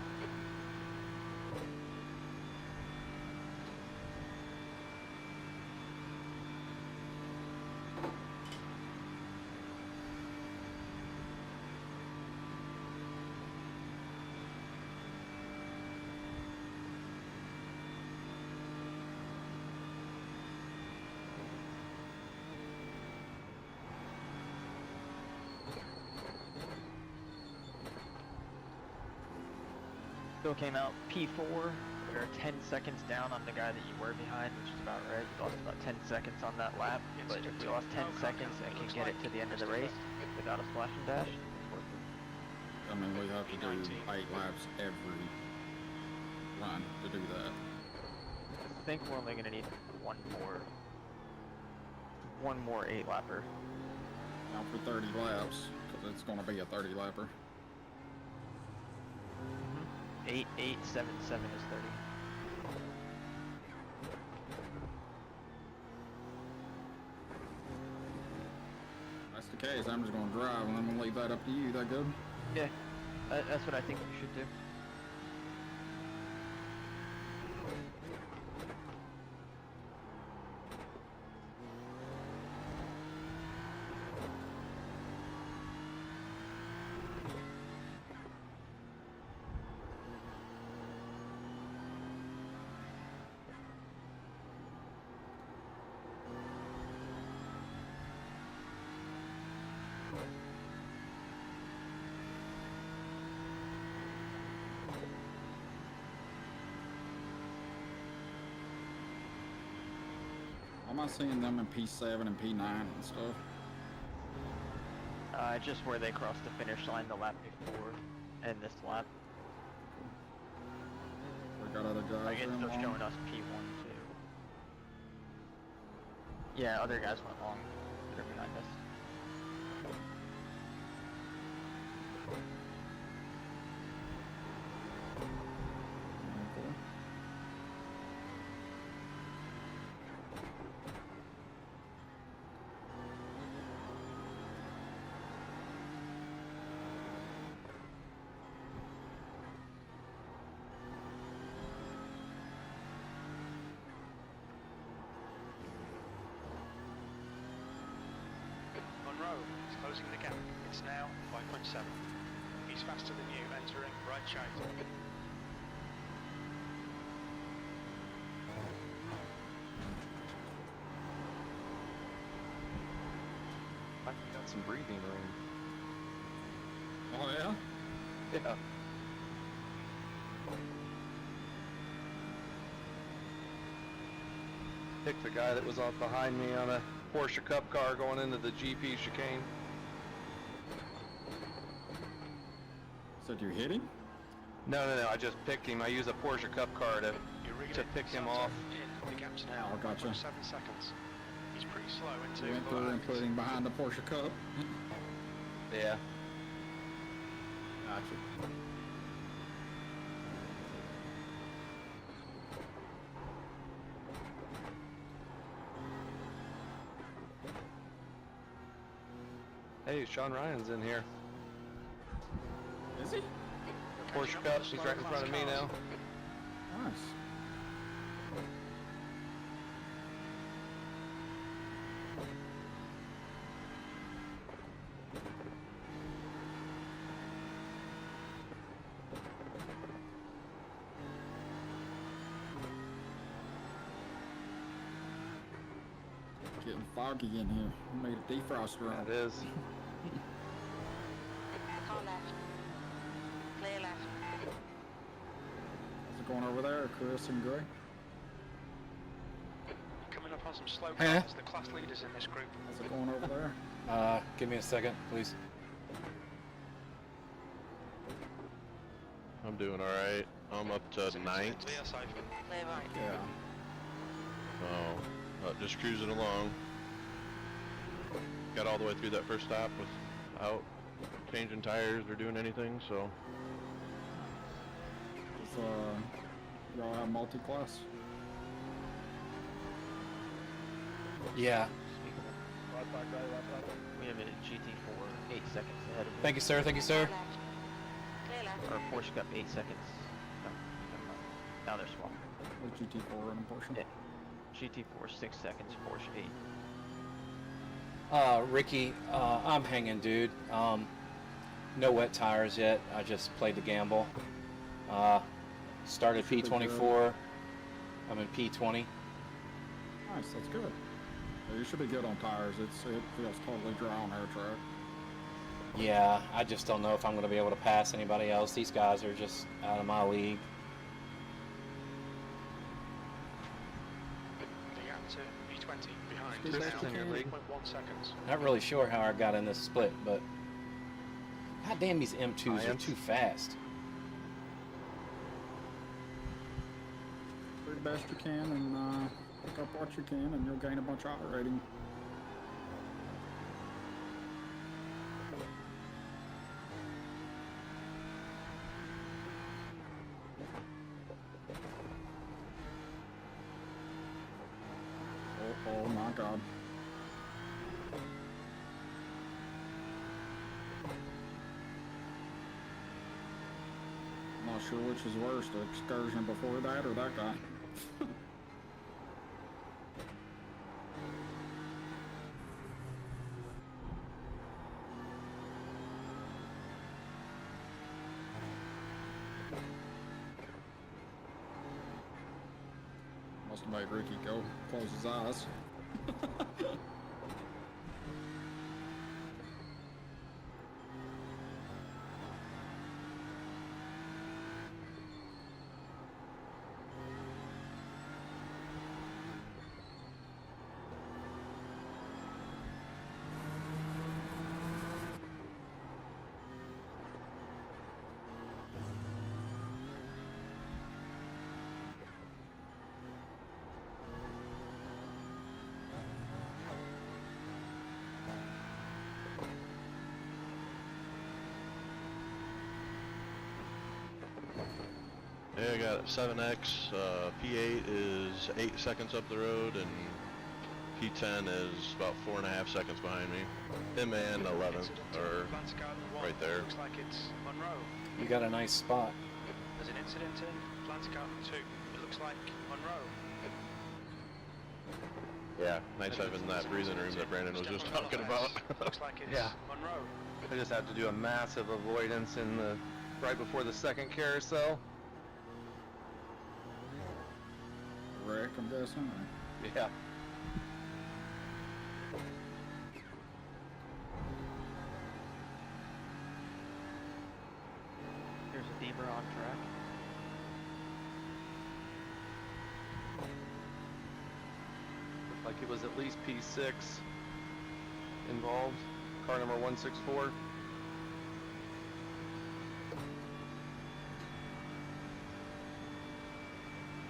[SPEAKER 3] Still came out P4. We're 10 seconds down on the guy that you were behind, which is about right. You lost about 10 seconds on that lap, but if we lost 10 seconds and can get it to the end of the race without a splash and dash, it's worth it.
[SPEAKER 4] I mean, we have to do 8 laps every run to do that.
[SPEAKER 3] I think we're only gonna need one more 8-lapper.
[SPEAKER 4] Now for 30 laps, because it's going to be a 30 lapper.
[SPEAKER 3] 8.7.7 is 30.
[SPEAKER 4] That's the case. I'm just going to drive, and I'm going to leave that up to you. That good?
[SPEAKER 3] Yeah, that's what I think you should do.
[SPEAKER 4] Am I seeing them in P7 and P9 and stuff?
[SPEAKER 3] Just where they crossed the finish line the lap before, and this lap.
[SPEAKER 4] We got other guys
[SPEAKER 3] Like it's
[SPEAKER 4] in
[SPEAKER 3] still
[SPEAKER 4] long?
[SPEAKER 3] showing us P1 too. Yeah, other guys went long. They're behind us.
[SPEAKER 4] Okay.
[SPEAKER 2] Monroe is closing the gap. It's now 5.7. He's faster than you, entering right shite.
[SPEAKER 6] I got some breathing room.
[SPEAKER 4] Oh, yeah?
[SPEAKER 6] Yeah. Picked the guy that was off behind me on a Porsche Cup car going into the GP chicane.
[SPEAKER 4] Said you hit him?
[SPEAKER 6] No, I just picked him. I use a Porsche Cup car to pick him off.
[SPEAKER 2] The gap's now
[SPEAKER 4] Oh, gotcha.
[SPEAKER 2] 7 seconds. He's pretty slow into
[SPEAKER 4] Went through, including behind the Porsche Cup.
[SPEAKER 6] Yeah.
[SPEAKER 4] Gotcha.
[SPEAKER 6] Hey, Sean Ryan's in here.
[SPEAKER 4] Is he?
[SPEAKER 6] Porsche Cup, he's right in front of me now.
[SPEAKER 4] Nice. Getting foggy in here. Made a defroster on.
[SPEAKER 6] That is.
[SPEAKER 9] Car left. Clear left.
[SPEAKER 4] How's it going over there, Chris and Gray?
[SPEAKER 2] Coming up on some slow
[SPEAKER 1] Huh?
[SPEAKER 2] cars, the class leaders in this group.
[SPEAKER 4] How's it going over there?
[SPEAKER 1] Give me a second, please.
[SPEAKER 5] I'm doing alright. I'm up to 9th.
[SPEAKER 2] Clear safe.
[SPEAKER 9] Clear right.
[SPEAKER 4] Yeah.
[SPEAKER 5] So, just cruising along. Got all the way through that first stop without changing tires or doing anything, so.
[SPEAKER 4] Does, y'all have multi-class?
[SPEAKER 1] Yeah.
[SPEAKER 7] Right back, right back.
[SPEAKER 3] We have a GT4 8 seconds ahead of us.
[SPEAKER 1] Thank you, sir. Thank you, sir.
[SPEAKER 9] Car left. Clear left.
[SPEAKER 3] Or Porsche got 8 seconds. No, never mind. Now they're swapped.
[SPEAKER 4] With GT4 and a Porsche.
[SPEAKER 3] Yeah. GT4 6 seconds, Porsche 8.
[SPEAKER 1] Ricky, I'm hanging, dude. No wet tires yet. I just played the gamble. Started
[SPEAKER 4] Should be
[SPEAKER 1] P24. I'm in P20.
[SPEAKER 4] Nice, that's good. Yeah, you should be good on tires. It feels totally dry on air track.
[SPEAKER 1] Yeah, I just don't know if I'm going to be able to pass anybody else. These guys are just out of my league.
[SPEAKER 2] The gap to P20 behind
[SPEAKER 4] Excuse
[SPEAKER 2] is
[SPEAKER 4] me,
[SPEAKER 2] now
[SPEAKER 4] in your league.
[SPEAKER 2] 3.1 seconds.
[SPEAKER 1] Not really sure how I got in this split, but god damn, these M2s are too fast.
[SPEAKER 4] Do the best you can and pick up what you can, and you'll gain a bunch of rating. Oh my god. I'm not sure which is worse, the excursion before that or that guy. Must have made Ricky go close his eyes.
[SPEAKER 5] Yeah, I got a 7X. P8 is 8 seconds up the road, and P10 is about 4.5 seconds behind me. Him and 11 are right there.
[SPEAKER 2] Looks like it's Monroe.
[SPEAKER 1] You got a nice spot.
[SPEAKER 2] There's an incident in Atlantic Garden 2. It looks like Monroe.
[SPEAKER 5] Yeah, nice having that breathing room that Brandon was just talking about.
[SPEAKER 2] Looks like it's
[SPEAKER 6] Yeah.
[SPEAKER 2] Monroe.
[SPEAKER 6] I just have to do a massive avoidance in the right before the second carousel.
[SPEAKER 4] Wreck, I'm guessing.
[SPEAKER 6] Yeah.
[SPEAKER 3] Here's a Beamer on track.
[SPEAKER 6] Looked like it was at least P6 involved. Car number 164.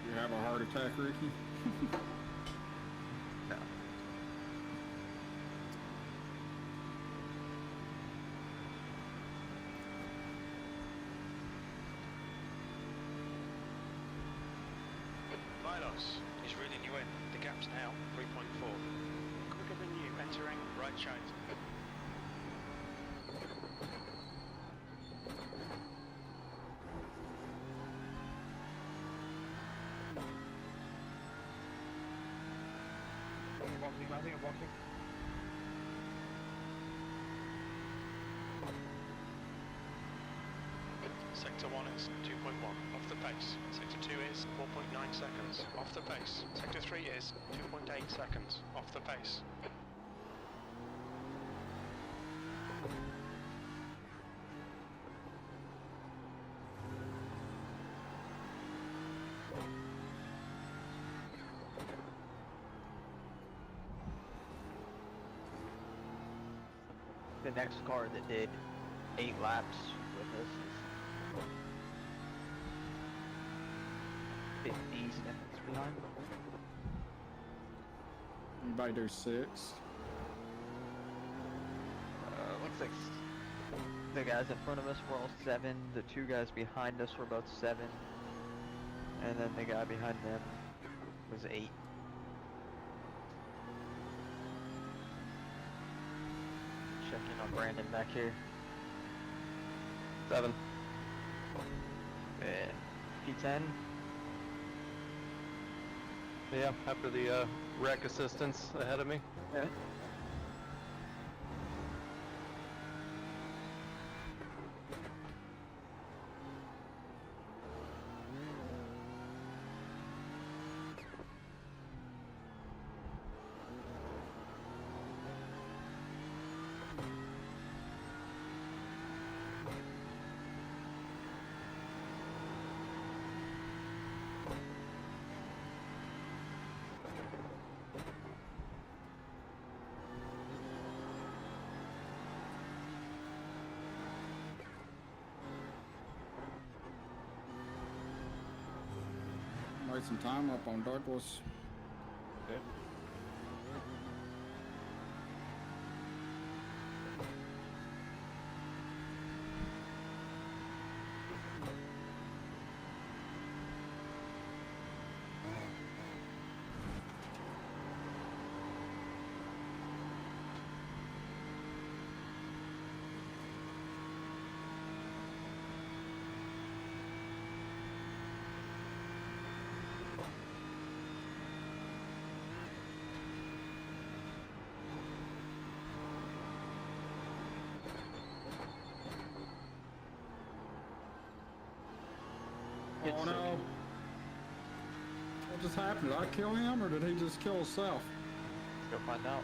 [SPEAKER 4] You have a heart attack, Ricky?
[SPEAKER 3] No.
[SPEAKER 2] Milos is reeling you in. The gap's now 3.4. Quicker than you entering right shite.
[SPEAKER 7] Boxing, I think I'm boxing.
[SPEAKER 2] Sector 1 is 2.1, off the pace. Sector 2 is 4.9 seconds, off the pace. Sector 3 is 2.8 seconds, off the pace.
[SPEAKER 3] The next car that did 8 laps with us is 50 seconds behind.
[SPEAKER 4] Anybody do 6?
[SPEAKER 3] Looks like the guys in front of us were all 7, the 2 guys behind us were both 7, and then the guy behind them was 8. Checking on Brandon back here.
[SPEAKER 6] 7.
[SPEAKER 3] P10.
[SPEAKER 6] Yeah, after the wreck assistance ahead of me.
[SPEAKER 3] Yeah.
[SPEAKER 4] Made some time up on Douglas. Oh no. What just happened? Did I kill him or did he just kill himself?
[SPEAKER 3] Let's go find out.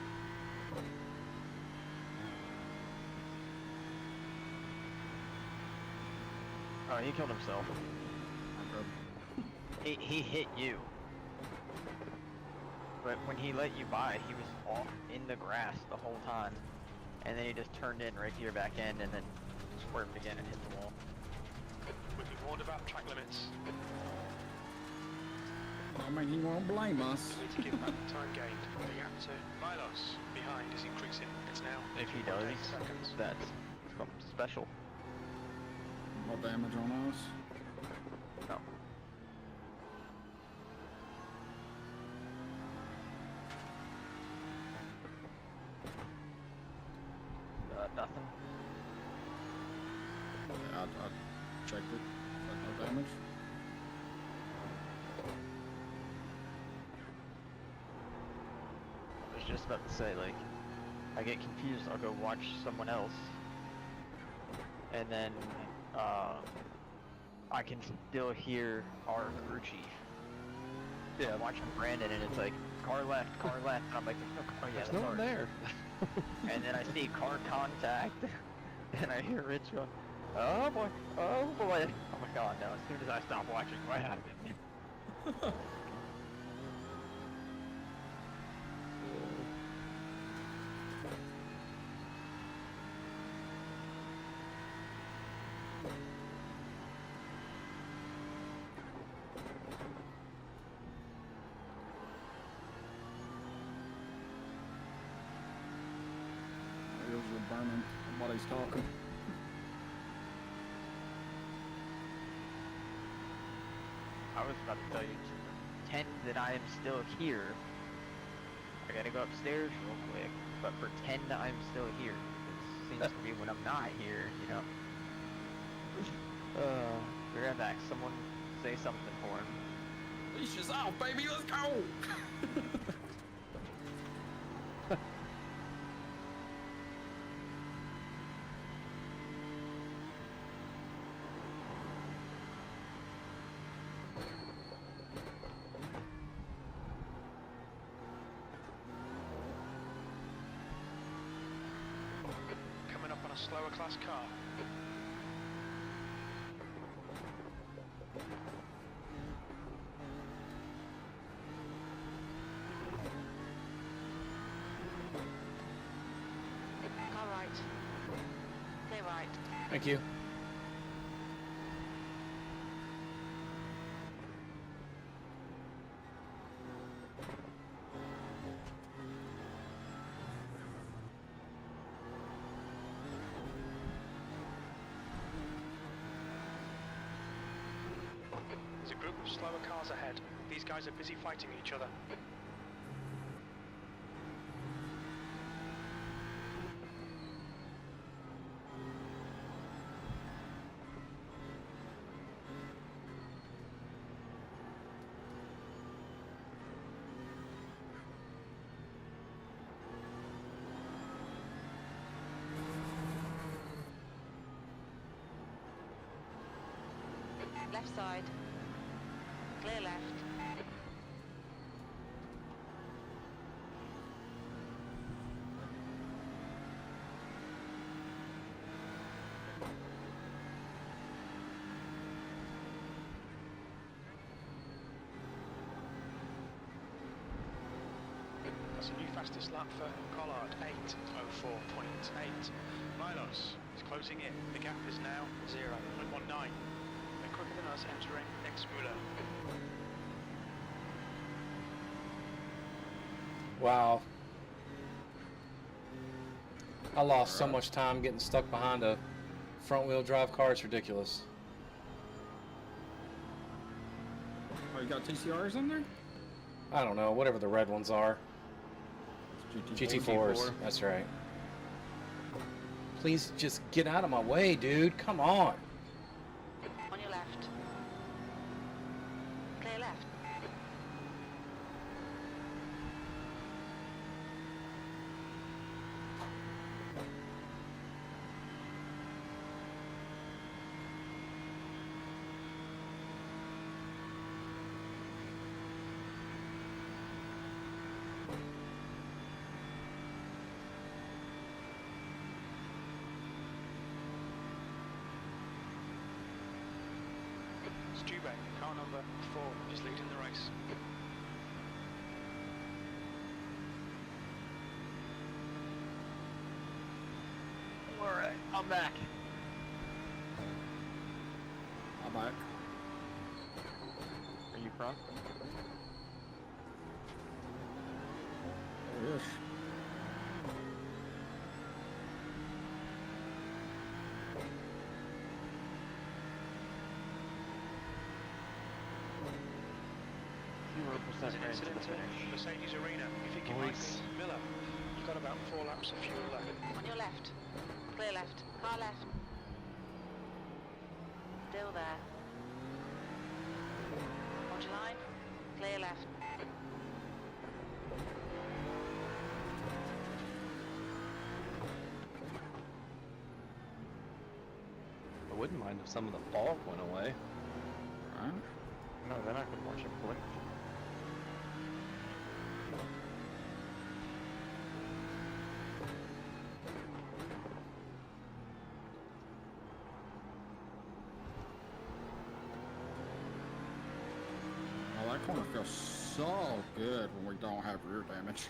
[SPEAKER 3] Oh, he killed himself. He hit you. But when he let you by, he was off in the grass the whole time. And then he just turned in right to your back end and then swerved again and hit the wall.
[SPEAKER 2] We've been warned about track limits.
[SPEAKER 4] I mean, he won't blame us.
[SPEAKER 2] We need to give back the time gained. The gap to Milos behind is increasing. It's now
[SPEAKER 3] If he does,
[SPEAKER 2] 8 seconds.
[SPEAKER 3] that's something special.
[SPEAKER 4] No damage on us.
[SPEAKER 3] No. Nothing.
[SPEAKER 4] Yeah, I checked it. No damage.
[SPEAKER 3] I was just about to say, like, I get confused, I'll go watch someone else, and then, I can still hear our crew chief. Yeah, I'm watching Brandon, and it's like, car left, and I'm like, there's no car, yeah,
[SPEAKER 6] There's no one there.
[SPEAKER 3] And then I see car contact, and I hear Rich going, oh boy, oh boy. I'm like, oh no, as soon as I stop watching, what happened?
[SPEAKER 4] Ears are burning. Somebody's talking.
[SPEAKER 3] I was about to tell you to pretend that I am still here. I gotta go upstairs real quick, but pretend that I'm still here. It seems to be when I'm not here, you know. We're gonna have someone say something for him.
[SPEAKER 4] Leash is off, baby. Let's go.
[SPEAKER 2] Coming up on a slower class car.
[SPEAKER 9] Car right. Stay right.
[SPEAKER 1] Thank you.
[SPEAKER 2] There's a group of slower cars ahead. These guys are busy fighting each other.
[SPEAKER 9] Left side. Clear left.
[SPEAKER 2] That's a new fastest lap for Collard, 8:04.8. Milos is closing in. The gap is now 0.19. They're quicker than us entering Exmuller.
[SPEAKER 1] Wow. I lost so much time getting stuck behind a front-wheel drive car. It's ridiculous.
[SPEAKER 4] Oh, you got TCRs in there?
[SPEAKER 1] I don't know, whatever the red ones are.
[SPEAKER 4] It's
[SPEAKER 1] GT4s, that's right. Please just get out of my way, dude. Come on.
[SPEAKER 9] On your left. Clear left.
[SPEAKER 2] Stubek, car number 4, is leading the race.
[SPEAKER 3] Alright, I'm back.
[SPEAKER 4] I'm back.
[SPEAKER 3] Are you front?
[SPEAKER 4] There it is.
[SPEAKER 2] There's an incident in Mercedes Arena. You think it might be Miller? You've got about 4 laps of fuel left.
[SPEAKER 9] On your left. Clear left. Car left. Still there. Hold your line. Clear left.
[SPEAKER 6] I wouldn't mind if some of the fog went away.
[SPEAKER 4] Alright.
[SPEAKER 3] No, then I could watch it blink.
[SPEAKER 4] Oh, that corner feels so good when we don't have rear damage.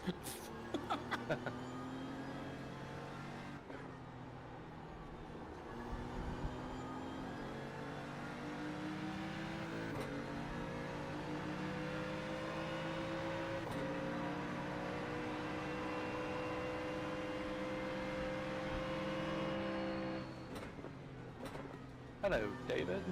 [SPEAKER 6] Hello, David.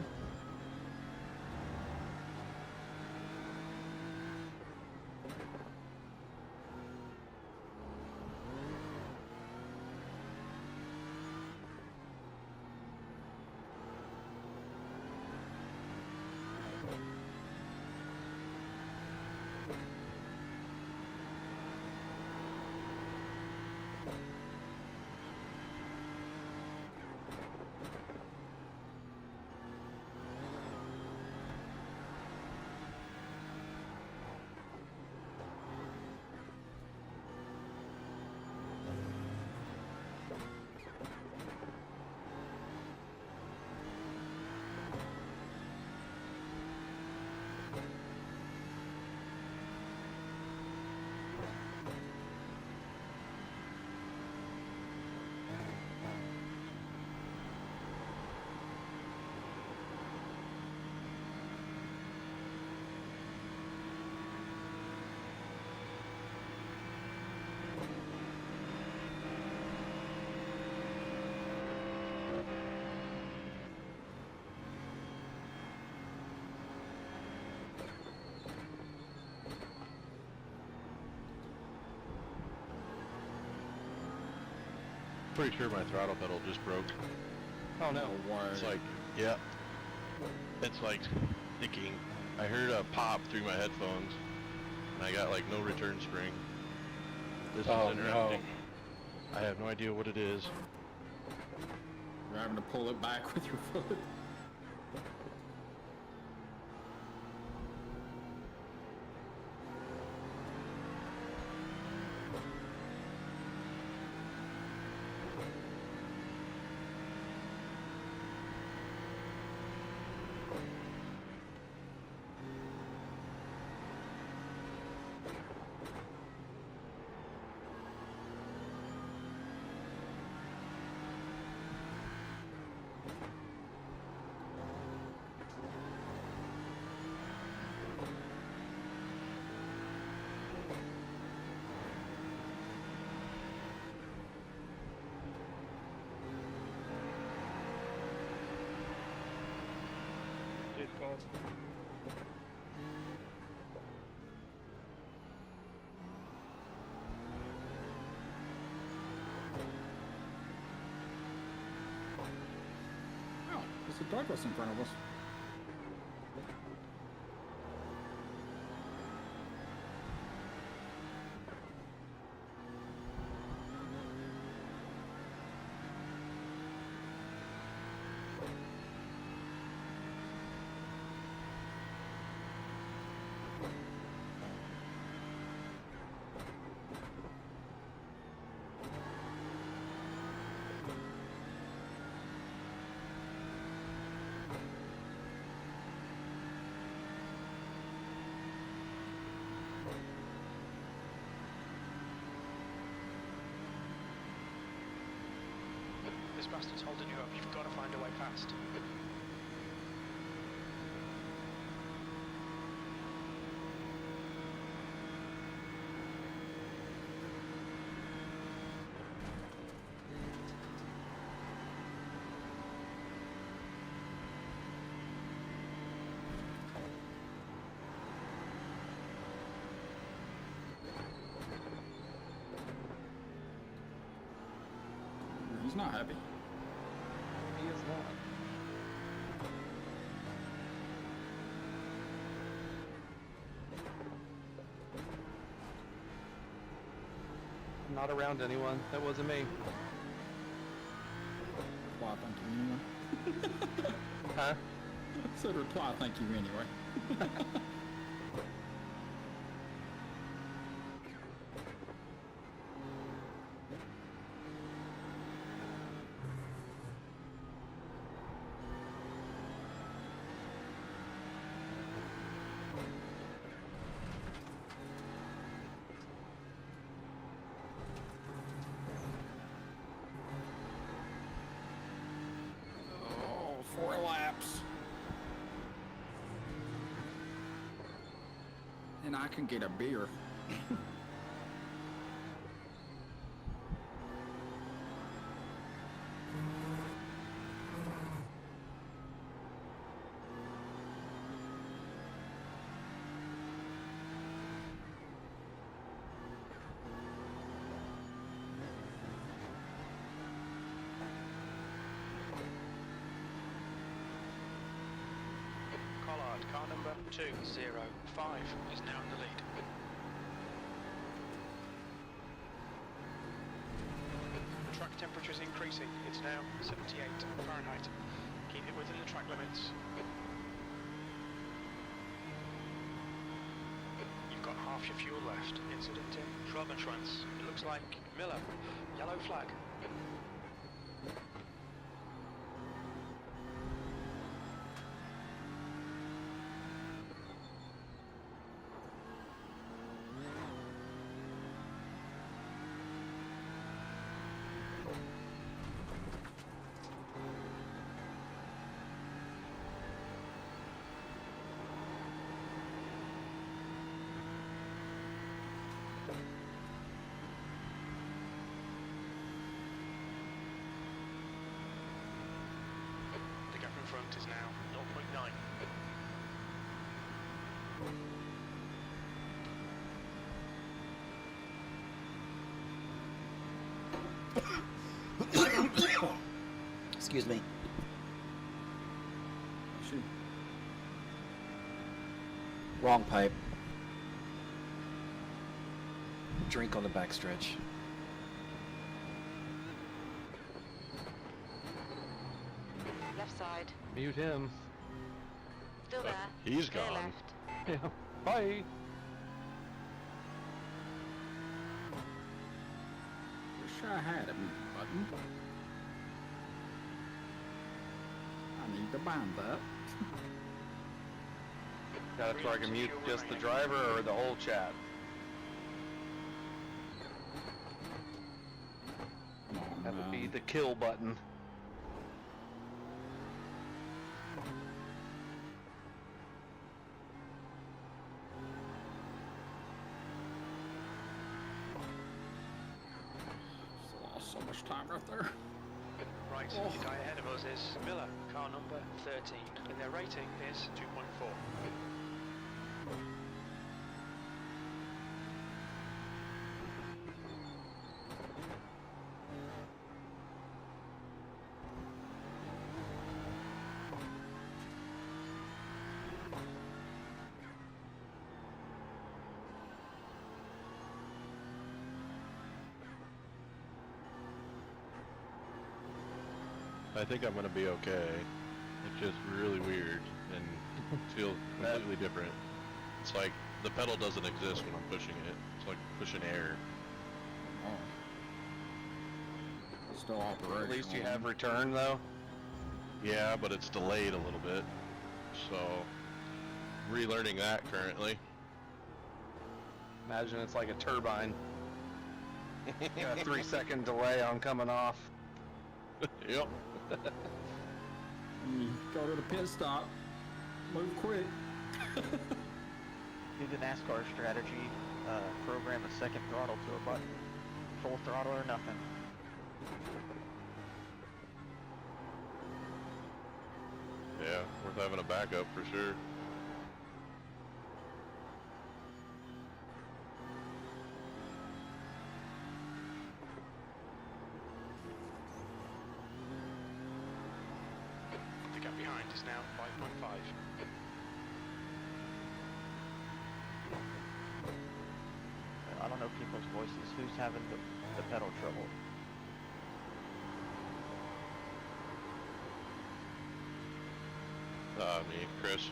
[SPEAKER 5] Pretty sure my throttle pedal just broke.
[SPEAKER 6] Oh no.
[SPEAKER 5] It's like, yeah. It's like sticking. I heard a pop through my headphones, and I got like no return spring. This
[SPEAKER 1] Oh,
[SPEAKER 5] is
[SPEAKER 1] no.
[SPEAKER 5] interrupting. I have no idea what it is.
[SPEAKER 4] You're having to pull it back with your foot. Oh, there's a Douglas in front of us.
[SPEAKER 2] This bastard's holding you up. You've got to find a way past.
[SPEAKER 4] He's not happy.
[SPEAKER 3] He is not.
[SPEAKER 6] I'm not around anyone. That wasn't me.
[SPEAKER 4] Reply thank you anyway.
[SPEAKER 6] Huh?
[SPEAKER 4] I said reply thank you anyway. Oh, 4 laps. And I can get a beer.
[SPEAKER 2] Collard, car number 205, is now in the lead. Track temperature is increasing. It's now 78 Fahrenheit. Keep it within the track limits. You've got half your fuel left. Incident in Trump entrance. It looks like Miller. Yellow flag. The gap in front is now 0.9.
[SPEAKER 1] Excuse me.
[SPEAKER 4] Shoot.
[SPEAKER 1] Wrong pipe. Drink on the backstretch.
[SPEAKER 9] Left side.
[SPEAKER 6] Mute him.
[SPEAKER 9] Still there.
[SPEAKER 5] He's
[SPEAKER 9] Clear
[SPEAKER 5] gone.
[SPEAKER 9] left.
[SPEAKER 6] Yeah. Bye.
[SPEAKER 4] Wish I had a mute button. I need to bind that.
[SPEAKER 6] That's where I can mute just the driver or the whole chat.
[SPEAKER 4] Come on,
[SPEAKER 6] That would be
[SPEAKER 4] man.
[SPEAKER 6] the kill button.
[SPEAKER 4] Just lost so much time right there.
[SPEAKER 2] Right, the guy ahead of us is Miller, car number 13, and their rating is 2.4.
[SPEAKER 5] I think I'm gonna be okay. It's just really weird and feels completely different. It's like the pedal doesn't exist when I'm pushing it. It's like pushing air.
[SPEAKER 4] Oh. Still operational.
[SPEAKER 6] At least you have return though.
[SPEAKER 5] Yeah, but it's delayed a little bit. So, relearning that currently.
[SPEAKER 6] Imagine it's like a turbine. Got a 3-second delay on coming off.
[SPEAKER 5] Yep.
[SPEAKER 4] You go to the pit stop. Move quick.
[SPEAKER 3] Do the NASCAR strategy, program a second throttle to a button. Full throttle or nothing.
[SPEAKER 5] Yeah, worth having a backup for sure.
[SPEAKER 2] The gap behind is now 5.5.
[SPEAKER 3] I don't know people's voices. Who's having the pedal trouble?
[SPEAKER 5] Me, Chris.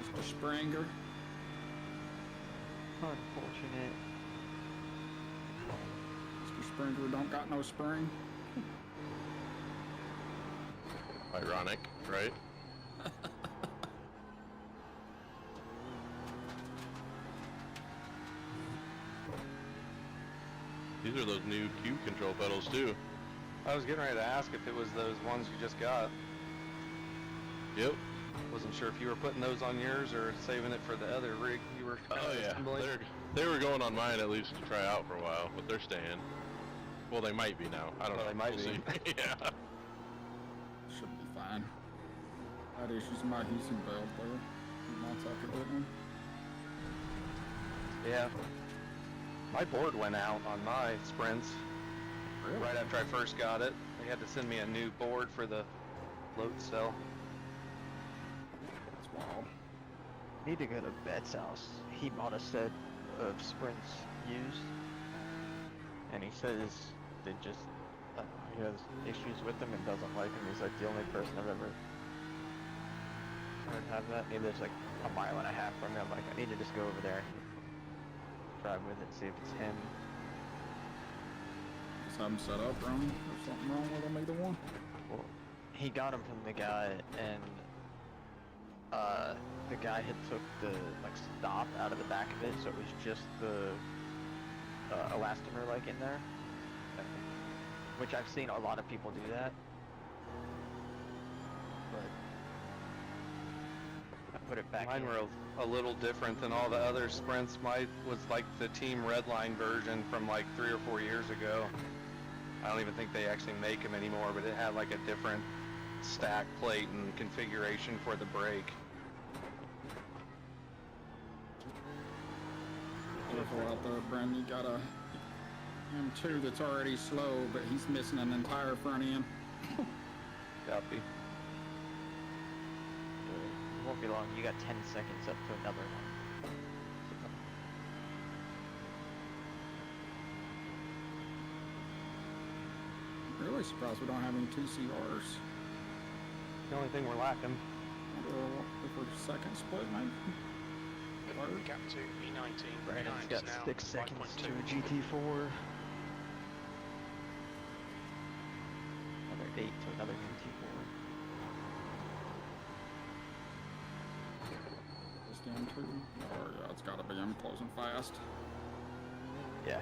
[SPEAKER 4] Mr. Springer.
[SPEAKER 3] Unfortunate.
[SPEAKER 4] Mr. Springer don't got no spring.
[SPEAKER 5] Ironic, right? These are those new Q control pedals too.
[SPEAKER 6] I was getting ready to ask if it was those ones you just got.
[SPEAKER 5] Yep.
[SPEAKER 6] Wasn't sure if you were putting those on yours or saving it for the other rig you were
[SPEAKER 5] Oh yeah,
[SPEAKER 6] assembling.
[SPEAKER 5] they were going on mine at least to try out for a while, but they're staying. Well, they might be now. I don't know.
[SPEAKER 6] They might
[SPEAKER 5] We'll
[SPEAKER 6] be.
[SPEAKER 5] see. Yeah.
[SPEAKER 4] Should be fine. I had issues with my Houston belt there. A few months after that one.
[SPEAKER 6] Yeah. My board went out on my sprints right after I first got it. They had to send me a new board for the load cell.
[SPEAKER 4] That's wild.
[SPEAKER 3] Need to go to Bet's house. He bought a set of sprints used, and he says they just he has issues with them and doesn't like them. He's like the only person I've ever heard have that. He lives like a mile and a half from me. I'm like, I need to just go over there, drive with it, see if it's him.
[SPEAKER 4] Just have them set up wrong. There's something wrong with them, either one.
[SPEAKER 3] Well, he got them from the guy, and the guy had took the like stop out of the back of it, so it was just the elastomer like in there, which I've seen a lot of people do that. But I put it back.
[SPEAKER 6] Mine
[SPEAKER 3] in.
[SPEAKER 6] were a little different than all the other sprints. Mine was like the Team Redline version from like 3 or 4 years ago. I don't even think they actually make them anymore, but it had like a different stack plate and configuration for the brake.
[SPEAKER 4] Careful out there, Bren. You got a M2 that's already slow, but he's missing an entire front end.
[SPEAKER 6] Copy.
[SPEAKER 3] It won't be long. You got 10 seconds up to another one.
[SPEAKER 4] Really surprised we don't have any 2CRs.
[SPEAKER 6] The only thing we're lacking.
[SPEAKER 4] If we're second split, maybe? Third?
[SPEAKER 2] Gap to E19.
[SPEAKER 3] Brandon's
[SPEAKER 2] behind
[SPEAKER 3] got
[SPEAKER 2] is now
[SPEAKER 3] 6 seconds
[SPEAKER 2] 5.2.
[SPEAKER 3] to a GT4. Another 8 to another GT4.
[SPEAKER 4] Just the M2? Oh yeah, it's gotta be. I'm closing fast.
[SPEAKER 3] Yeah.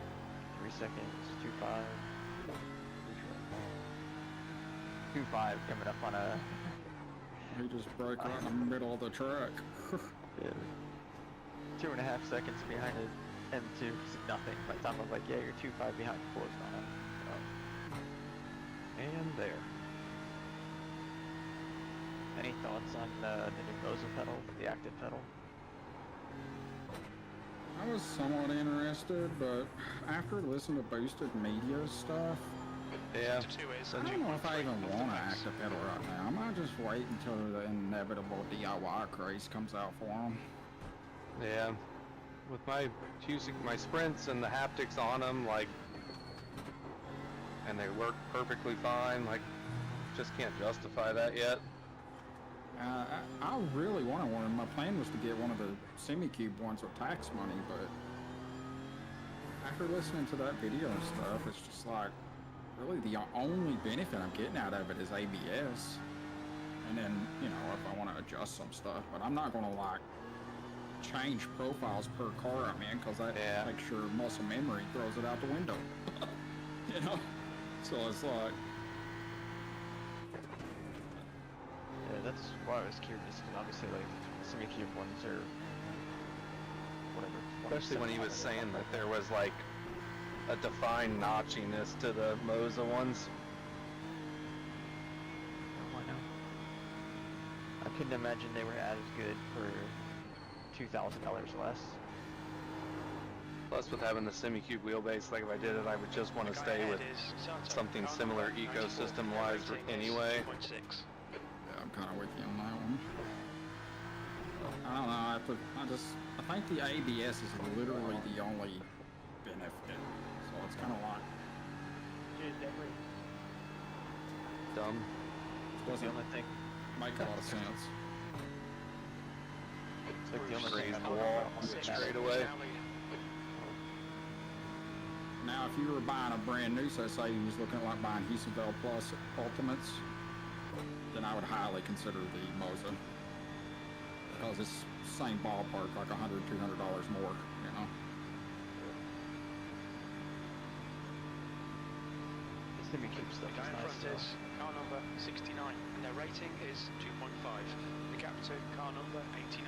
[SPEAKER 3] 3 seconds, 2.5. 2.5 coming up on a...
[SPEAKER 4] He just broke right in the middle of the track.
[SPEAKER 3] Yeah. 2.5 seconds behind it, M2 is nothing. By the time I'm like, yeah, you're 2.5 behind, closed on it. And there. Any thoughts on the new Moza pedal, the active pedal?
[SPEAKER 4] I was somewhat interested, but after listening to Boosted Media stuff,
[SPEAKER 6] Yeah.
[SPEAKER 2] Sector 2 is
[SPEAKER 4] I don't know if I
[SPEAKER 2] 2.3
[SPEAKER 4] even
[SPEAKER 2] off the
[SPEAKER 4] want to
[SPEAKER 2] brakes.
[SPEAKER 4] active pedal right now. I might just wait until the inevitable DIY craze comes out for them.
[SPEAKER 6] Yeah. With using my sprints and the haptics on them, like, and they work perfectly fine, like, just can't justify that yet.
[SPEAKER 4] I really wanted one. My plan was to get one of the semi-cube ones with tax money, but after listening to that video and stuff, it's just like, really the only benefit I'm getting out of it is ABS. And then, you know, if I want to adjust some stuff, but I'm not going to like change profiles per car I'm in, because that makes your muscle memory throws it out the window. You know? So it's like,
[SPEAKER 3] Yeah, that's why I was curious, because obviously, like, the semi-cube ones are whatever.
[SPEAKER 6] Especially when he was saying that there was, like, a defined notchiness to the Moza ones.
[SPEAKER 3] Oh, I know. I couldn't imagine they were as good for $2,000 less.
[SPEAKER 6] Plus, with having the semi-cube wheelbase, like if I did it, I would just want to stay with something similar ecosystem-wise anyway.
[SPEAKER 2] 2.6.
[SPEAKER 4] yeah, I'm kind of with you on that one. I don't know, I think the ABS is literally the only benefit. So it's kind of like,
[SPEAKER 6] Dumb.
[SPEAKER 4] it
[SPEAKER 3] The
[SPEAKER 4] doesn't
[SPEAKER 3] only thing,
[SPEAKER 4] make a lot of sense.
[SPEAKER 3] it's like the only thing
[SPEAKER 6] Raise
[SPEAKER 3] I
[SPEAKER 6] the
[SPEAKER 3] know
[SPEAKER 6] wall
[SPEAKER 3] about one
[SPEAKER 6] straight away.
[SPEAKER 4] Now, if you were buying a brand new, so say you was looking at like buying Houstonville Plus Ultimates, then I would highly consider the Moza. Because it's same ballpark, like $100, $200 more, you know?
[SPEAKER 3] The semi-cube stuff
[SPEAKER 2] The guy
[SPEAKER 3] is
[SPEAKER 2] in
[SPEAKER 3] nice,
[SPEAKER 2] front
[SPEAKER 3] though.
[SPEAKER 2] is car number 69, and their rating is 2.5. The gap to car number 89.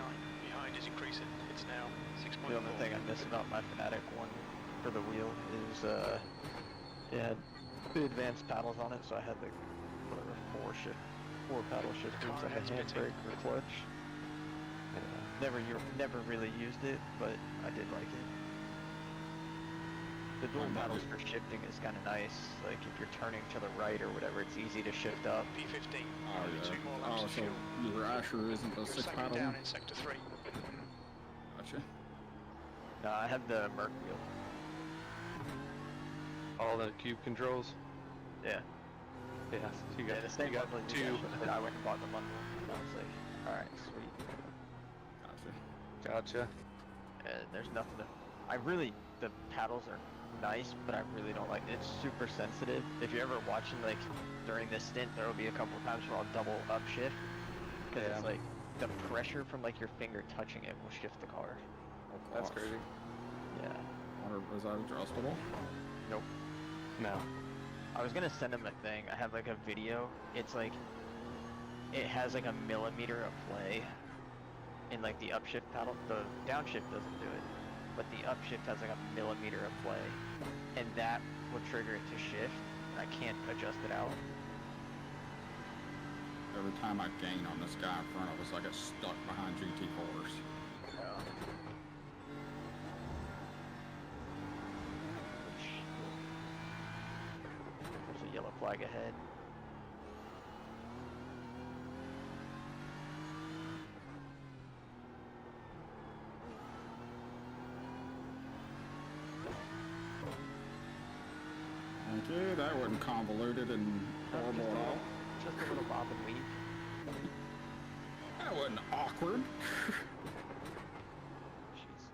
[SPEAKER 2] Behind is increasing. It's now 6.4.
[SPEAKER 3] The only thing I miss about my Fnatic one for the wheel is it had the advanced paddles on it, so I had the whatever four paddle shifters,
[SPEAKER 2] car
[SPEAKER 3] like a
[SPEAKER 2] ahead's
[SPEAKER 3] handbrake or clutch. Never really used it, but I did like it. The dual paddles for shifting is kind of nice. Like if you're turning to the right or whatever, it's easy to shift up.
[SPEAKER 2] P15.
[SPEAKER 4] Oh,
[SPEAKER 2] Only
[SPEAKER 4] yeah.
[SPEAKER 2] 2 more laps of
[SPEAKER 4] So
[SPEAKER 2] fuel.
[SPEAKER 4] your Asher isn't the
[SPEAKER 2] You're
[SPEAKER 4] six
[SPEAKER 2] second
[SPEAKER 4] paddle
[SPEAKER 2] down
[SPEAKER 4] one?
[SPEAKER 2] in sector 3.
[SPEAKER 4] Gotcha.
[SPEAKER 3] No, I have the Merc wheel.
[SPEAKER 6] All the cube controls.
[SPEAKER 3] Yeah.
[SPEAKER 6] Yeah, so you got,
[SPEAKER 3] the same
[SPEAKER 6] you got
[SPEAKER 3] bundle you
[SPEAKER 6] two.
[SPEAKER 3] got, but I went and bought the bundle. And I was like, alright, sweet.
[SPEAKER 4] Gotcha.
[SPEAKER 6] Gotcha.
[SPEAKER 3] And there's nothing to... the paddles are nice, but I really don't like it. It's super sensitive. If you're ever watching, like, during this stint, there will be a couple times where I'll double upshift. Because it's like, the pressure from, like, your finger touching it will shift the car.
[SPEAKER 4] Oh,
[SPEAKER 6] That's
[SPEAKER 4] gosh.
[SPEAKER 6] crazy.
[SPEAKER 3] Yeah.
[SPEAKER 4] Wonder, is that adjustable?
[SPEAKER 3] Nope.
[SPEAKER 6] No.
[SPEAKER 3] I was gonna send him a thing. I have, like, a video. It's, like, it has, like, a millimeter of play in, like, the upshift paddle. The downshift doesn't do it. But the upshift has like a millimeter of play, and that will trigger it to shift, and I can't adjust it out.
[SPEAKER 4] Every time I gain on this guy in front of us, I get stuck behind GT4s.
[SPEAKER 3] There's a yellow flag ahead.
[SPEAKER 4] Thank you. That wasn't convoluted and horrible at all.
[SPEAKER 3] Just a little bob and weave.
[SPEAKER 4] That wasn't awkward.
[SPEAKER 3] Jesus.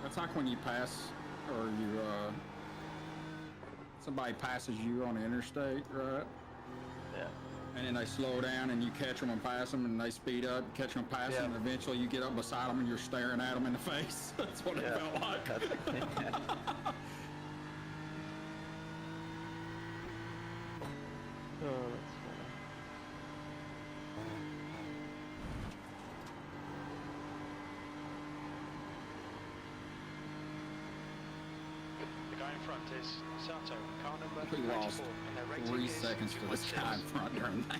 [SPEAKER 4] That's like when you pass, or you, somebody passes you on the interstate, right?
[SPEAKER 3] Yeah.
[SPEAKER 4] And then they slow down and you catch them and pass them, and they speed up, catch them and pass them, and eventually you get up beside them and you're staring at them in the face. That's what it felt like.
[SPEAKER 3] Oh, that's funny.
[SPEAKER 2] The guy guy in front is Sato, car number
[SPEAKER 4] We
[SPEAKER 2] 94,
[SPEAKER 4] lost
[SPEAKER 2] and their rating
[SPEAKER 4] 3
[SPEAKER 2] is
[SPEAKER 4] seconds to this
[SPEAKER 2] 2.6.
[SPEAKER 4] guy in front during that.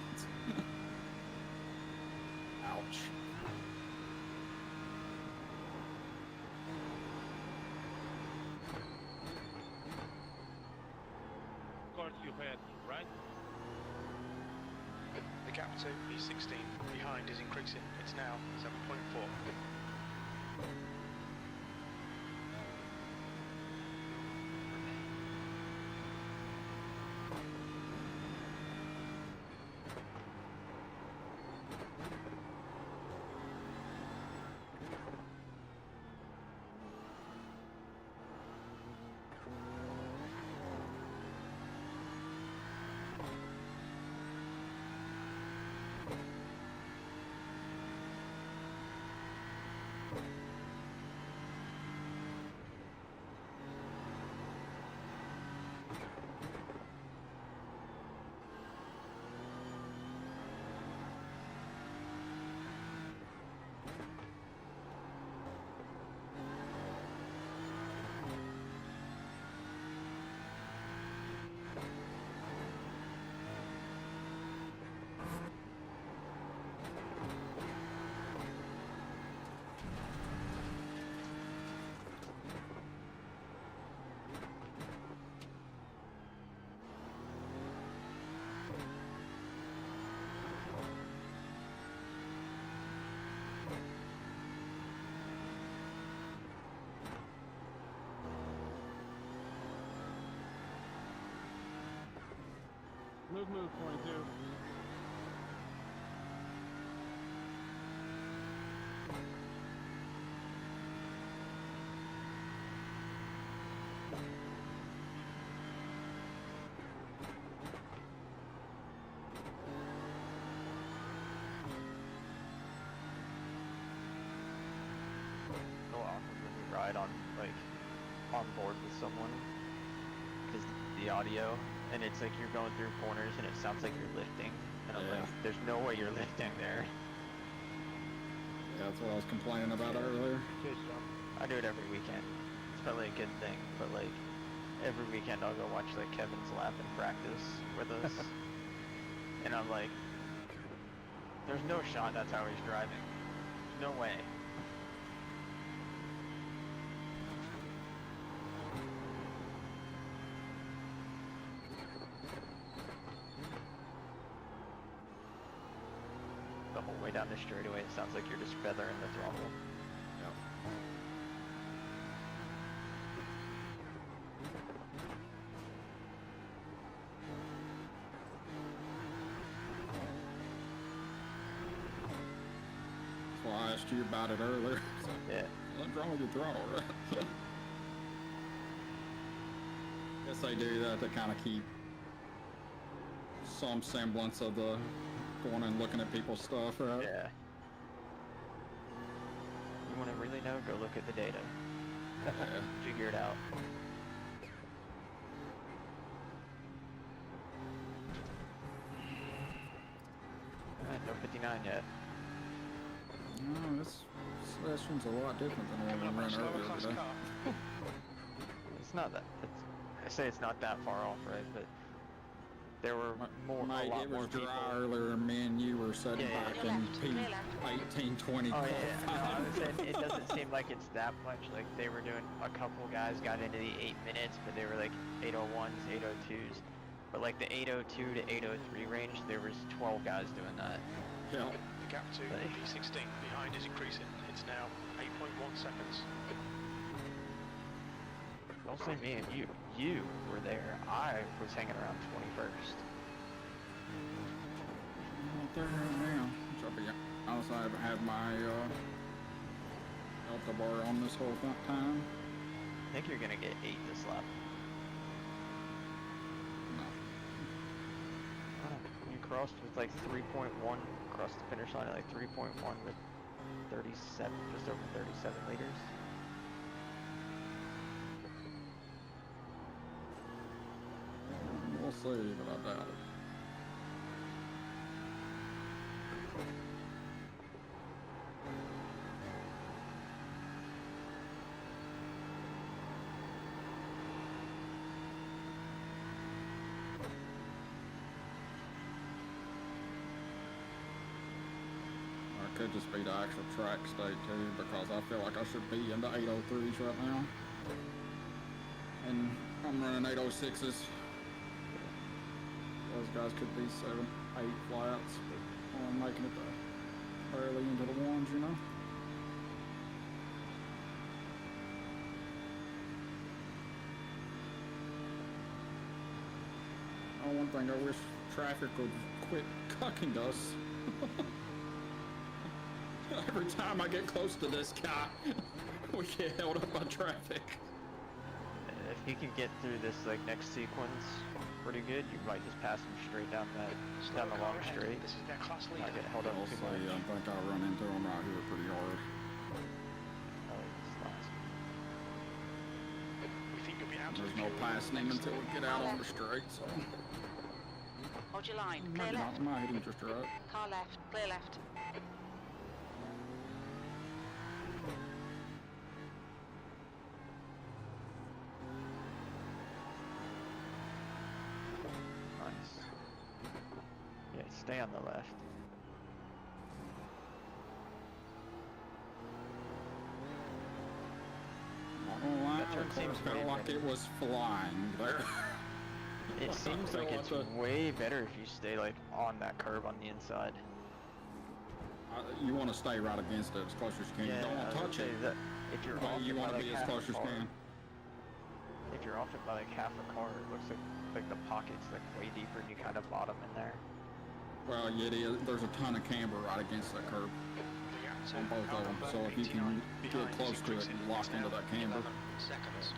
[SPEAKER 4] Ouch.
[SPEAKER 10] Of course you had, right?
[SPEAKER 2] The gap to P16 behind is increasing. It's now 7.4.
[SPEAKER 7] Move, 22.
[SPEAKER 3] So awkward when you ride on on board with someone because the audio and it's like you're going through corners and it sounds like you're lifting and I'm like, there's no way you're lifting there.
[SPEAKER 4] Yeah, that's what I was complaining about earlier.
[SPEAKER 3] I do it every weekend. It's probably a good thing, but like every weekend I'll go watch like Kevin's lap and practice with us, and I'm like, there's no shot that's how he's driving. No way. The whole way down the straightaway, it sounds like you're just feathering the throttle.
[SPEAKER 4] Yep. That's why I asked you about it earlier.
[SPEAKER 3] Yeah.
[SPEAKER 4] What's wrong with your throttle? Guess they do that to kind of keep some semblance of the going and looking at people's stuff, right?
[SPEAKER 3] Yeah. You want to really know? Go look at the data.
[SPEAKER 4] Yeah.
[SPEAKER 3] Figure it out. No 59 yet.
[SPEAKER 4] No, this session's a lot different than
[SPEAKER 2] Coming
[SPEAKER 4] what
[SPEAKER 2] up
[SPEAKER 4] we
[SPEAKER 2] on a
[SPEAKER 4] ran
[SPEAKER 2] slower
[SPEAKER 4] earlier
[SPEAKER 2] class
[SPEAKER 4] today.
[SPEAKER 2] car.
[SPEAKER 3] It's not that. I say it's not that far off, right? But there were a
[SPEAKER 4] Mate,
[SPEAKER 3] lot
[SPEAKER 4] it
[SPEAKER 3] more
[SPEAKER 4] was
[SPEAKER 3] people.
[SPEAKER 4] dry earlier, and me and you were sitting
[SPEAKER 3] Yeah,
[SPEAKER 4] back
[SPEAKER 9] yeah.
[SPEAKER 4] in
[SPEAKER 9] Clear left.
[SPEAKER 4] P1820.
[SPEAKER 3] Oh yeah, no, I was saying it doesn't seem like it's that much. Like they were doing, a couple guys got into the 8 minutes, but they were like 801s, 802s. But like the 802 to 803 range, there was 12 guys doing that.
[SPEAKER 4] Yeah.
[SPEAKER 2] The gap to P16 behind is increasing. It's now 8.1 seconds.
[SPEAKER 3] Don't say me and you. You were there. I was hanging around 21st.
[SPEAKER 4] Right there right now. Which I'll be honest, I haven't had my Delta bar on this whole time.
[SPEAKER 3] I think you're gonna get 8 this lap.
[SPEAKER 4] No.
[SPEAKER 3] You crossed with like 3.1, crossed the finish line at like 3.1 with 37, just over 37 liters.
[SPEAKER 4] We'll see, but I doubt it. could just be the actual track state too, because I feel like I should be in the 803s right now. And I'm running 806s. Those guys could be 7, 8 flats. I'm making it barely into the ones, you know? Oh, one thing I wish traffic would quit cucking us. Every time I get close to this guy, we get held up by traffic.
[SPEAKER 3] If he can get through this like next sequence pretty good, you might just pass him straight down the long straight.
[SPEAKER 2] This is their class leader.
[SPEAKER 3] Not get held up
[SPEAKER 4] I'll
[SPEAKER 3] too
[SPEAKER 4] say,
[SPEAKER 3] much.
[SPEAKER 4] I think I'll run into him right here pretty hard.
[SPEAKER 3] Oh, it's last.
[SPEAKER 2] We think you'll be out of
[SPEAKER 4] There's
[SPEAKER 2] the
[SPEAKER 4] no
[SPEAKER 2] queue
[SPEAKER 4] passing him
[SPEAKER 2] next.
[SPEAKER 4] until we get out on the straight, so...
[SPEAKER 9] Hold your line. Clear
[SPEAKER 4] Maybe not,
[SPEAKER 9] left.
[SPEAKER 4] I might hit him just right.
[SPEAKER 9] Car left. Clear left.
[SPEAKER 3] Nice. Yeah, stay on the left.
[SPEAKER 4] Not gonna lie,
[SPEAKER 3] That turn
[SPEAKER 4] the
[SPEAKER 3] seems
[SPEAKER 4] car felt
[SPEAKER 3] way
[SPEAKER 4] like
[SPEAKER 3] better.
[SPEAKER 4] it was flying there.
[SPEAKER 3] It seems like it's way better if you stay like on that curve on the inside.
[SPEAKER 4] You want to stay right against it as close as you can. You don't want to touch it.
[SPEAKER 3] That if you're
[SPEAKER 4] But
[SPEAKER 3] off
[SPEAKER 4] you
[SPEAKER 3] it by
[SPEAKER 4] want to
[SPEAKER 3] like
[SPEAKER 4] be as
[SPEAKER 3] half
[SPEAKER 4] close
[SPEAKER 3] a
[SPEAKER 4] as
[SPEAKER 3] car,
[SPEAKER 4] you can.
[SPEAKER 3] if you're off it by like half a car, it looks like the pocket's like way deeper and you kind of bottom in there.
[SPEAKER 4] Well, yeah, it is. There's a ton of camber right against that curb on both of them. So if you can get close to it and lock into that camber.
[SPEAKER 2] Seconds.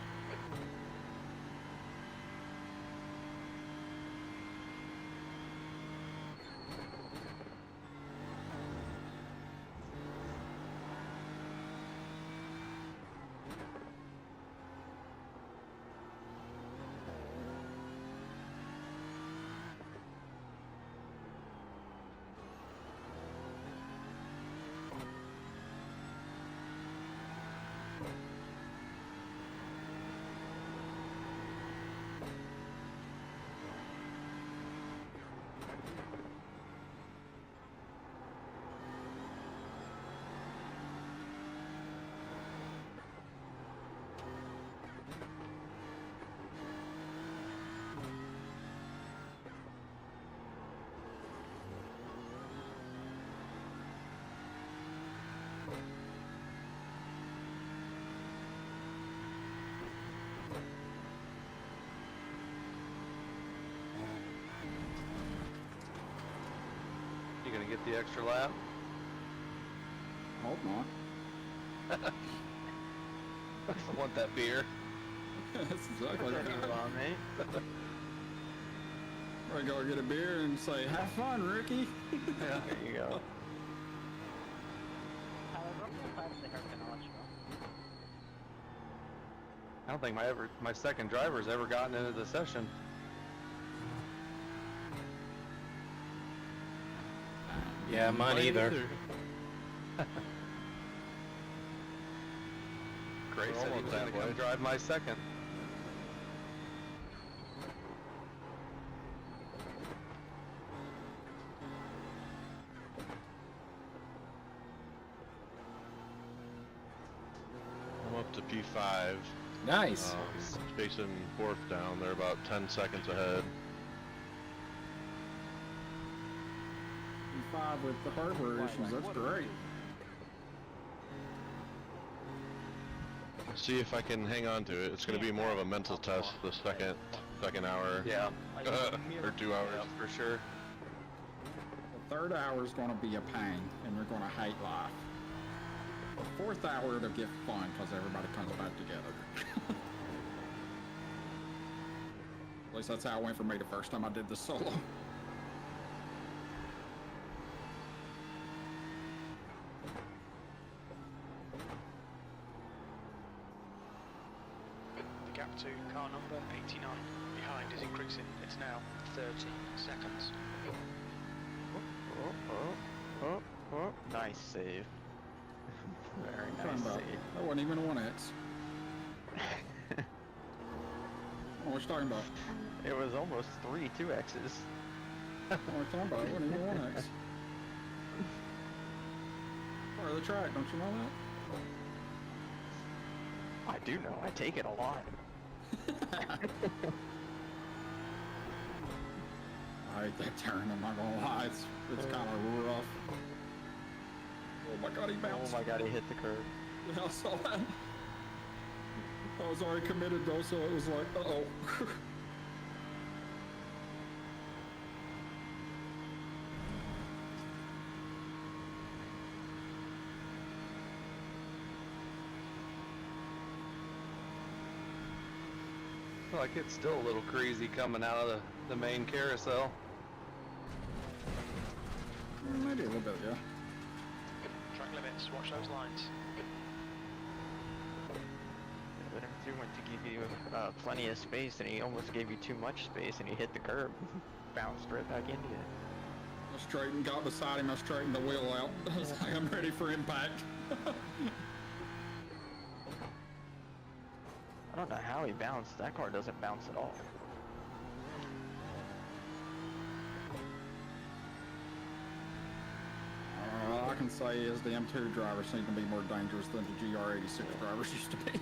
[SPEAKER 6] You gonna get the extra lap?
[SPEAKER 4] Hope not.
[SPEAKER 6] I want that beer.
[SPEAKER 4] That's exactly
[SPEAKER 3] Come
[SPEAKER 4] right.
[SPEAKER 3] on, mate.
[SPEAKER 4] We're gonna go get a beer and say, "Have fun, Ricky."
[SPEAKER 3] There you go.
[SPEAKER 6] I don't think my second driver's ever gotten into the session.
[SPEAKER 1] Yeah, mine either.
[SPEAKER 6] Grace
[SPEAKER 5] We're
[SPEAKER 6] said he
[SPEAKER 5] almost
[SPEAKER 6] was gonna
[SPEAKER 5] halfway.
[SPEAKER 6] come drive my second.
[SPEAKER 5] I'm up to P5.
[SPEAKER 1] Nice.
[SPEAKER 5] Spacing fourth down. They're about 10 seconds ahead.
[SPEAKER 4] P5 with the hardware issues. That's great.
[SPEAKER 5] See if I can hang on to it. It's going to be more of a mental test the second hour.
[SPEAKER 6] Yeah.
[SPEAKER 5] Or 2 hours.
[SPEAKER 6] Yeah, for sure.
[SPEAKER 4] The third hour is going to be a pain, and you're going to hate life. The fourth hour, it'll get fun because everybody comes back together. At least that's how it went for me the first time I did the solo.
[SPEAKER 2] The gap to car number 89 behind is increasing. It's now 30 seconds.
[SPEAKER 3] Nice save. Very
[SPEAKER 4] What are you
[SPEAKER 3] nice
[SPEAKER 4] talking about?
[SPEAKER 3] save.
[SPEAKER 4] That wasn't even a 1X. What you talking about?
[SPEAKER 3] It was almost 3 2X's.
[SPEAKER 4] What you talking about? It wasn't even a 1X. part of the track, don't you know that?
[SPEAKER 3] I do know. I take it a lot.
[SPEAKER 4] I hate that turn, I'm not gonna lie. It's kind of rough. Oh my god, he bounced.
[SPEAKER 3] Oh my god, he hit the curb.
[SPEAKER 4] Yeah, I saw that. I was already committed though, so it was like, uh-oh.
[SPEAKER 6] Like it's still a little crazy coming out of the main carousel.
[SPEAKER 4] Maybe a little bit, yeah.
[SPEAKER 2] Track limits, watch those lines.
[SPEAKER 3] But M2 went to give you plenty of space, and he almost gave you too much space, and he hit the curb. Bounced right back into it.
[SPEAKER 4] I straightened, got beside him, I straightened the wheel out. I was like, I'm ready for impact.
[SPEAKER 3] I don't know how he bounced. That car doesn't bounce at all.
[SPEAKER 4] All I can say is the M2 drivers seem to be more dangerous than the GR86 drivers used to be.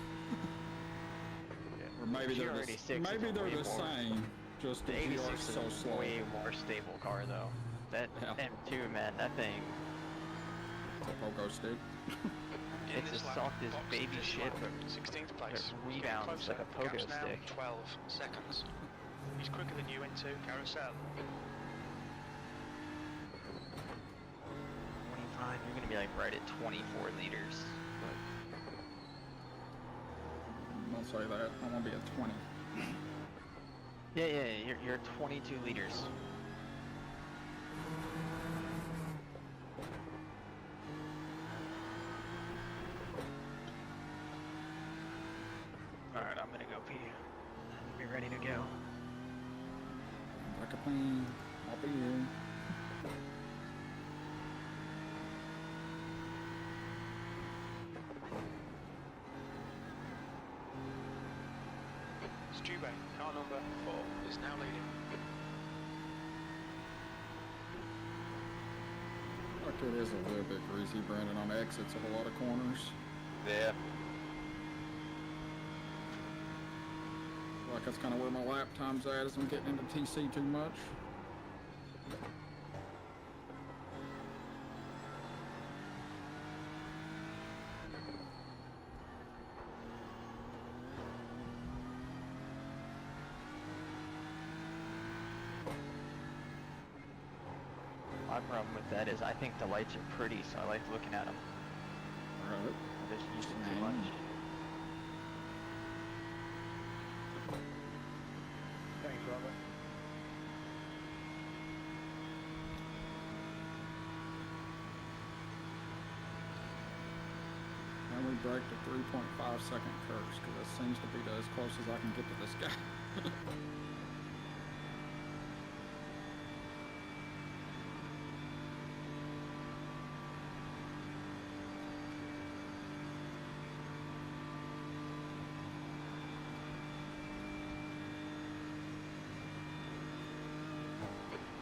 [SPEAKER 4] Or maybe they're the same, just the GR is so slow.
[SPEAKER 3] Way more stable car though. That M2, man, that thing.
[SPEAKER 4] It's a pogo stick.
[SPEAKER 3] It's as soft as baby shit, but
[SPEAKER 2] 16th place.
[SPEAKER 3] it rebounds like a pogo
[SPEAKER 2] Gaps now
[SPEAKER 3] stick.
[SPEAKER 2] 12 seconds. He's quicker than you into carousel.
[SPEAKER 3] 25, you're gonna be like right at 24 liters.
[SPEAKER 4] Don't say that. I want to be at 20.
[SPEAKER 3] Yeah, you're 22 liters. Alright, I'm gonna go pee. Be ready to go.
[SPEAKER 4] Like a plane. I'll be here.
[SPEAKER 2] Stube, car number 4, is now leading.
[SPEAKER 4] Like it is a little bit greasy, Brandon, on exits of a lot of corners.
[SPEAKER 6] Yeah.
[SPEAKER 4] Like that's kind of where my lap time's at, as I'm getting into TC too much.
[SPEAKER 3] My problem with that is I think the lights are pretty, so I like looking at them.
[SPEAKER 4] Alright.
[SPEAKER 3] I just use them too much.
[SPEAKER 8] Thanks, Robert.
[SPEAKER 4] And we break the 3.5 second curse, because that seems to be as close as I can get to this guy.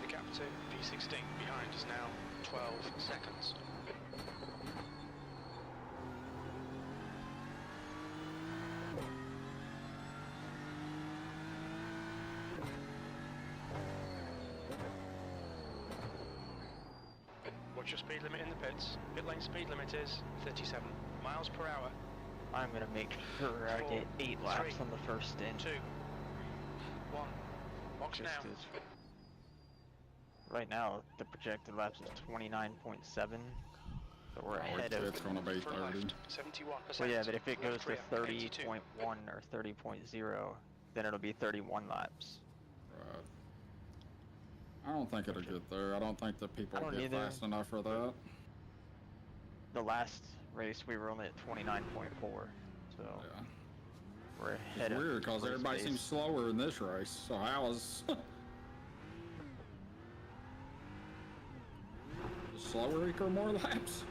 [SPEAKER 2] The gap to P16 behind is now 12 seconds. What's your speed limit in the pits? Pit lane speed limit is 37 miles per hour.
[SPEAKER 3] I'm gonna make sure I get 8 laps on the first stint.
[SPEAKER 2] 2, 1, box
[SPEAKER 3] Just
[SPEAKER 2] now.
[SPEAKER 3] as right now, the projected laps is 29.7, so we're ahead of.
[SPEAKER 4] It's gonna be 30.
[SPEAKER 2] 71%.
[SPEAKER 3] Well, yeah, but if it goes
[SPEAKER 2] Left
[SPEAKER 3] to
[SPEAKER 2] rear, 82.
[SPEAKER 3] 30.1 or 30.0, then it'll be 31 laps.
[SPEAKER 4] Right. I don't think it'll get there. I don't think that people
[SPEAKER 3] I don't
[SPEAKER 4] get
[SPEAKER 3] either.
[SPEAKER 4] fast enough for that.
[SPEAKER 3] The last race we were only at 29.4, so
[SPEAKER 4] Yeah.
[SPEAKER 3] we're ahead
[SPEAKER 4] It's
[SPEAKER 3] of.
[SPEAKER 4] weird because
[SPEAKER 3] race
[SPEAKER 4] everybody
[SPEAKER 3] pace.
[SPEAKER 4] seems slower in this race. So how is slower equal more laps?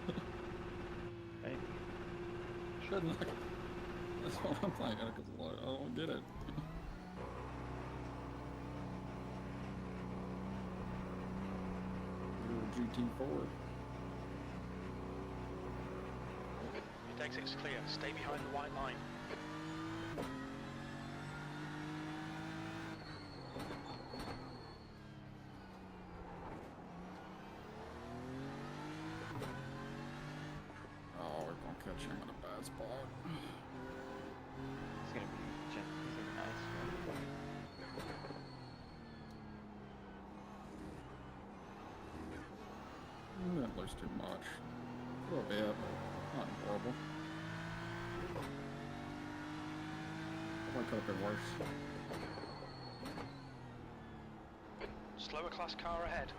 [SPEAKER 3] Hey,
[SPEAKER 4] Shouldn't I? That's what I'm thinking. Because I don't get it. You're a GT4.
[SPEAKER 2] exit's clear. Stay behind the white line.
[SPEAKER 4] Oh, we're gonna catch him in a bad spot.
[SPEAKER 3] It's gonna be he's gonna be nice.
[SPEAKER 4] Didn't lose too much. A little bit, but not horrible. Probably could have been worse.
[SPEAKER 2] Slower class car ahead.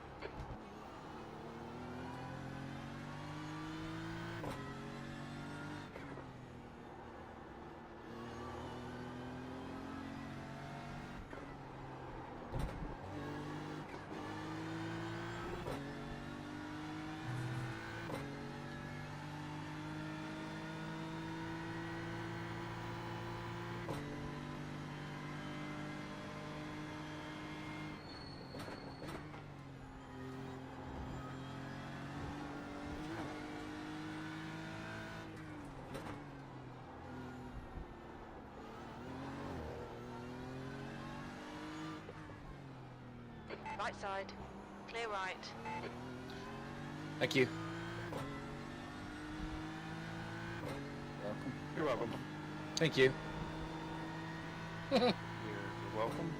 [SPEAKER 9] Right side. Clear right.
[SPEAKER 1] Thank you.
[SPEAKER 4] Welcome.
[SPEAKER 6] You're welcome.
[SPEAKER 1] Thank you.
[SPEAKER 6] You're welcome.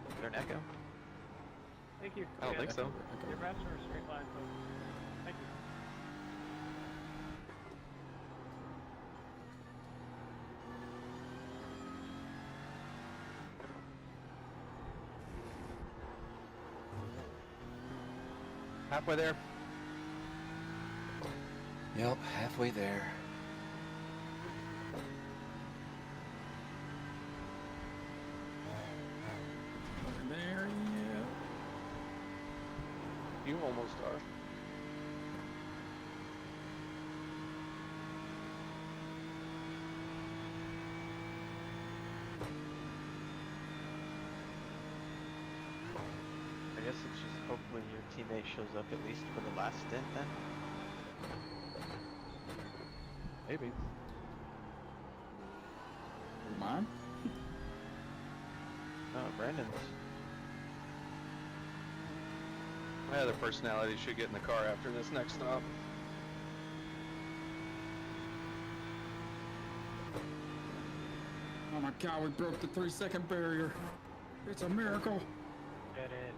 [SPEAKER 3] Is there an echo?
[SPEAKER 7] Thank you.
[SPEAKER 6] I don't think so.
[SPEAKER 7] Your maps are a straight line, so thank you.
[SPEAKER 6] Halfway there.
[SPEAKER 1] Yep, halfway there.
[SPEAKER 4] There yet.
[SPEAKER 6] You almost are.
[SPEAKER 3] I guess it's just hopefully your teammate shows up at least for the last stint then.
[SPEAKER 6] Maybe.
[SPEAKER 4] Mine?
[SPEAKER 3] No, Brandon's.
[SPEAKER 6] My other personality should get in the car after this next stop.
[SPEAKER 4] Oh my god, we broke the 3-second barrier. It's a miracle.
[SPEAKER 8] Get it.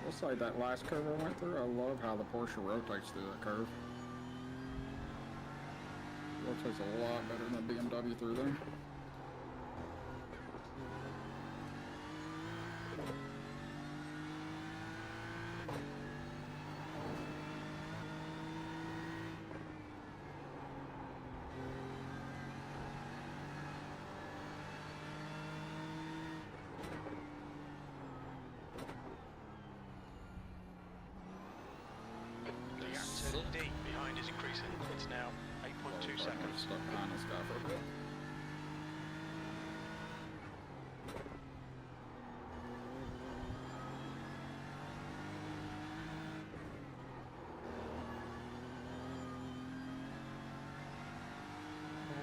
[SPEAKER 4] We'll say that last curve I went through, I love how the Porsche rotates through that curve. Rotates a lot better than the BMW through there.
[SPEAKER 2] The gap to D behind is increasing. It's now 8.2 seconds.
[SPEAKER 4] Stuck behind this guy for a bit.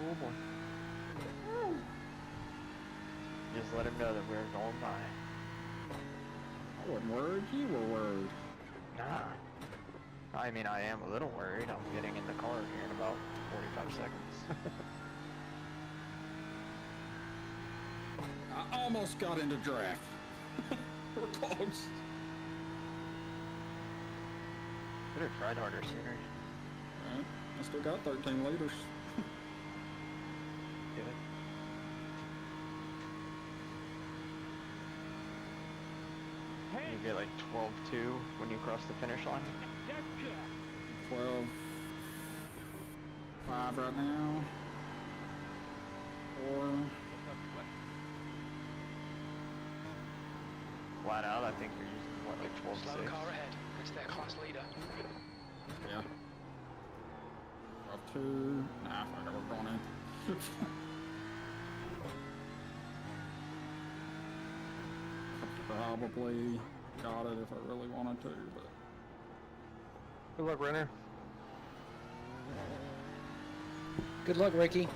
[SPEAKER 3] Oh boy. Just let him know that we're going by.
[SPEAKER 4] I wasn't worried, you were worried.
[SPEAKER 3] Nah. I mean, I am a little worried. I'm getting in the car here in about 45 seconds.
[SPEAKER 4] I almost got into draft. We're close.
[SPEAKER 3] Could have tried harder sooner.
[SPEAKER 4] Alright, I still got 13 liters.
[SPEAKER 3] Do it.
[SPEAKER 7] Hey,
[SPEAKER 3] You get like 12-2 when you cross the finish line.
[SPEAKER 4] 12, 5 right now. 4.
[SPEAKER 3] Flat out, I think you're using what, like 12
[SPEAKER 2] Slow
[SPEAKER 3] 6?
[SPEAKER 2] car ahead. It's their class leader.
[SPEAKER 4] Yeah. Up to... Nah, fuck it, we're going in. Probably got it if I really wanted to, but...
[SPEAKER 6] Good luck, Renner.
[SPEAKER 1] Good luck, Ricky.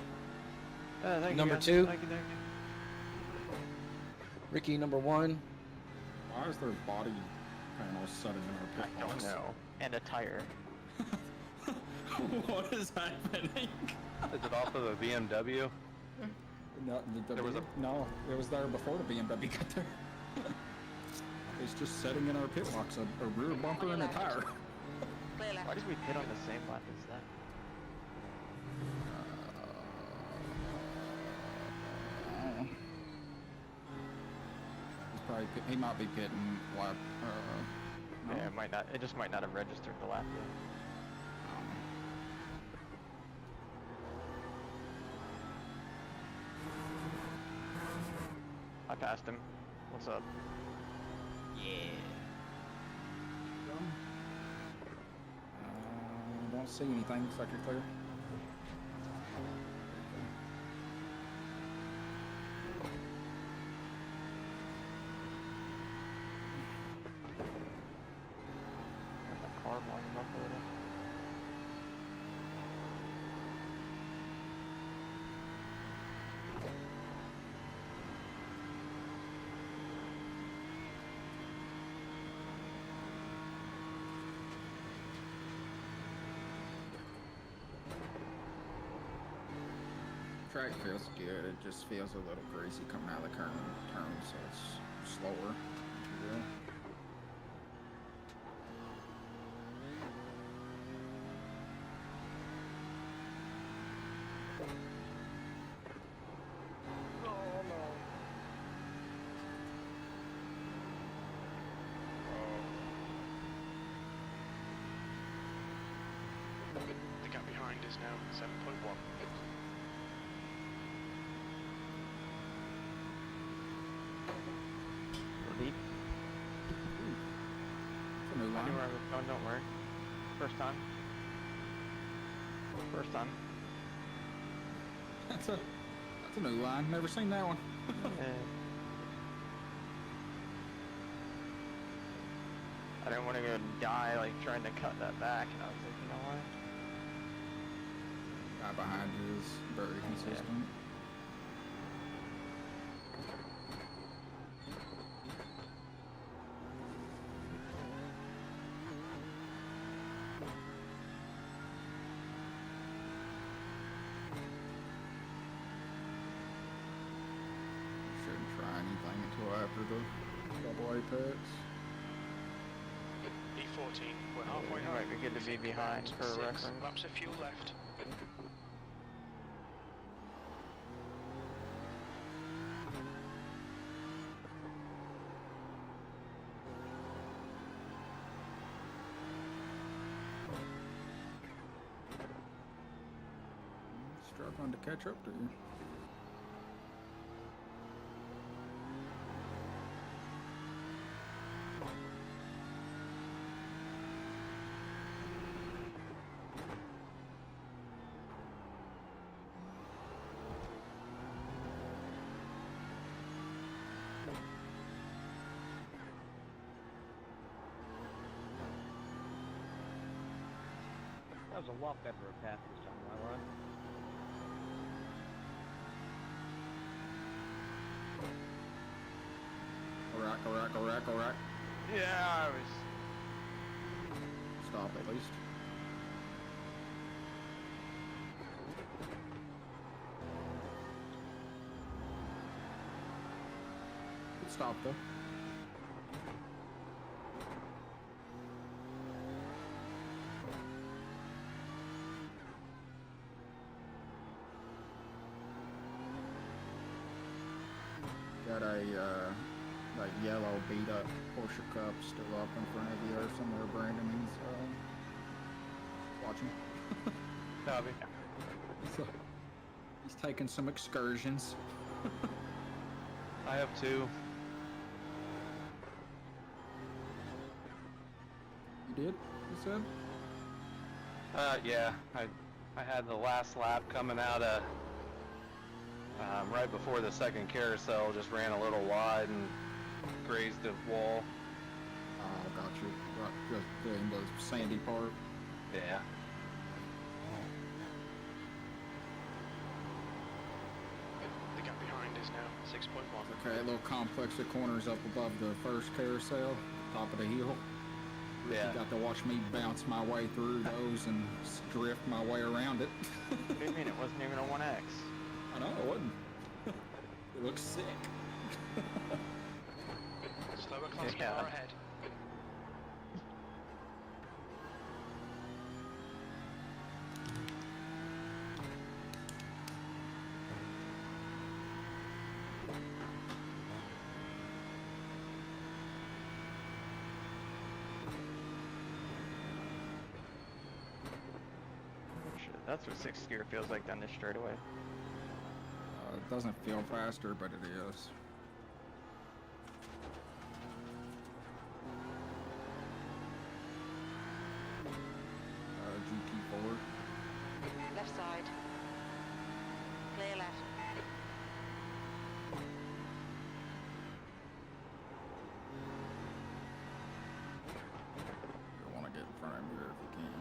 [SPEAKER 3] Thank you,
[SPEAKER 1] Number
[SPEAKER 3] guys.
[SPEAKER 1] 2.
[SPEAKER 3] Thank you.
[SPEAKER 1] Ricky, number 1.
[SPEAKER 4] Why is their body panel sitting in our pit
[SPEAKER 3] I don't
[SPEAKER 4] box?
[SPEAKER 3] know. And a tire.
[SPEAKER 4] What is happening?
[SPEAKER 6] Is it off of a BMW?
[SPEAKER 4] No,
[SPEAKER 6] There was
[SPEAKER 4] no, it was there before the BMW got there. It's just sitting in our pit box, a rear bumper and a tire.
[SPEAKER 9] Clear left.
[SPEAKER 3] Why did we pit on the same lap as that?
[SPEAKER 4] He's probably he might be pitting lap. No?
[SPEAKER 3] Yeah, it might not. It just might not have registered the lap yet. I passed him. What's up?
[SPEAKER 4] Don't see anything. Sector clear.
[SPEAKER 3] Got that car blowing up a little.
[SPEAKER 4] Track feels good. It just feels a little greasy coming out of the current turn, so it's slower. Yeah.
[SPEAKER 2] The gap behind is now 7.1.
[SPEAKER 3] Lead.
[SPEAKER 4] It's a new
[SPEAKER 3] I
[SPEAKER 4] line.
[SPEAKER 3] knew where I was going, don't worry. First time. First time.
[SPEAKER 4] That's a new line. Never seen that one.
[SPEAKER 3] I didn't want to go and die like trying to cut that back, and I was like, you know what?
[SPEAKER 4] Guy behind you is very consistent. Shouldn't try anything until after the double apex.
[SPEAKER 2] E14, we're halfway
[SPEAKER 3] It
[SPEAKER 2] home.
[SPEAKER 3] might be good to be behind for
[SPEAKER 2] 6
[SPEAKER 3] reference.
[SPEAKER 2] laps of fuel left.
[SPEAKER 4] Struggling to catch up to you.
[SPEAKER 8] That was a lot better a path this time, am I right?
[SPEAKER 4] Correct.
[SPEAKER 3] Yeah, I was.
[SPEAKER 4] Stop at least. Good stop though. Got a that yellow beat up Porsche Cup still up in front of you or somewhere, Brandon. He's watching.
[SPEAKER 6] Copy.
[SPEAKER 4] He's taking some excursions.
[SPEAKER 6] I have 2.
[SPEAKER 4] You did? You said?
[SPEAKER 6] Yeah, I had the last lap coming out of right before the second carousel, just ran a little wide and grazed the wall.
[SPEAKER 4] Oh, got you. Right, just in the sandy part.
[SPEAKER 6] Yeah.
[SPEAKER 2] The gap behind is now 6.1.
[SPEAKER 4] Okay, a little complex of corners up above the first carousel, top of the hill.
[SPEAKER 6] Yeah.
[SPEAKER 4] You got to watch me bounce my way through those and drift my way around it.
[SPEAKER 3] What do you mean? It wasn't even a 1X.
[SPEAKER 4] I know, it wasn't. It looks sick.
[SPEAKER 2] Slower class
[SPEAKER 3] Yeah.
[SPEAKER 2] car ahead.
[SPEAKER 3] Shit, that's what 6th gear feels like down this straightaway.
[SPEAKER 4] It doesn't feel faster, but it is. GT4.
[SPEAKER 9] Left side. Clear left.
[SPEAKER 4] You want to get in front of him here if you can.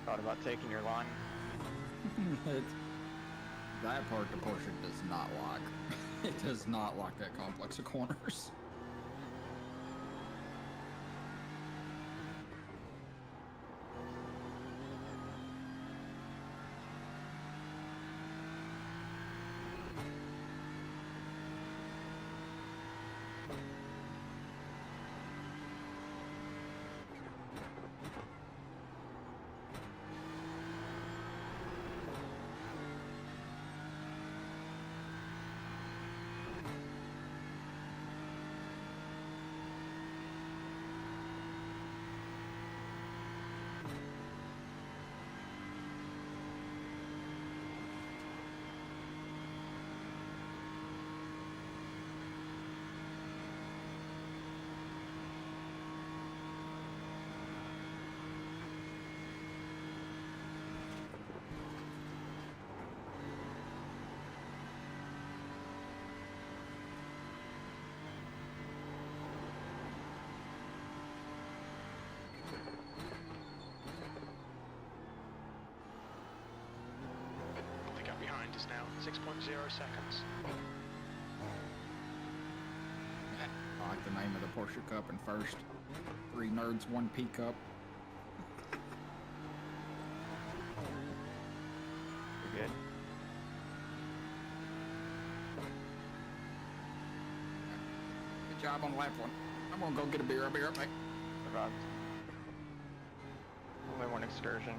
[SPEAKER 3] Thought about taking your line.
[SPEAKER 4] That part the Porsche does not like. It does not like that complex of corners.
[SPEAKER 2] The gap behind is now 6.0 seconds.
[SPEAKER 4] I like the name of the Porsche Cup in first. 3 nerds, 1 P Cup.
[SPEAKER 3] You're good.
[SPEAKER 4] Good job on lap 1. I'm gonna go get a beer. I'll be right back.
[SPEAKER 3] Survived. Only one excursion.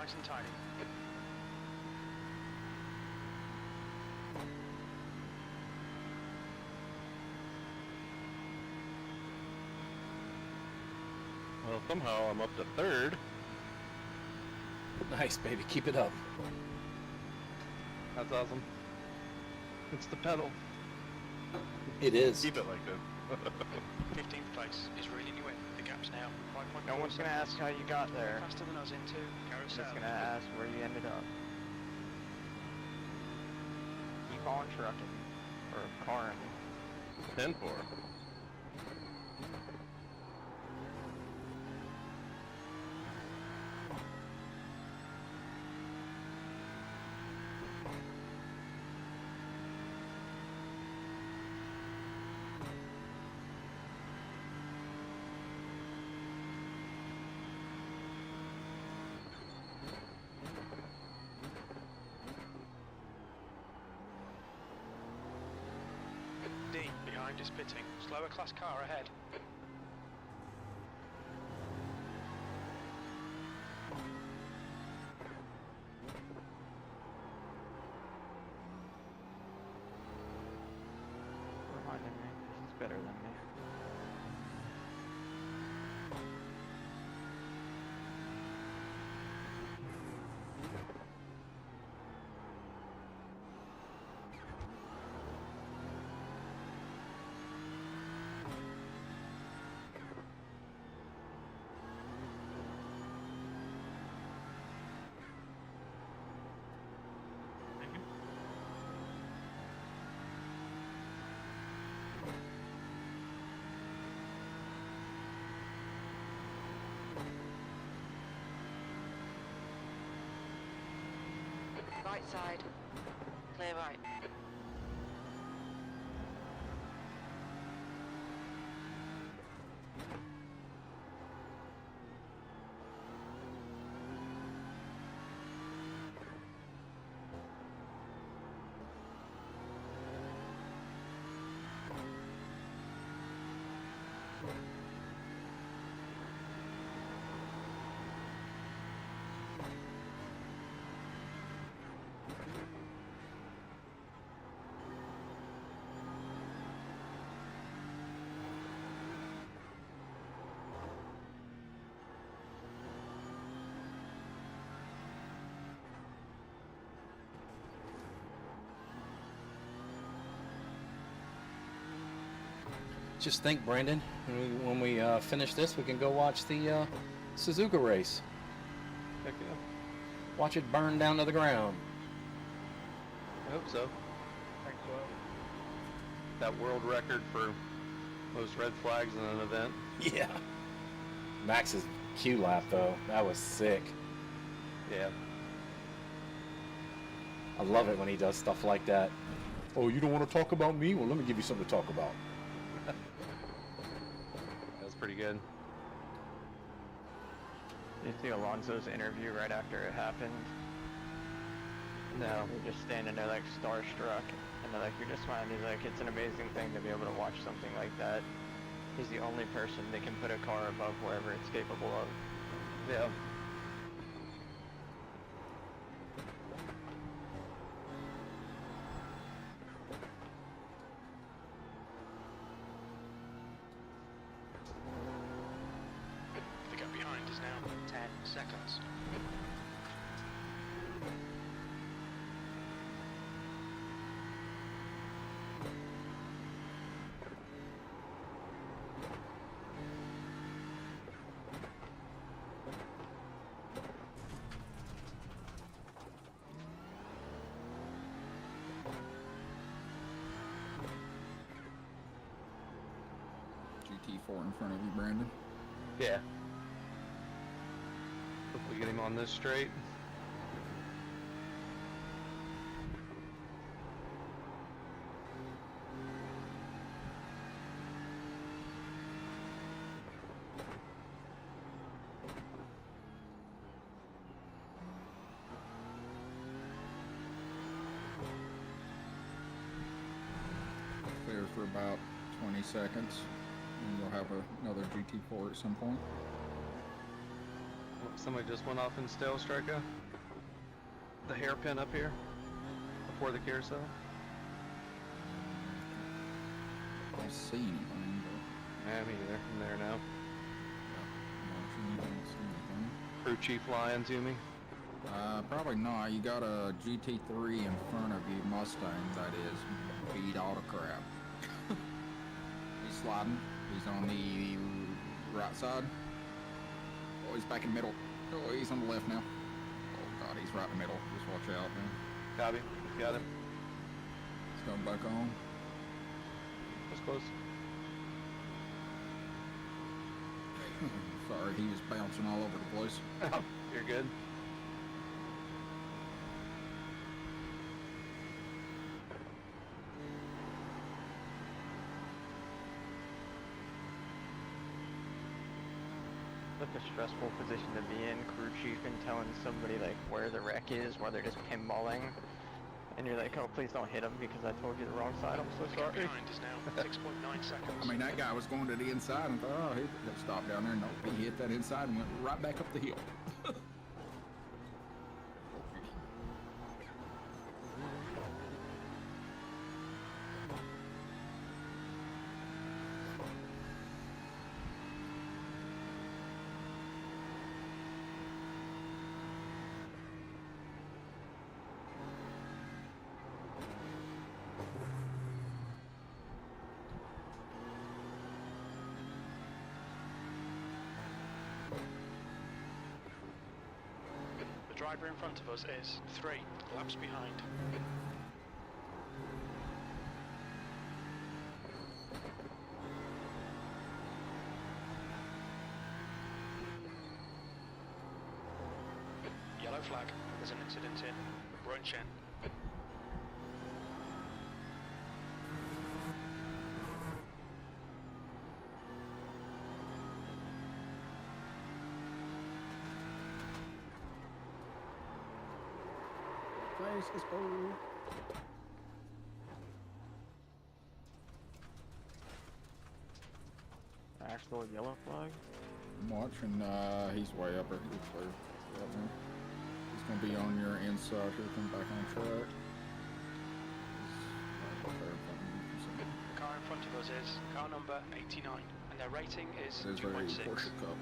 [SPEAKER 2] nice and tidy.
[SPEAKER 5] Well, somehow I'm up to third.
[SPEAKER 1] Nice, baby. Keep it up.
[SPEAKER 6] That's awesome. It's the pedal.
[SPEAKER 1] It is.
[SPEAKER 5] Keep it like this.
[SPEAKER 2] 15th place is reeling you in. The gap's now 5.4
[SPEAKER 3] No one's gonna ask how you got there.
[SPEAKER 2] Faster than us into
[SPEAKER 3] Just
[SPEAKER 2] carousel.
[SPEAKER 3] gonna ask where you ended up. Keep on trucking. Or carring.
[SPEAKER 5] 10-4.
[SPEAKER 2] D behind is pitting. Slower class car ahead.
[SPEAKER 3] Reminding me, he's better than me.
[SPEAKER 9] Right side. Clear right.
[SPEAKER 1] Just think, Brandon, when we finish this, we can go watch the Suzuka race.
[SPEAKER 6] Heck yeah.
[SPEAKER 1] Watch it burn down to the ground.
[SPEAKER 6] I hope so.
[SPEAKER 8] Think so.
[SPEAKER 6] That world record for most red flags in an event.
[SPEAKER 1] Yeah. Max's Q lap, though, that was sick.
[SPEAKER 6] Yeah.
[SPEAKER 1] I love it when he does stuff like that. Oh, you don't want to talk about me? Well, let me give you something to talk about.
[SPEAKER 6] That was pretty good.
[SPEAKER 3] Did you see Alonso's interview right after it happened?
[SPEAKER 6] No.
[SPEAKER 3] They're just standing there like starstruck, and they're like, "You're just fine." He's like, "It's an amazing thing to be able to watch something like that." He's the only person that can put a car above wherever it's capable of.
[SPEAKER 6] Yeah.
[SPEAKER 2] The gap behind is now 10 seconds.
[SPEAKER 4] GT4 in front of you, Brandon.
[SPEAKER 6] Yeah. Hopefully get him on this straight.
[SPEAKER 4] Clear for about 20 seconds. And we'll have another GT4 at some point.
[SPEAKER 6] somebody just went off in stale striker. The hairpin up here, before the carousel.
[SPEAKER 4] I don't see anything, but
[SPEAKER 6] Yeah, me either. I'm there now.
[SPEAKER 4] I don't see anything.
[SPEAKER 6] Crew Chief Lions, you mean?
[SPEAKER 4] Probably not. You got a GT3 in front of you, Mustang, that is beat all to crap. He's sliding. He's on the right side. Oh, he's back in the middle. Oh, he's on the left now. Oh god, he's right in the middle. Just watch out, man.
[SPEAKER 6] Copy. Got him.
[SPEAKER 4] He's going back on.
[SPEAKER 6] That's close.
[SPEAKER 4] Sorry, he was bouncing all over the place.
[SPEAKER 6] You're good.
[SPEAKER 3] Like a stressful position to be in, crew chief and telling somebody like where the wreck is while they're just pinballing. And you're like, oh, please don't hit him because I told you the wrong side. I'm so
[SPEAKER 2] The gap
[SPEAKER 3] sorry.
[SPEAKER 2] behind is now 6.9 seconds.
[SPEAKER 4] I mean, that guy was going to the inside and thought, oh, he'll stop down there. Nope, he hit that inside and went right back up the hill.
[SPEAKER 2] The driver in front of us is 3 laps behind. Yellow flag. There's an incident in Brunchen.
[SPEAKER 4] Places go.
[SPEAKER 3] Actual yellow flag.
[SPEAKER 4] I'm watching, he's way up there. He's clear. Right now. He's gonna be on your inside here, come back on track.
[SPEAKER 2] The car in front of us is car number 89, and their rating is
[SPEAKER 4] There's a
[SPEAKER 2] 2.6.
[SPEAKER 4] Porsche Cup.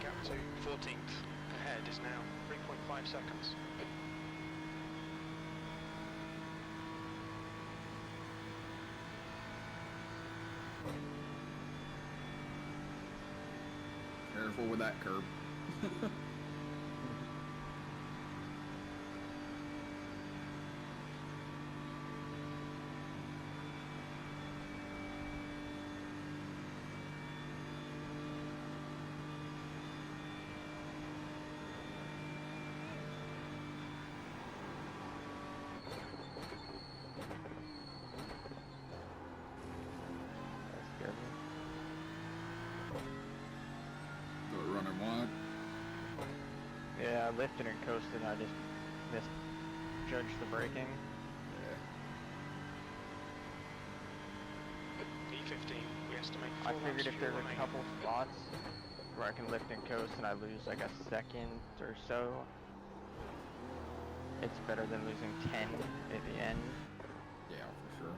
[SPEAKER 2] Gap to 14th. Ahead is now 3.5 seconds.
[SPEAKER 4] Careful with that curb.
[SPEAKER 3] That scared me.
[SPEAKER 4] Go running wide.
[SPEAKER 3] Yeah, I lifted and coasted. I just misjudged the braking.
[SPEAKER 2] E15, we estimate 4
[SPEAKER 3] I
[SPEAKER 2] laps
[SPEAKER 3] figured if
[SPEAKER 2] fuel
[SPEAKER 3] there's a
[SPEAKER 2] remaining.
[SPEAKER 3] couple spots where I can lift and coast and I lose like a second or so, it's better than losing 10 at the end.
[SPEAKER 4] Yeah, for sure.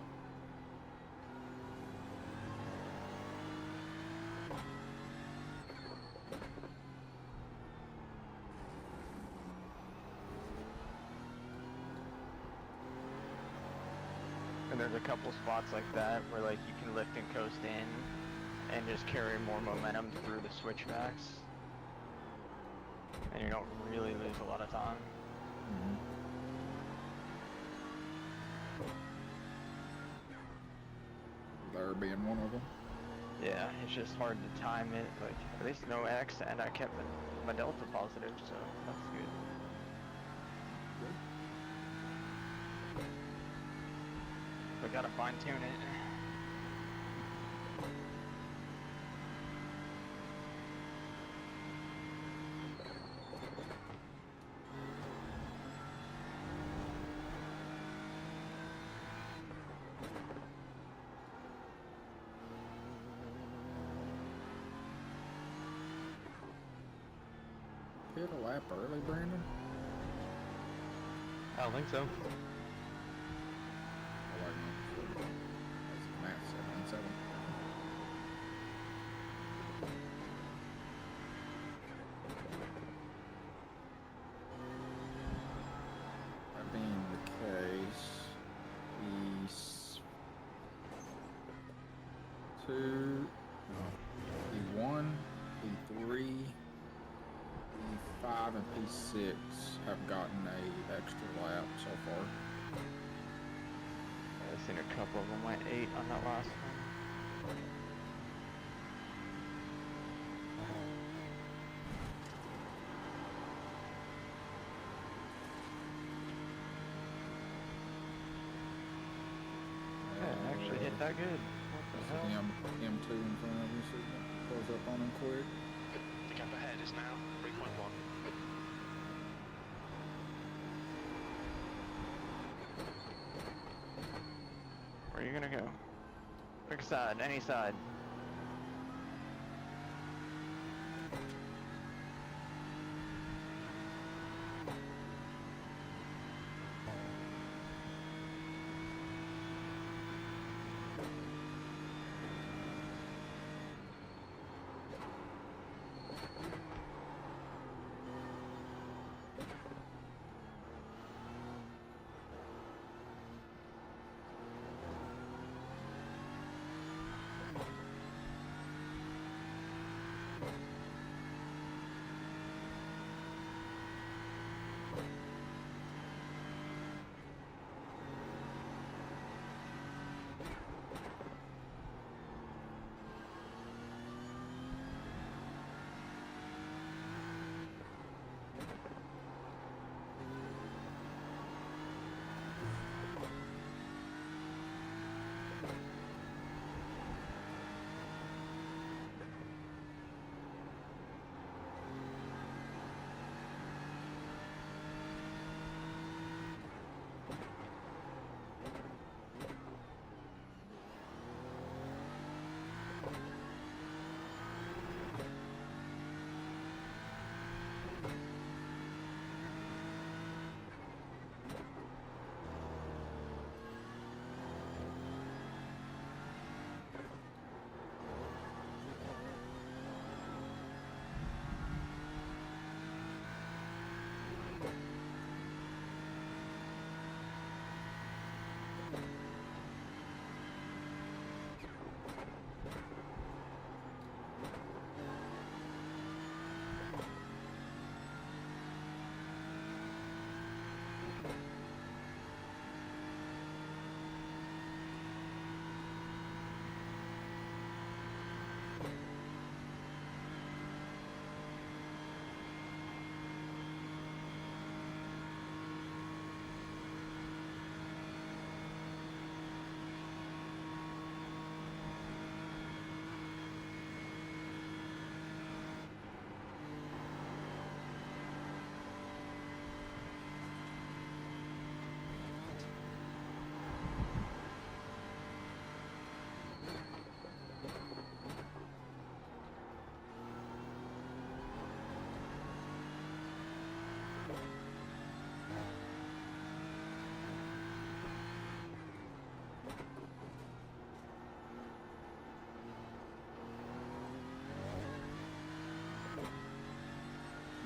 [SPEAKER 3] And there's a couple spots like that where like you can lift and coast in and just carry more momentum through the switchbacks. and you don't really lose a lot of time.
[SPEAKER 4] Mhm. There being one of them.
[SPEAKER 3] Yeah, it's just hard to time it. Like, at least no X, and I kept my delta positive, so that's good. But gotta fine tune it.
[SPEAKER 4] Hit a lap early, Brandon?
[SPEAKER 6] I don't think so.
[SPEAKER 4] I like my that's math 717. That being the case, P1, P3, P5, and P6 have gotten a extra lap so far.
[SPEAKER 3] I've seen a couple of them went 8 on that last one. Yeah, it actually hit that good. What the hell?
[SPEAKER 4] M2 in front of you, so you can close up on him quick.
[SPEAKER 2] The gap ahead is now 3.1.
[SPEAKER 3] Where are you gonna go? Pick a side, any side.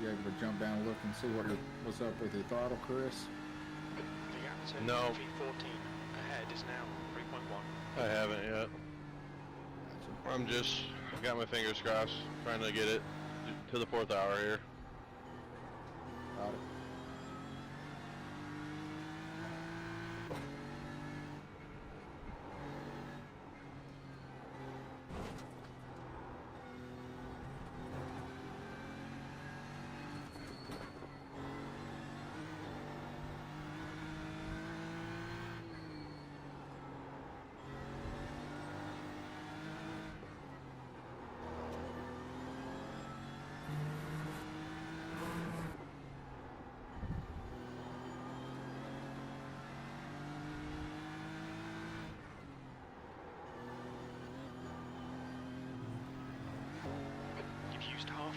[SPEAKER 4] You able to jump down and look and see what's up with your throttle, Chris?
[SPEAKER 2] The gap to
[SPEAKER 5] No.
[SPEAKER 2] P14 ahead is now 3.1.
[SPEAKER 5] I haven't yet. I'm just got my fingers crossed, trying to get it to the 4th hour here.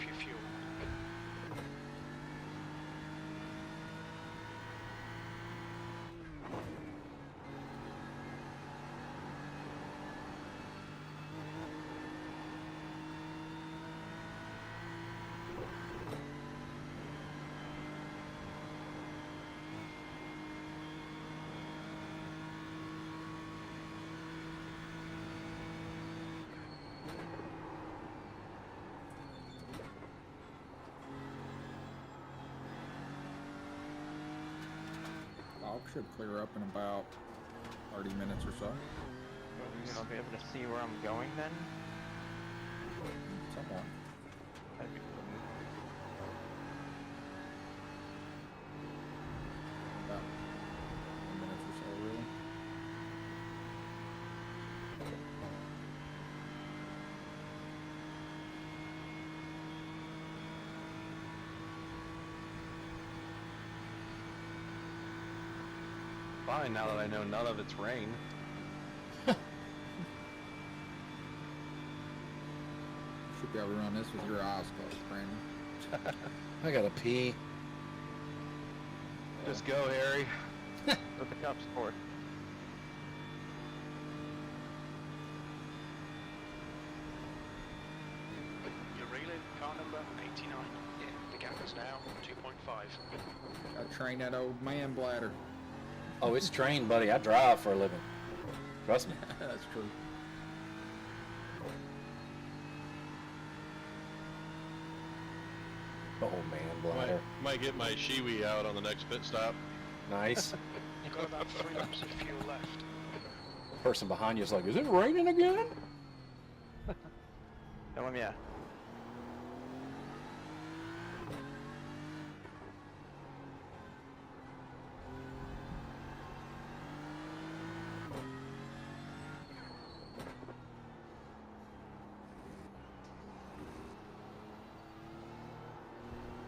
[SPEAKER 2] your fuel.
[SPEAKER 4] Fog should clear up in about 30 minutes or so.
[SPEAKER 3] I'll be able to see where I'm going then?
[SPEAKER 4] Somewhat.
[SPEAKER 3] That'd be cool.
[SPEAKER 4] About 10 minutes or so, really.
[SPEAKER 6] Fine, now that I know none of it's rain.
[SPEAKER 4] Should be able to run this with your eyes closed, Brandon.
[SPEAKER 1] I gotta pee.
[SPEAKER 6] Just go, Harry.
[SPEAKER 3] What the cups for?
[SPEAKER 2] You're reeling, car number 89. Yeah, the gap is now 2.5.
[SPEAKER 4] Gotta train that old man bladder.
[SPEAKER 1] Oh, it's trained, buddy. I drive for a living. Trust me.
[SPEAKER 4] That's true.
[SPEAKER 1] Oh man, bladder.
[SPEAKER 5] Might get my Shiwi out on the next pit stop.
[SPEAKER 1] Nice.
[SPEAKER 2] You've got about 3 laps of fuel left.
[SPEAKER 1] Person behind you is like, is it raining again?
[SPEAKER 3] Tell him yeah.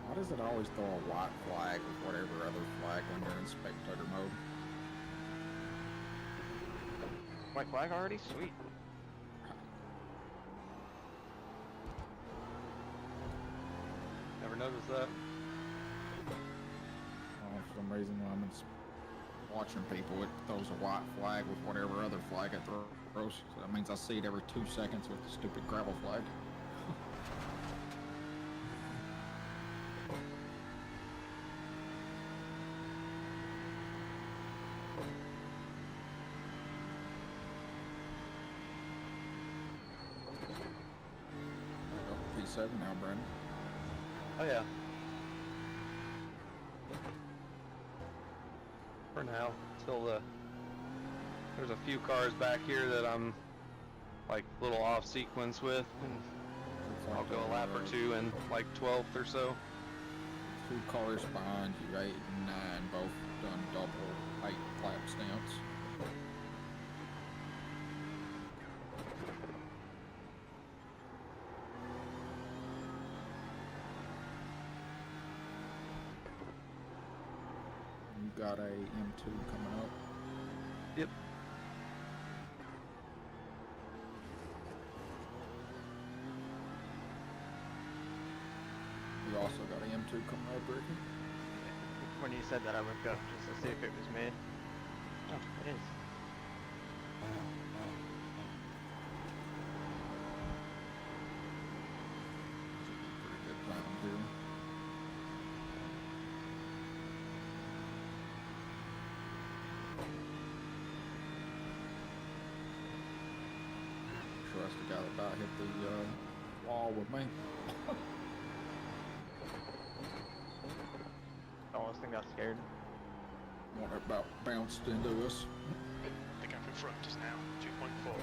[SPEAKER 4] Why does it always throw a white flag with whatever other flag when you're in spectator mode?
[SPEAKER 3] White flag already? Sweet.
[SPEAKER 6] Never noticed that.
[SPEAKER 4] Oh, for some reason when I'm watching people, it throws a white flag with whatever other flag it throws. So that means I see it every 2 seconds with the stupid gravel flag. P7 now, Brandon.
[SPEAKER 6] Oh yeah. For now, till there's a few cars back here that I'm like a little off sequence with, and I'll go a lap or two in like 12th or so.
[SPEAKER 4] 2 cars behind you, 8 and 9, both done double 8 lap stints. You got a M2 coming up.
[SPEAKER 6] Yep.
[SPEAKER 4] You also got an M2 coming up, Ricky.
[SPEAKER 3] When you said that, I looked up just to see if it was made. Oh, it is.
[SPEAKER 4] Pretty good round here. Sure, that's the guy that about hit the wall with me.
[SPEAKER 3] Oh, this thing got scared.
[SPEAKER 4] One that about bounced into us.
[SPEAKER 2] The gap in front is now 2.4.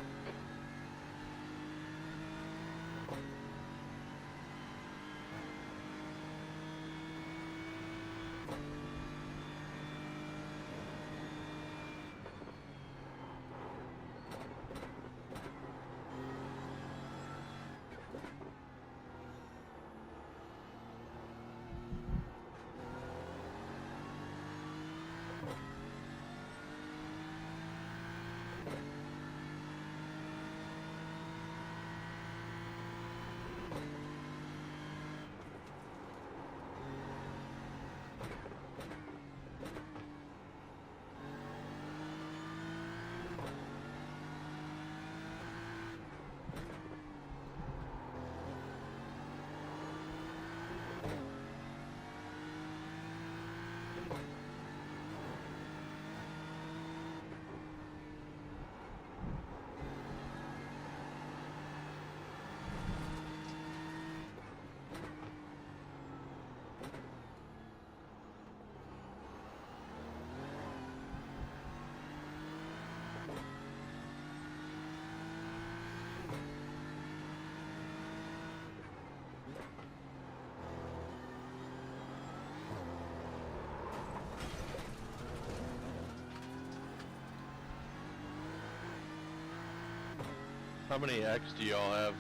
[SPEAKER 5] How many X do y'all have?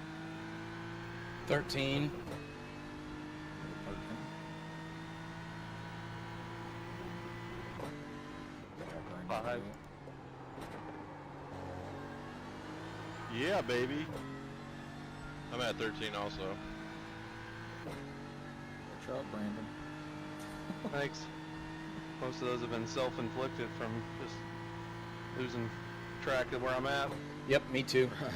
[SPEAKER 1] 13.
[SPEAKER 6] Five.
[SPEAKER 5] Yeah, baby. I'm at 13 also.
[SPEAKER 4] Watch out, Brandon.
[SPEAKER 6] Thanks. Most of those have been self-inflicted from just losing track of where I'm at.
[SPEAKER 1] Yep, me too.
[SPEAKER 4] Right.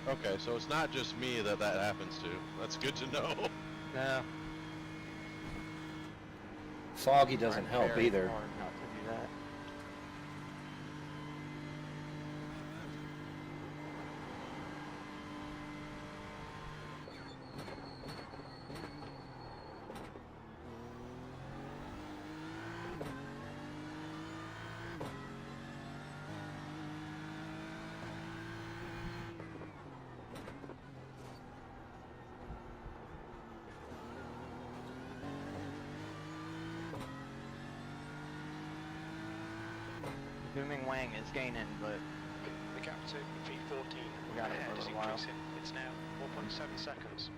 [SPEAKER 5] Okay, so it's not just me that happens to. That's good to know.
[SPEAKER 6] Yeah.
[SPEAKER 1] Foggy doesn't
[SPEAKER 3] Trying
[SPEAKER 1] help
[SPEAKER 3] very
[SPEAKER 1] either.
[SPEAKER 3] hard not to do that. Zooming Wang is gaining, but
[SPEAKER 2] The gap to V14
[SPEAKER 3] We got it
[SPEAKER 2] ahead
[SPEAKER 3] for a
[SPEAKER 2] is
[SPEAKER 3] little while.
[SPEAKER 2] increasing. It's now 4.7 seconds.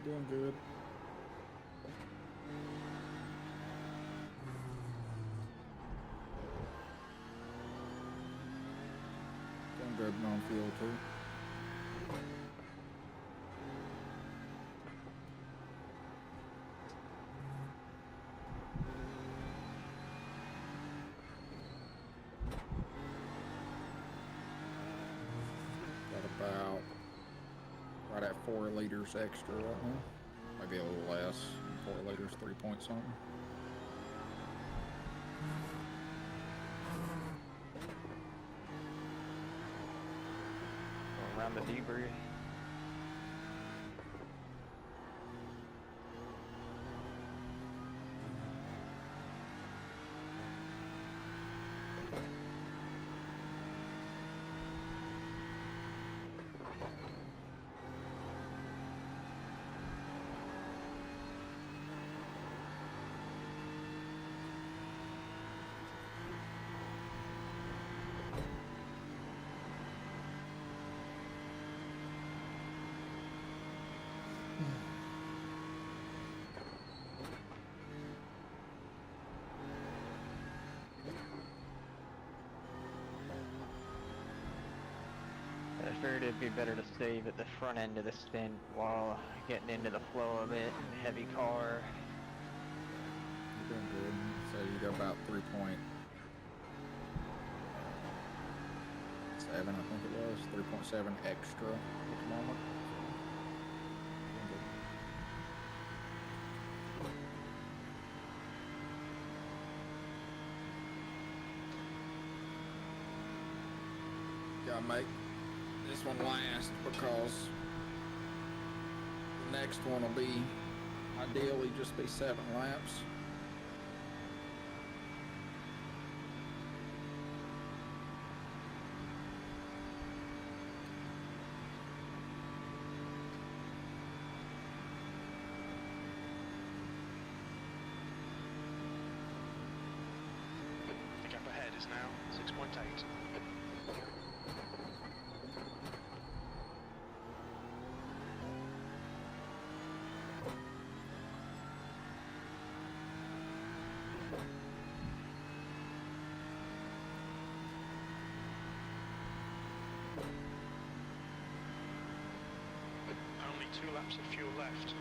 [SPEAKER 4] Doing good. Doing good on field too. Got about right at 4 liters extra right now. Maybe a little less. 4 liters, 3 point something.
[SPEAKER 3] go around the debris. I figured it'd be better to save at the front end of the stint while getting into the flow of it. Heavy car.
[SPEAKER 4] You're doing good. So you got about 3.7, I think it was. 3.7 extra at the moment. Doing good. Gotta make this one last because the next one will be ideally just be 7 laps.
[SPEAKER 2] The gap ahead is now 6.8. Only 2 laps of fuel left.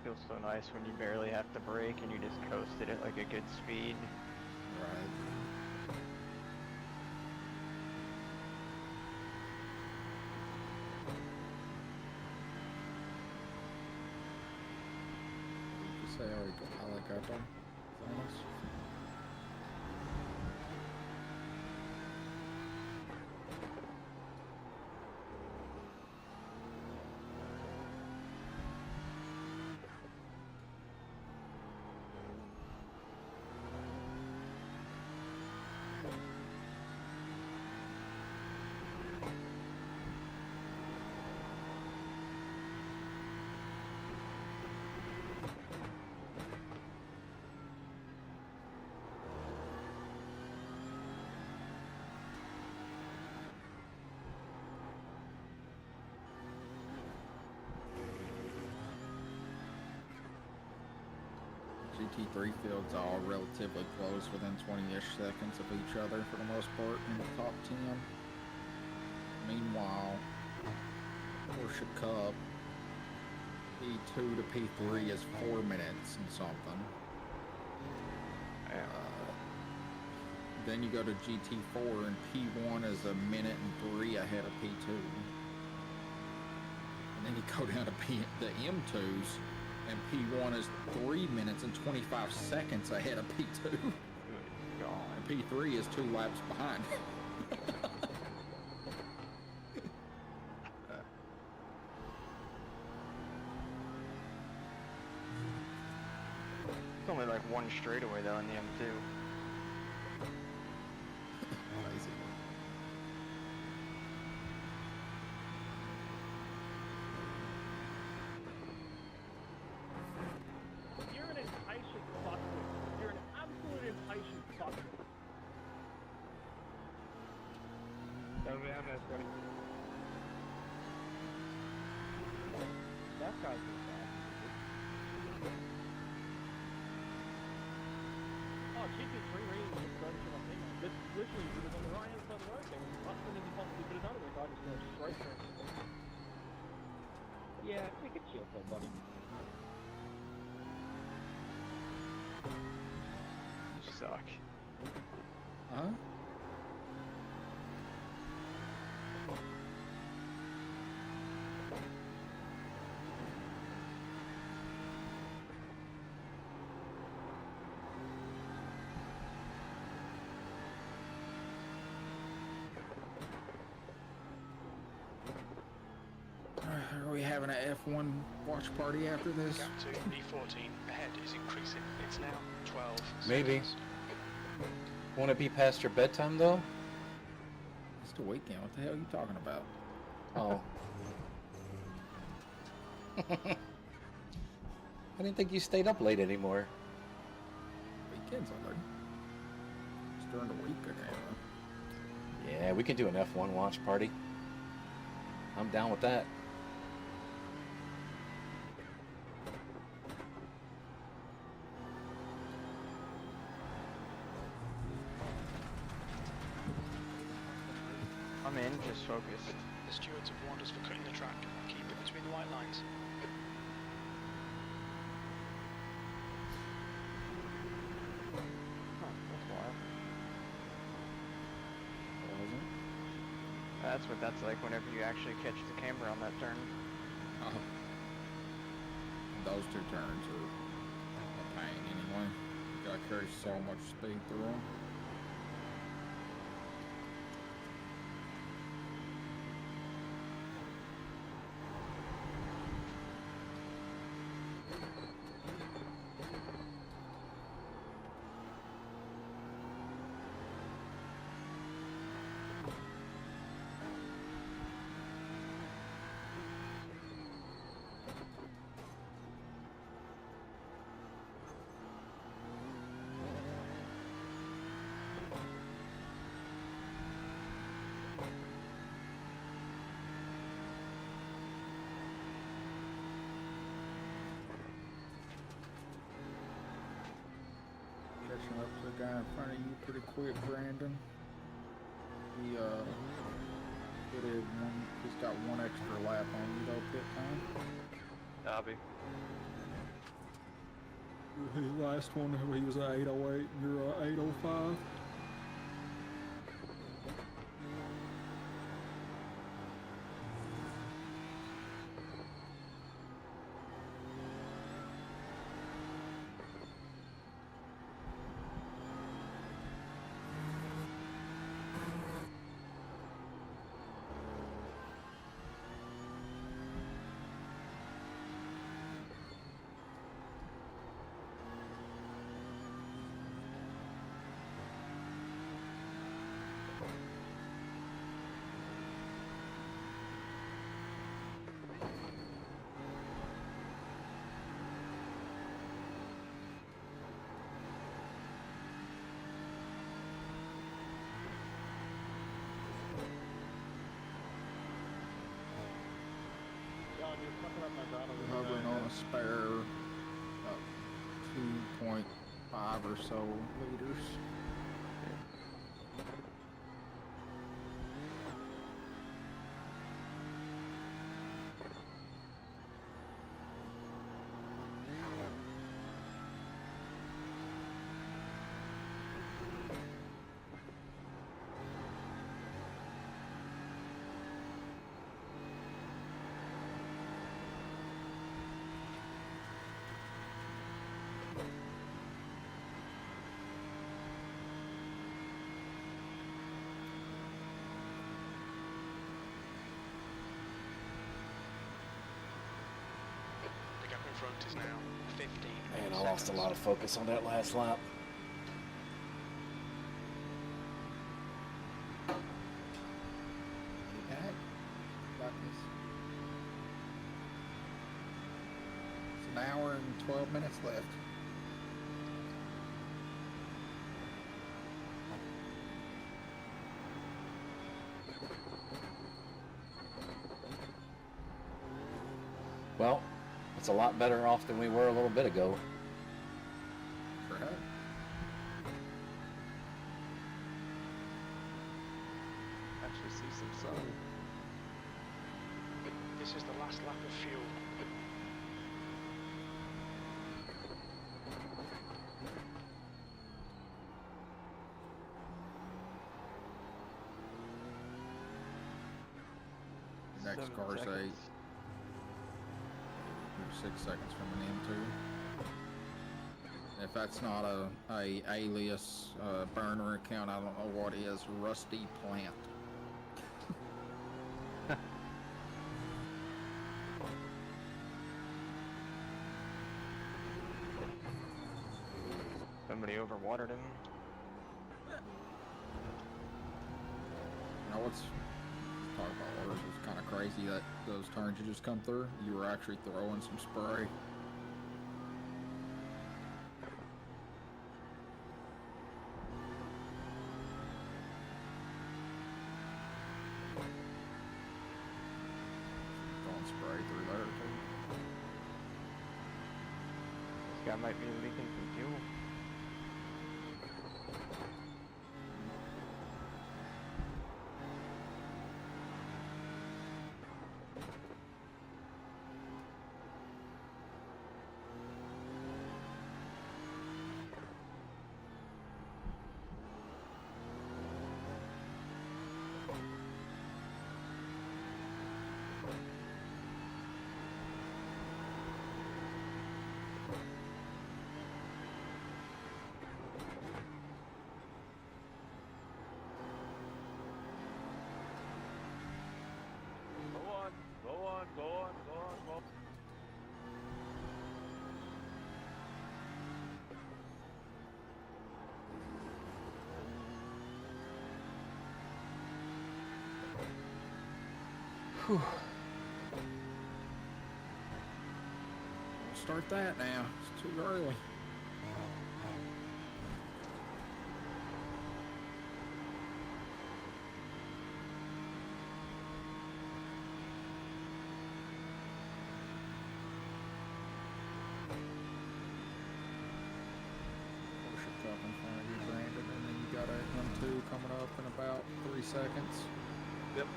[SPEAKER 3] feels so nice when you barely have to brake and you just coasted at like a good speed.
[SPEAKER 4] Right. You say I like that one. Thanks. GT3 fields are all relatively close, within 20-ish seconds of each other for the most part in the top 10. Meanwhile, Porsche Cup P2 to P3 is 4 minutes and something. Then you go to GT4 and P1 is 1 minute and 3 ahead of P2. And then you go down to the M2s and P1 is 3 minutes and 25 seconds ahead of P2.
[SPEAKER 3] Good God.
[SPEAKER 4] And P3 is 2 laps behind.
[SPEAKER 3] It's only like one straightaway though in the M2.
[SPEAKER 4] Lazy.
[SPEAKER 7] You're an impatient fucker. You're an absolute impatient fucker. Don't be honest, buddy.
[SPEAKER 8] That guy's so fast.
[SPEAKER 7] Oh, GT3 really was just going to my thing. This literally he was on the right hand side of the road there. As soon as he possibly could have done it, the guy just went straight for him.
[SPEAKER 8] Yeah, take a chill pill, buddy.
[SPEAKER 3] You suck.
[SPEAKER 4] Huh? Are we having a F1 watch party after this?
[SPEAKER 2] Gap to E14 ahead is increasing. It's now 12
[SPEAKER 1] Maybe.
[SPEAKER 2] seconds.
[SPEAKER 1] Want to be past your bedtime though?
[SPEAKER 4] It's the weekend. What the hell are you talking about?
[SPEAKER 1] Oh. I didn't think you stayed up late anymore.
[SPEAKER 4] Weekends, I think. It's during the week, I can't.
[SPEAKER 1] Yeah, we can do an F1 watch party. I'm down with that.
[SPEAKER 3] I'm in, just focused.
[SPEAKER 2] The stewards have warned us for cutting the track. Keep it between the white lines.
[SPEAKER 3] Huh, that's wild.
[SPEAKER 4] Wasn't?
[SPEAKER 3] That's what that's like whenever you actually catch the camera on that turn.
[SPEAKER 4] Oh. Those 2 turns are a pain anyway. You gotta carry so much speed through them. Catching up to the guy in front of you pretty quick, Brandon. He he's got 1 extra lap on you though, pit time.
[SPEAKER 6] Dobby.
[SPEAKER 4] His last one, he was at 808, you're at 805.
[SPEAKER 7] John, you're fucking up my battle.
[SPEAKER 4] Hovering on a spare 2.5 or so liters.
[SPEAKER 2] The gap in front is now 15.
[SPEAKER 1] Man, I lost a lot of focus on that last lap.
[SPEAKER 4] Back. Got this. It's an hour and 12 minutes left.
[SPEAKER 1] Well, it's a lot better off than we were a little bit ago.
[SPEAKER 4] Correct.
[SPEAKER 6] Actually see some sun.
[SPEAKER 2] This is the last lap of fuel.
[SPEAKER 4] Next
[SPEAKER 3] 7
[SPEAKER 4] car's
[SPEAKER 3] seconds.
[SPEAKER 4] 8. We're 6 seconds from an M2. If that's not a alias burner account, I don't know what is. Rusty Plant.
[SPEAKER 3] Somebody overwatered him.
[SPEAKER 4] You know what's talk about water? It's kind of crazy that those turns you just come through, you were actually throwing some spray. Throwing spray through there too.
[SPEAKER 3] This guy might be leaking some fuel.
[SPEAKER 10] Go on.
[SPEAKER 4] Whew. We'll start that now. It's too early. Porsche Cup in front of you, Brandon, and then you got a M2 coming up in about 3 seconds.
[SPEAKER 6] Yep.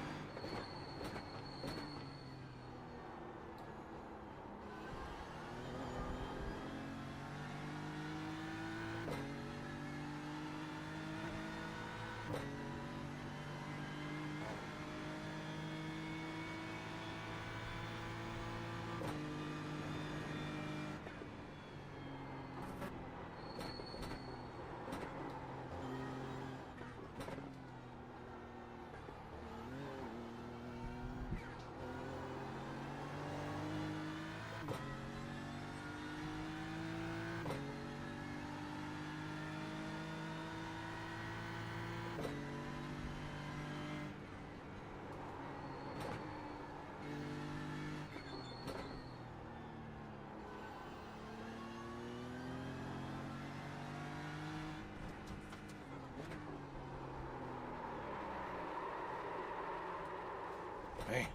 [SPEAKER 1] Hey.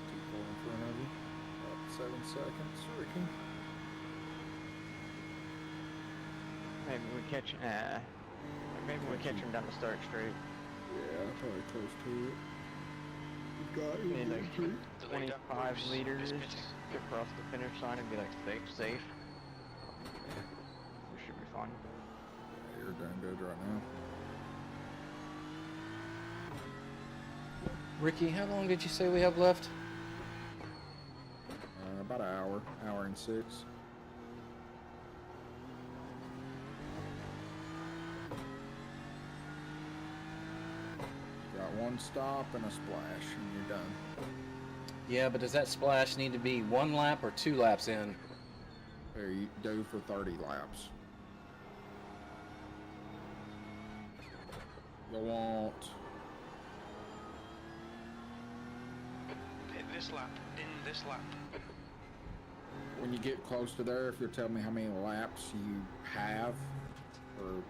[SPEAKER 4] Too far in front of you. About 7 seconds, Ricky.
[SPEAKER 3] Maybe we catch, maybe we catch him down the start straight.
[SPEAKER 4] Yeah, probably close to it. You got it.
[SPEAKER 3] Need like
[SPEAKER 2] The leader
[SPEAKER 3] 25
[SPEAKER 2] moves,
[SPEAKER 3] liters
[SPEAKER 2] is pitting.
[SPEAKER 3] across the finish line and be like safe. We should be fine.
[SPEAKER 4] You're doing good right now.
[SPEAKER 1] Ricky, how long did you say we have left?
[SPEAKER 4] About an hour and 6. Got one stop and a splash, and you're done.
[SPEAKER 1] Yeah, but does that splash need to be 1 lap or 2 laps in?
[SPEAKER 4] There, you do for 30 laps. You'll want
[SPEAKER 2] Hit this lap, in this lap.
[SPEAKER 4] when you get close to there, if you'll tell me how many laps you have, or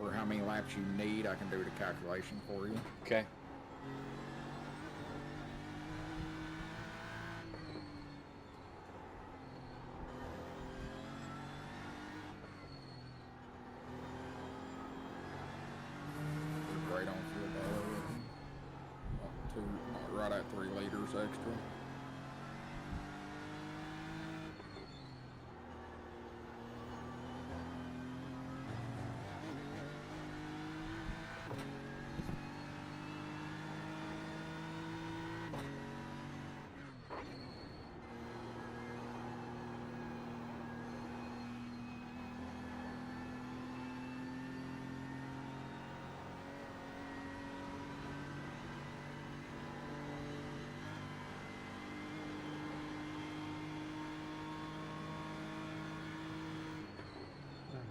[SPEAKER 4] or how many laps you need, I can do the calculation for you.
[SPEAKER 1] Okay.
[SPEAKER 4] Right on fuel by the way. Right at 3 liters extra.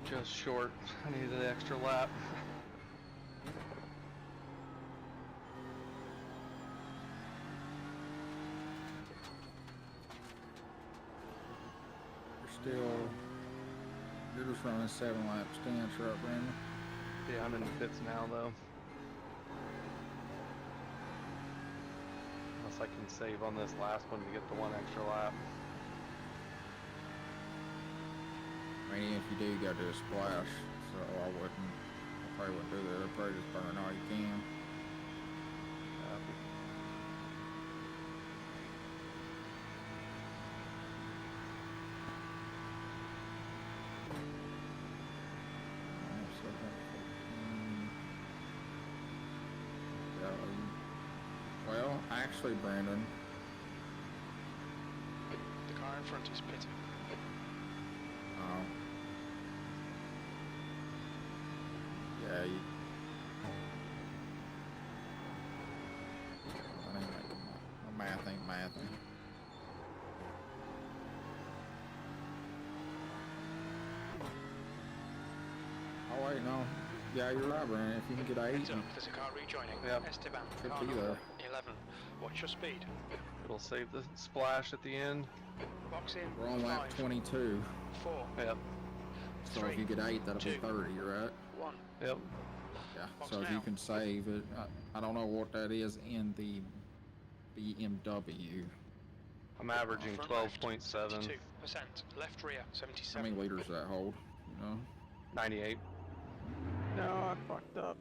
[SPEAKER 6] Just short. I needed an extra lap.
[SPEAKER 4] You're just running 7 lap stance, right, Brandon?
[SPEAKER 6] Yeah, I'm in the pits now though. Unless I can save on this last one to get the 1 extra lap.
[SPEAKER 4] I mean, if you do, you gotta do a splash, so I probably wouldn't do that. I'd probably just burn all you can. Well, actually, Brandon,
[SPEAKER 2] The car in front is pitting.
[SPEAKER 4] yeah, I ain't making my math ain't mathing. Oh wait, no. Yeah, you're right, Brandon. If you can get 8,
[SPEAKER 2] Heads up, there's a car rejoining.
[SPEAKER 6] Yep.
[SPEAKER 2] Esteban,
[SPEAKER 4] Could
[SPEAKER 2] car
[SPEAKER 4] be
[SPEAKER 2] number
[SPEAKER 4] there.
[SPEAKER 2] 11. What's your speed?
[SPEAKER 6] It'll save the splash at the end.
[SPEAKER 2] Box in.
[SPEAKER 4] We're on lap
[SPEAKER 2] 5,
[SPEAKER 4] 22.
[SPEAKER 2] 4,
[SPEAKER 6] Yep.
[SPEAKER 4] So if you get 8, that'll be 30, right?
[SPEAKER 2] 1.
[SPEAKER 6] Yep.
[SPEAKER 4] Yeah.
[SPEAKER 2] Box
[SPEAKER 4] So if you
[SPEAKER 2] now.
[SPEAKER 4] can save it, I don't know what that is in the BMW.
[SPEAKER 6] I'm averaging
[SPEAKER 2] Front left,
[SPEAKER 6] 12.7,
[SPEAKER 2] 72%. Left rear,
[SPEAKER 4] How
[SPEAKER 2] 77.
[SPEAKER 4] many liters does that hold? You know?
[SPEAKER 6] 98.
[SPEAKER 3] No, I fucked up.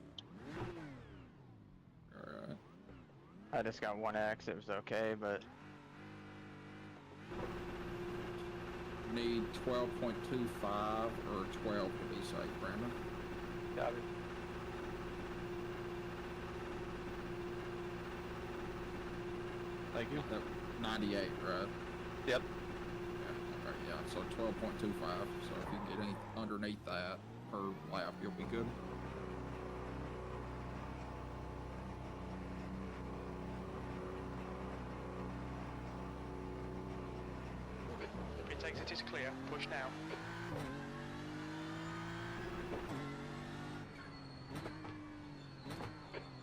[SPEAKER 4] Alright.
[SPEAKER 3] I just got 1X, it was okay, but
[SPEAKER 4] Need 12.25 or 12 to be safe, Brandon.
[SPEAKER 6] Got it. Thank you.
[SPEAKER 4] 98, right?
[SPEAKER 6] Yep.
[SPEAKER 4] Yeah, okay, yeah, so 12.25. So if you get any underneath that per lap, you'll be good.
[SPEAKER 2] Intake it is clear. Push now.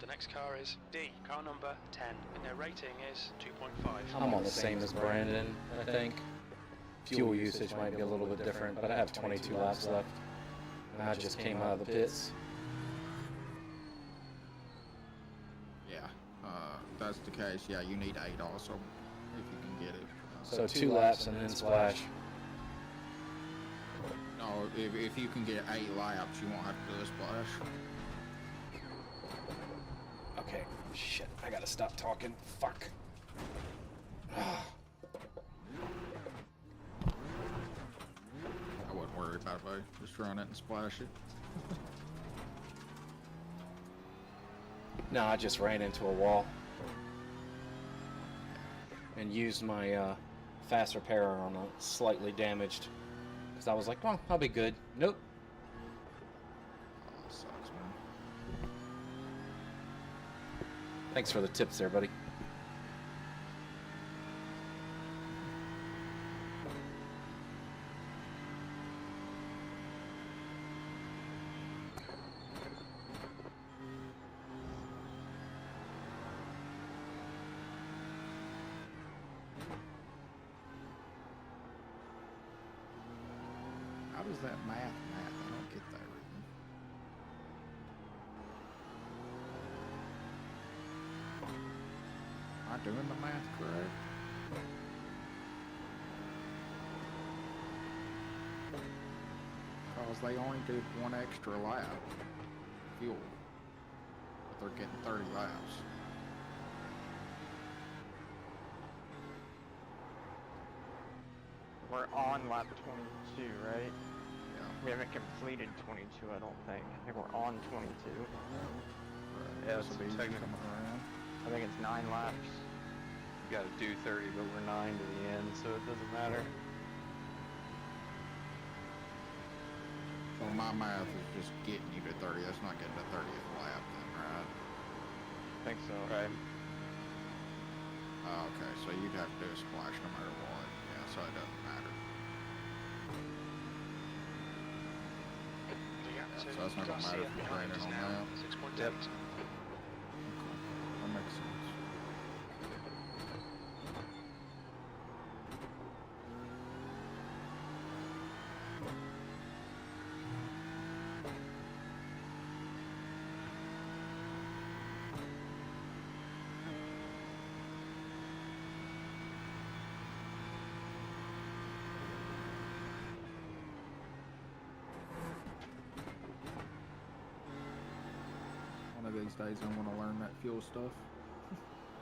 [SPEAKER 2] The next car is D, car number 10, and their rating is 2.5.
[SPEAKER 1] I'm on the same as Brandon, I think. Fuel usage might be a little bit different, but I have 22 laps left. And I just came out of the pits.
[SPEAKER 4] Yeah, if that's the case, yeah, you need 8 also, if you can get it.
[SPEAKER 1] So 2 laps and then splash.
[SPEAKER 4] No, if you can get 8 laps, you won't have to do a splash.
[SPEAKER 1] Okay, shit, I gotta stop talking. Fuck.
[SPEAKER 4] I wouldn't worry about it, just run it and splash it.
[SPEAKER 1] No, I just ran into a wall. And used my fast repairer on a slightly damaged. Because I was like, well, I'll be good. Nope.
[SPEAKER 4] Oh, that sucks, man.
[SPEAKER 1] Thanks for the tips there, buddy.
[SPEAKER 4] How does that math? I don't get that written. Am I doing the math correct? Because they only did 1 extra lap fuel, but they're getting 30 laps.
[SPEAKER 3] we're on lap 22, right?
[SPEAKER 4] Yeah.
[SPEAKER 3] We haven't completed 22, I don't think. I think we're on 22.
[SPEAKER 6] Yeah,
[SPEAKER 4] This
[SPEAKER 6] it's
[SPEAKER 4] will be
[SPEAKER 6] technically-
[SPEAKER 4] coming around.
[SPEAKER 3] I think it's 9 laps.
[SPEAKER 6] You gotta do 30, but we're 9 to the end, so it doesn't matter.
[SPEAKER 4] So my math is just getting you to 30. That's not getting to 30th lap then, right?
[SPEAKER 3] I think so.
[SPEAKER 6] Right.
[SPEAKER 4] Oh, okay, so you'd have to do a splash no matter what. Yeah, so it doesn't matter.
[SPEAKER 2] The gap
[SPEAKER 4] Yeah,
[SPEAKER 2] to
[SPEAKER 4] so that's not gonna matter
[SPEAKER 2] Garcia
[SPEAKER 4] if you're
[SPEAKER 2] behind
[SPEAKER 4] training
[SPEAKER 2] is
[SPEAKER 4] on
[SPEAKER 2] now
[SPEAKER 4] that.
[SPEAKER 2] 6.8.
[SPEAKER 6] Yep.
[SPEAKER 4] That makes sense. One of these days I'm gonna learn that fuel stuff.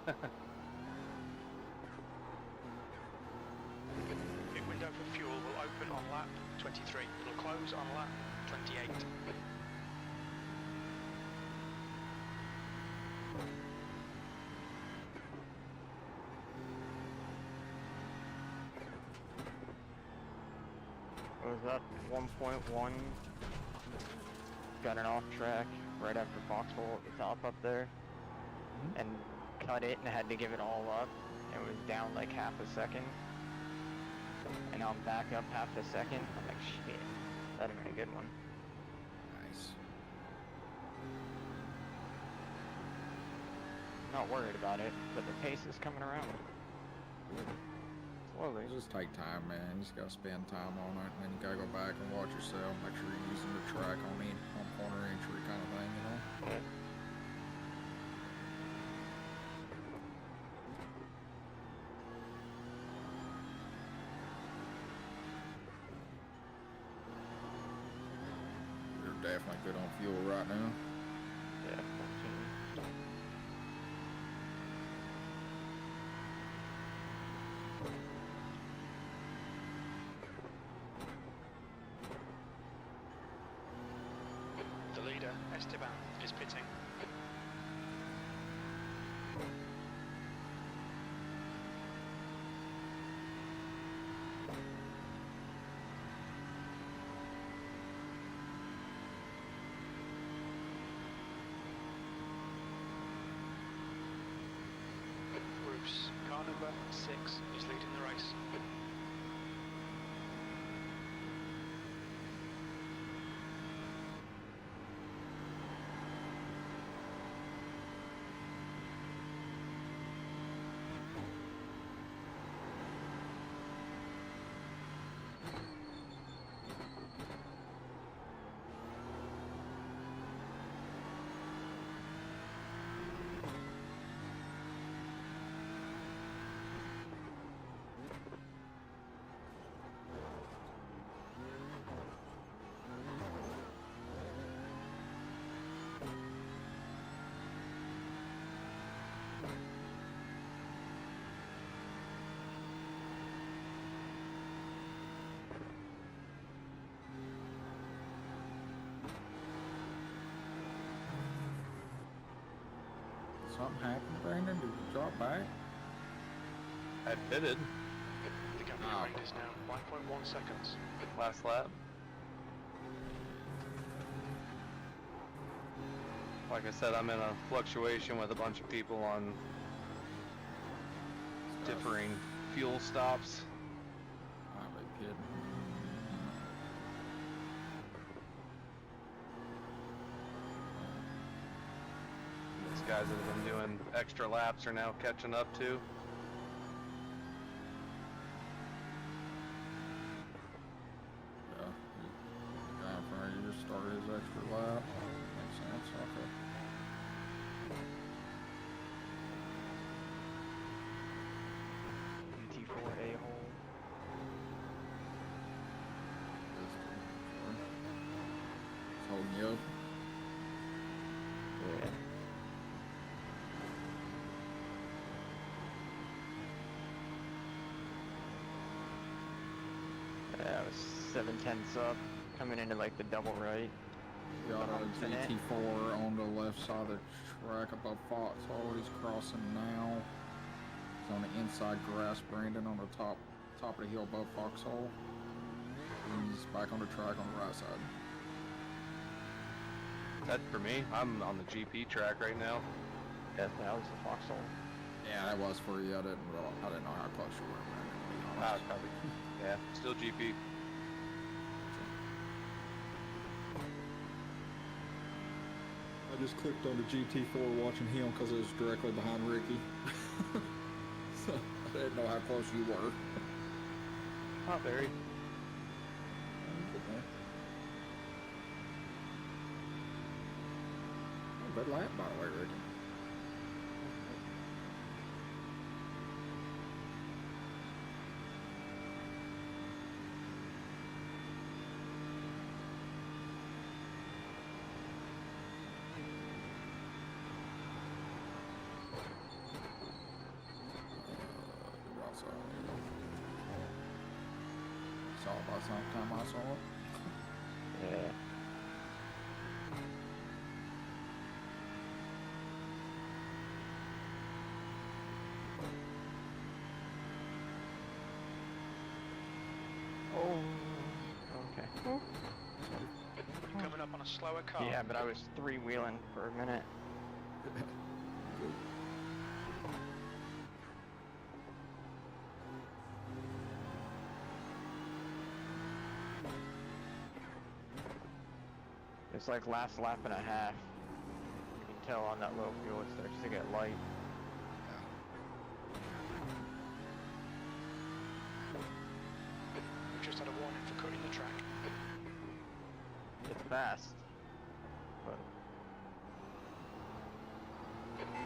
[SPEAKER 2] The window for fuel will open on lap 23. It'll close on lap 28.
[SPEAKER 3] What was that? 1.1. Got an off track right after Foxhole at the top up there. And cut it and had to give it all up. It was down like half a second. And now I'm back up half a second. I'm like, shit. That'd have been a good one.
[SPEAKER 4] Nice.
[SPEAKER 3] Not worried about it, but the pace is coming around. Slowly.
[SPEAKER 4] Just take time, man. You just gotta spend time on it, and then you gotta go back and watch yourself. Make sure you're using the track on corner entry kind of thing, you know.
[SPEAKER 3] Yeah.
[SPEAKER 4] You're definitely good on fuel right now.
[SPEAKER 3] Yeah, 14.
[SPEAKER 2] The leader, Esteban, is pitting. Bruce, car number 6, is leading the race.
[SPEAKER 4] Something happened, Brandon? Did you drop back?
[SPEAKER 6] I pitted
[SPEAKER 2] The gap behind is now 5.1 seconds.
[SPEAKER 6] last lap. Like I said, I'm in a fluctuation with a bunch of people on differing fuel stops.
[SPEAKER 4] I be kidding.
[SPEAKER 6] These guys that have been doing extra laps are now catching up too.
[SPEAKER 4] Yeah, the guy in front of you just started his extra lap. Makes sense, okay.
[SPEAKER 3] UT4 a-hole.
[SPEAKER 4] It's holding you up.
[SPEAKER 3] Yeah. That was 7/10 up, coming into like the double right.
[SPEAKER 4] Got a
[SPEAKER 3] Bumps in it.
[SPEAKER 4] GT4 on the left side of the track above Foxhole. He's crossing now. He's on the inside grass, Brandon, on the top of the hill above Foxhole. He's back on the track on the right side.
[SPEAKER 6] That for me. I'm on the GP track right now.
[SPEAKER 3] Yeah, that was the foxhole.
[SPEAKER 4] Yeah, that was for you. I didn't know how close you were, Brandon, to be
[SPEAKER 6] Ah,
[SPEAKER 4] honest.
[SPEAKER 6] probably. Yeah, still GP.
[SPEAKER 4] I just clicked on the GT4 watching him because it was directly behind Ricky. So I didn't know how close you were.
[SPEAKER 6] Not very.
[SPEAKER 4] Good lap, by the way, Ricky. Saw it by some time I saw it.
[SPEAKER 3] Yeah. Oh. Okay.
[SPEAKER 2] You're coming up on a slower car.
[SPEAKER 3] Yeah, but I was three-wheeling for a minute. It's like last lap and a half. You can tell on that low fuel it starts to get light.
[SPEAKER 2] We've just had a warning for cutting the track.
[SPEAKER 3] It's fast. But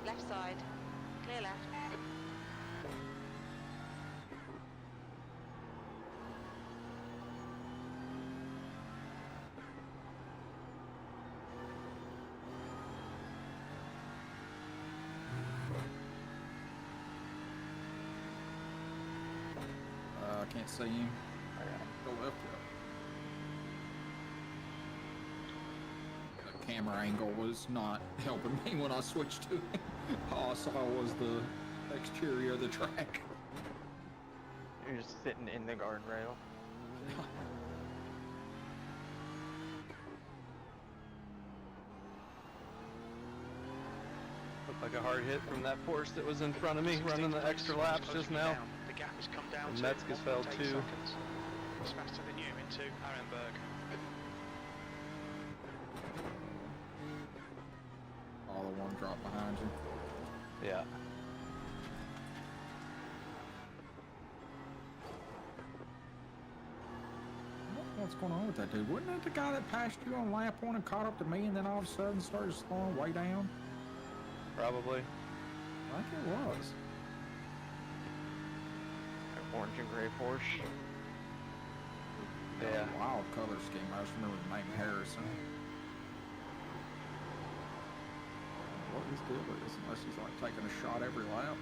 [SPEAKER 9] Left side. Clear left.
[SPEAKER 4] I can't see him. Go left. The camera angle was not helping me when I switched to it. All I saw was the exterior of the track.
[SPEAKER 3] you're just sitting in the guardrail.
[SPEAKER 6] Looked like a hard hit from that Porsche that was in front of me, running the extra laps just now.
[SPEAKER 2] The gap has come down
[SPEAKER 6] And
[SPEAKER 2] to
[SPEAKER 6] Metzger's fell
[SPEAKER 2] 1.8
[SPEAKER 6] too.
[SPEAKER 2] seconds. It's faster than you into Arenberg.
[SPEAKER 4] All the one drop behind you.
[SPEAKER 6] Yeah.
[SPEAKER 4] What's going on with that dude? Wasn't that the guy that passed you on lap one and caught up to me and then all of a sudden started slowing way down?
[SPEAKER 6] Probably.
[SPEAKER 4] I think it was.
[SPEAKER 3] Orange and gray Porsche.
[SPEAKER 4] Got a
[SPEAKER 6] Yeah.
[SPEAKER 4] wild color scheme. I just remember the name Harrison. What his deal is, unless he's like taking a shot every lap.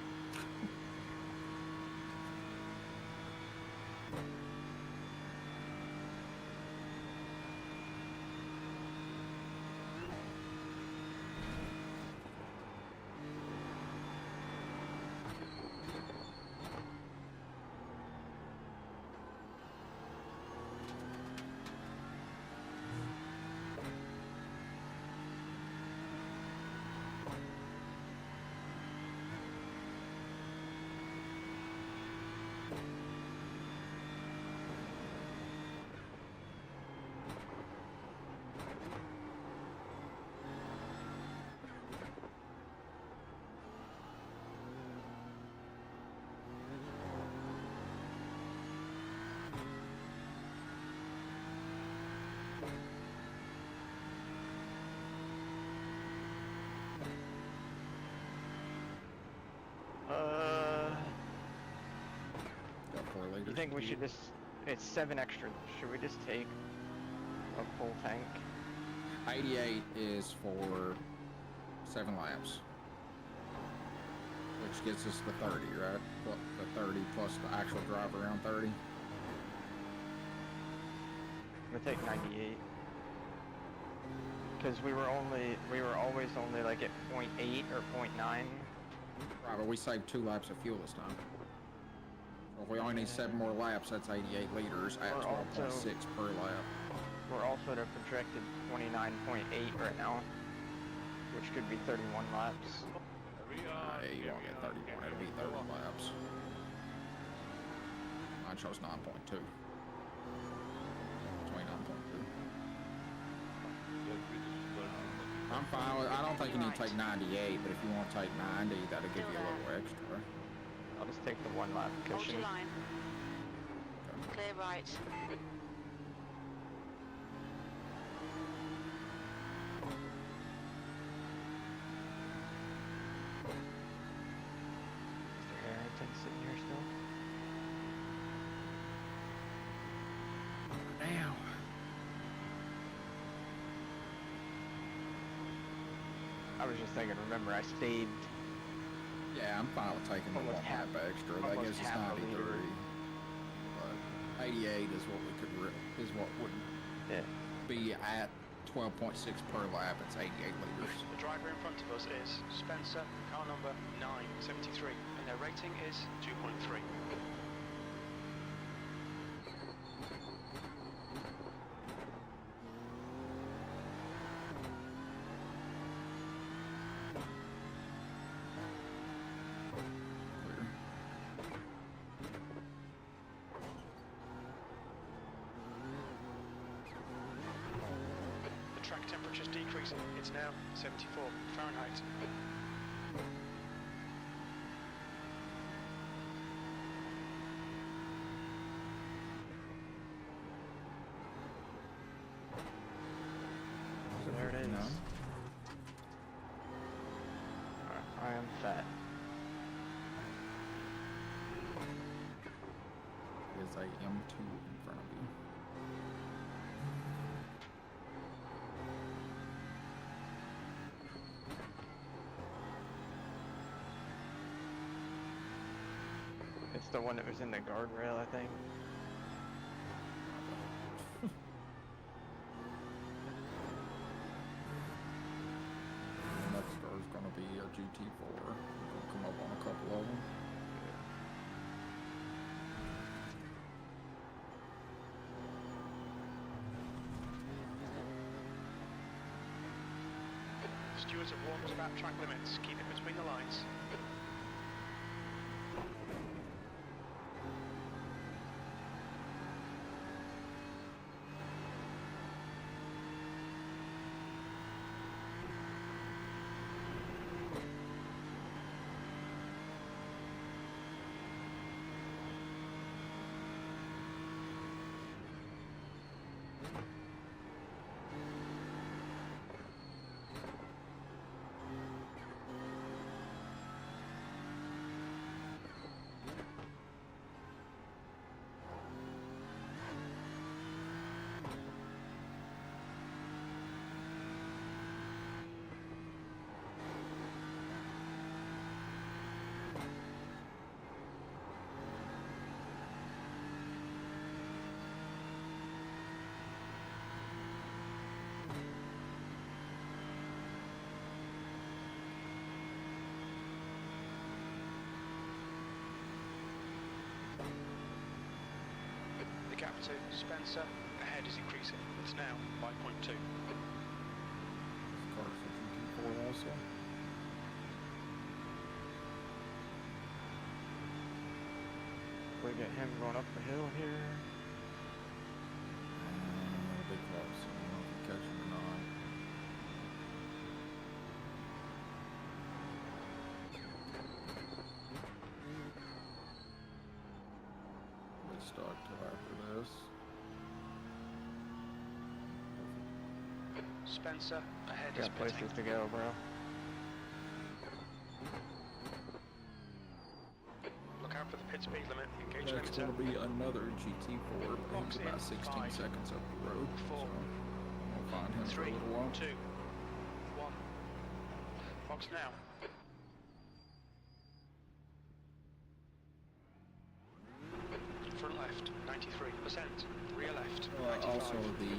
[SPEAKER 4] Got 4 liters.
[SPEAKER 3] You think we should just? It's 7 extra. Should we just take a full tank?
[SPEAKER 4] 88 is for 7 laps. Which gets us the 30, right? The 30 plus the actual drive around 30.
[SPEAKER 3] I'm gonna take 98. Because we were always only like at 0.8 or 0.9.
[SPEAKER 4] Right, but we saved 2 laps of fuel this time. So if we only need 7 more laps, that's 88 liters at
[SPEAKER 3] We're
[SPEAKER 4] 12.6 per lap.
[SPEAKER 3] We're also at a projected 29.8 right now, which could be 31 laps.
[SPEAKER 4] You won't get 31, it'll be 30 laps. Mine shows 9.2. 29.2. I'm fine with, I don't think you need to take 98, but if you want to take 90, that'll give you a little extra.
[SPEAKER 3] I'll just take the 1 lap
[SPEAKER 9] Hold
[SPEAKER 3] cushion.
[SPEAKER 9] your line. Clear right.
[SPEAKER 3] Harrington sitting here still.
[SPEAKER 4] Now.
[SPEAKER 3] I was just thinking, remember, I saved
[SPEAKER 4] Yeah, I'm fine with taking the
[SPEAKER 3] Almost
[SPEAKER 4] 1
[SPEAKER 3] half-
[SPEAKER 4] lap extra. That
[SPEAKER 3] almost
[SPEAKER 4] gives us
[SPEAKER 3] half a
[SPEAKER 4] 93.
[SPEAKER 3] liter.
[SPEAKER 4] But 88 is what we could is what would
[SPEAKER 3] Yeah.
[SPEAKER 4] be at 12.6 per lap. It's 88 liters.
[SPEAKER 2] The driver in front of us is Spencer, car number 973, and their rating is 2.3.
[SPEAKER 4] Clear.
[SPEAKER 2] The track temperature's decreasing. It's now 74 Fahrenheit.
[SPEAKER 3] is.
[SPEAKER 4] No.
[SPEAKER 3] I am fat.
[SPEAKER 4] There's a M2 in front of you.
[SPEAKER 3] It's the one that was in the guardrail, I think.
[SPEAKER 4] The next car is going to be a GT4. We're going to come up on a couple of them.
[SPEAKER 2] Stewards have warned us about track limits. Keep it between the lines. The gap to Spencer ahead is increasing. It's now 5.2.
[SPEAKER 4] This car is a GT4 also.
[SPEAKER 3] We get him going up the hill here.
[SPEAKER 4] It'll be close. I don't know if you catch him or not. We'll be stuck till after this.
[SPEAKER 2] Spencer ahead is
[SPEAKER 3] Got places
[SPEAKER 2] pitting.
[SPEAKER 3] to go, bro.
[SPEAKER 2] Look out for the pit speed limit. Engage
[SPEAKER 4] Next
[SPEAKER 2] limiter.
[SPEAKER 4] will be another GT4, but
[SPEAKER 2] Box
[SPEAKER 4] he's
[SPEAKER 2] in,
[SPEAKER 4] about 16
[SPEAKER 2] 5,
[SPEAKER 4] seconds up the road.
[SPEAKER 2] 4,
[SPEAKER 4] So we'll find him for a
[SPEAKER 2] 3,
[SPEAKER 4] little while.
[SPEAKER 2] 2, 1. Box now. Front left, 93%. Rear left, 95.
[SPEAKER 4] Also, the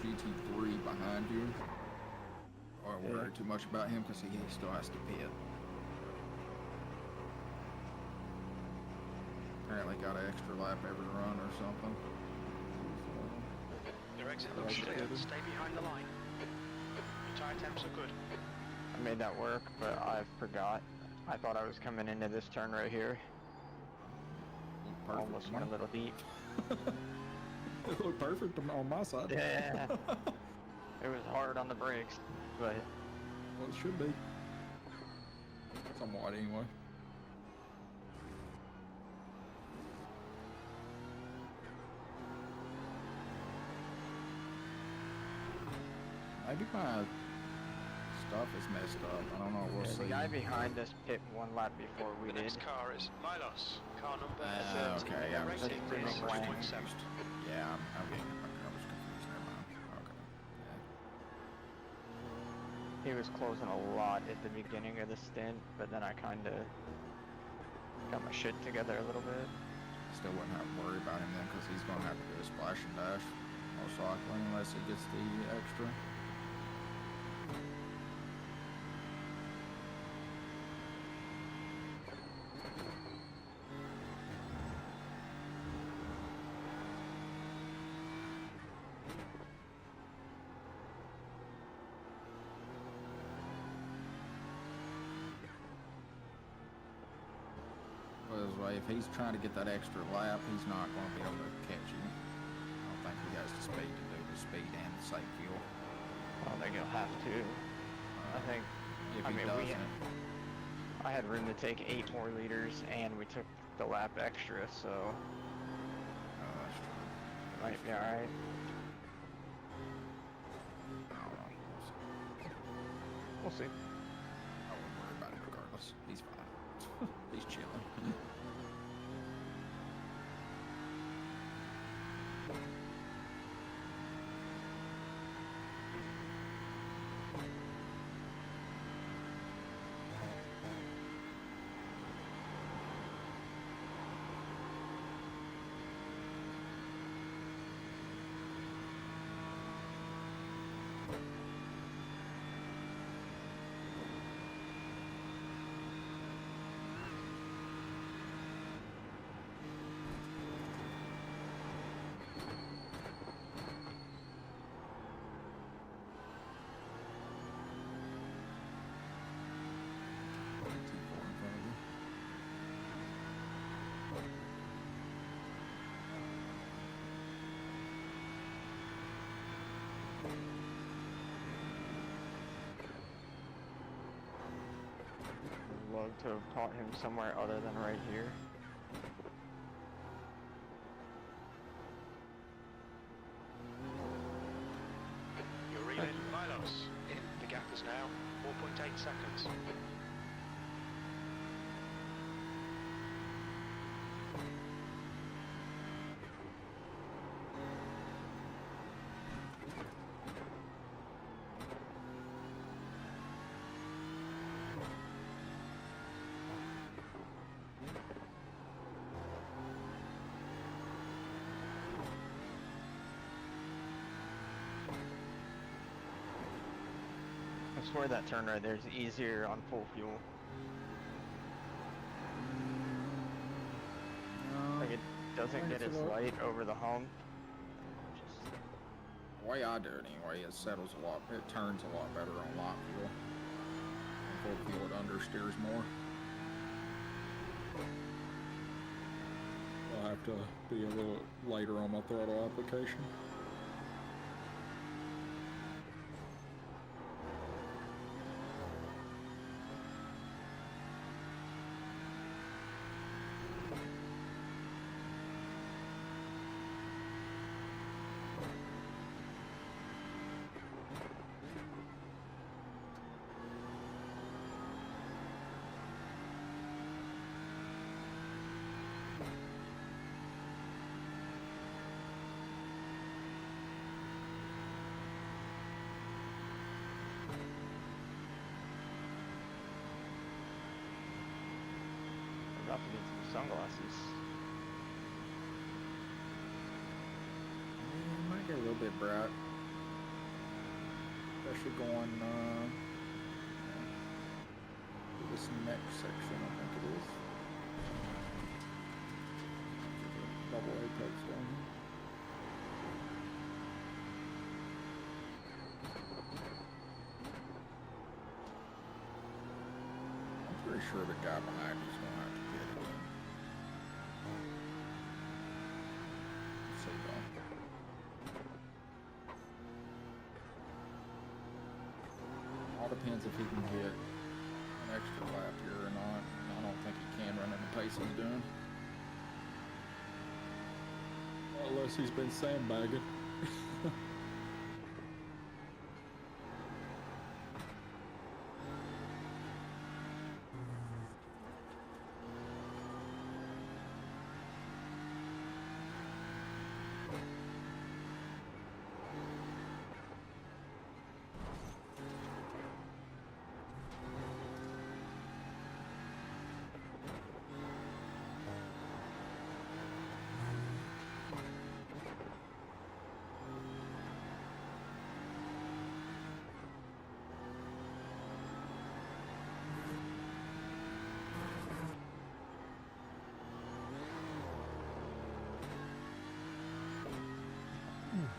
[SPEAKER 4] GT3 behind you. I won't worry too much about him because he still has to pit. Apparently got an extra lap every run or something.
[SPEAKER 2] Your exit looks clear. Stay behind the line. Your tyre temps are good.
[SPEAKER 3] I made that work, but I forgot. I thought I was coming into this turn right here.
[SPEAKER 4] Perfect.
[SPEAKER 3] Almost went a little deep.
[SPEAKER 4] It looked perfect on my side.
[SPEAKER 3] Yeah. It was hard on the brakes, but
[SPEAKER 4] Well, it should be. Somewhat, anyway. Maybe my stuff is messed up. I don't know. We'll
[SPEAKER 3] the
[SPEAKER 4] see.
[SPEAKER 3] guy behind us pit one lap before we
[SPEAKER 2] The
[SPEAKER 3] did.
[SPEAKER 2] next car is Milos. Car number 30.
[SPEAKER 4] Okay,
[SPEAKER 2] Their
[SPEAKER 4] I'm
[SPEAKER 2] rating
[SPEAKER 3] just
[SPEAKER 2] is
[SPEAKER 3] pretty blank.
[SPEAKER 2] 6.7.
[SPEAKER 4] Yeah, I'm getting my was confused. Never mind. Okay.
[SPEAKER 3] He was closing a lot at the beginning of the stint, but then I kind of got my shit together a little bit.
[SPEAKER 4] Still wouldn't have to worry about him then because he's going to have to do a splash and dash, most likely, unless he gets the extra. Because if he's trying to get that extra lap, he's not going to be able to catch you. I don't think he has the speed to do the speed and the save fuel.
[SPEAKER 3] I don't think he'll have to. I think
[SPEAKER 4] If
[SPEAKER 3] I
[SPEAKER 4] he
[SPEAKER 3] mean,
[SPEAKER 4] doesn't,
[SPEAKER 3] I had room to take 8 more liters, and we took the lap extra, so
[SPEAKER 4] that's true.
[SPEAKER 3] might be alright. We'll see.
[SPEAKER 4] I wouldn't worry about it regardless. He's fine. He's chilling.
[SPEAKER 3] I'd love to have taught him somewhere other than right here.
[SPEAKER 2] You're reading Milos. The gap is now 4.8 seconds.
[SPEAKER 3] I swear that turn right there is easier on full fuel. Like it doesn't get as light over the hump. Just
[SPEAKER 4] The way I do it anyway, it settles a lot, it turns a lot better on light fuel. On full fuel, it understeers more. I'll have to be a little later on my throttle application.
[SPEAKER 3] about to need some sunglasses.
[SPEAKER 4] Might get a little bit bright. Especially going to this next section, I think it is. Double apex down here. I'm pretty sure the guy behind me's gonna have to get it in. Let's see though. All depends if he can get an extra lap here or not. I don't think he can run at the pace he's doing. Unless he's been sandbagging.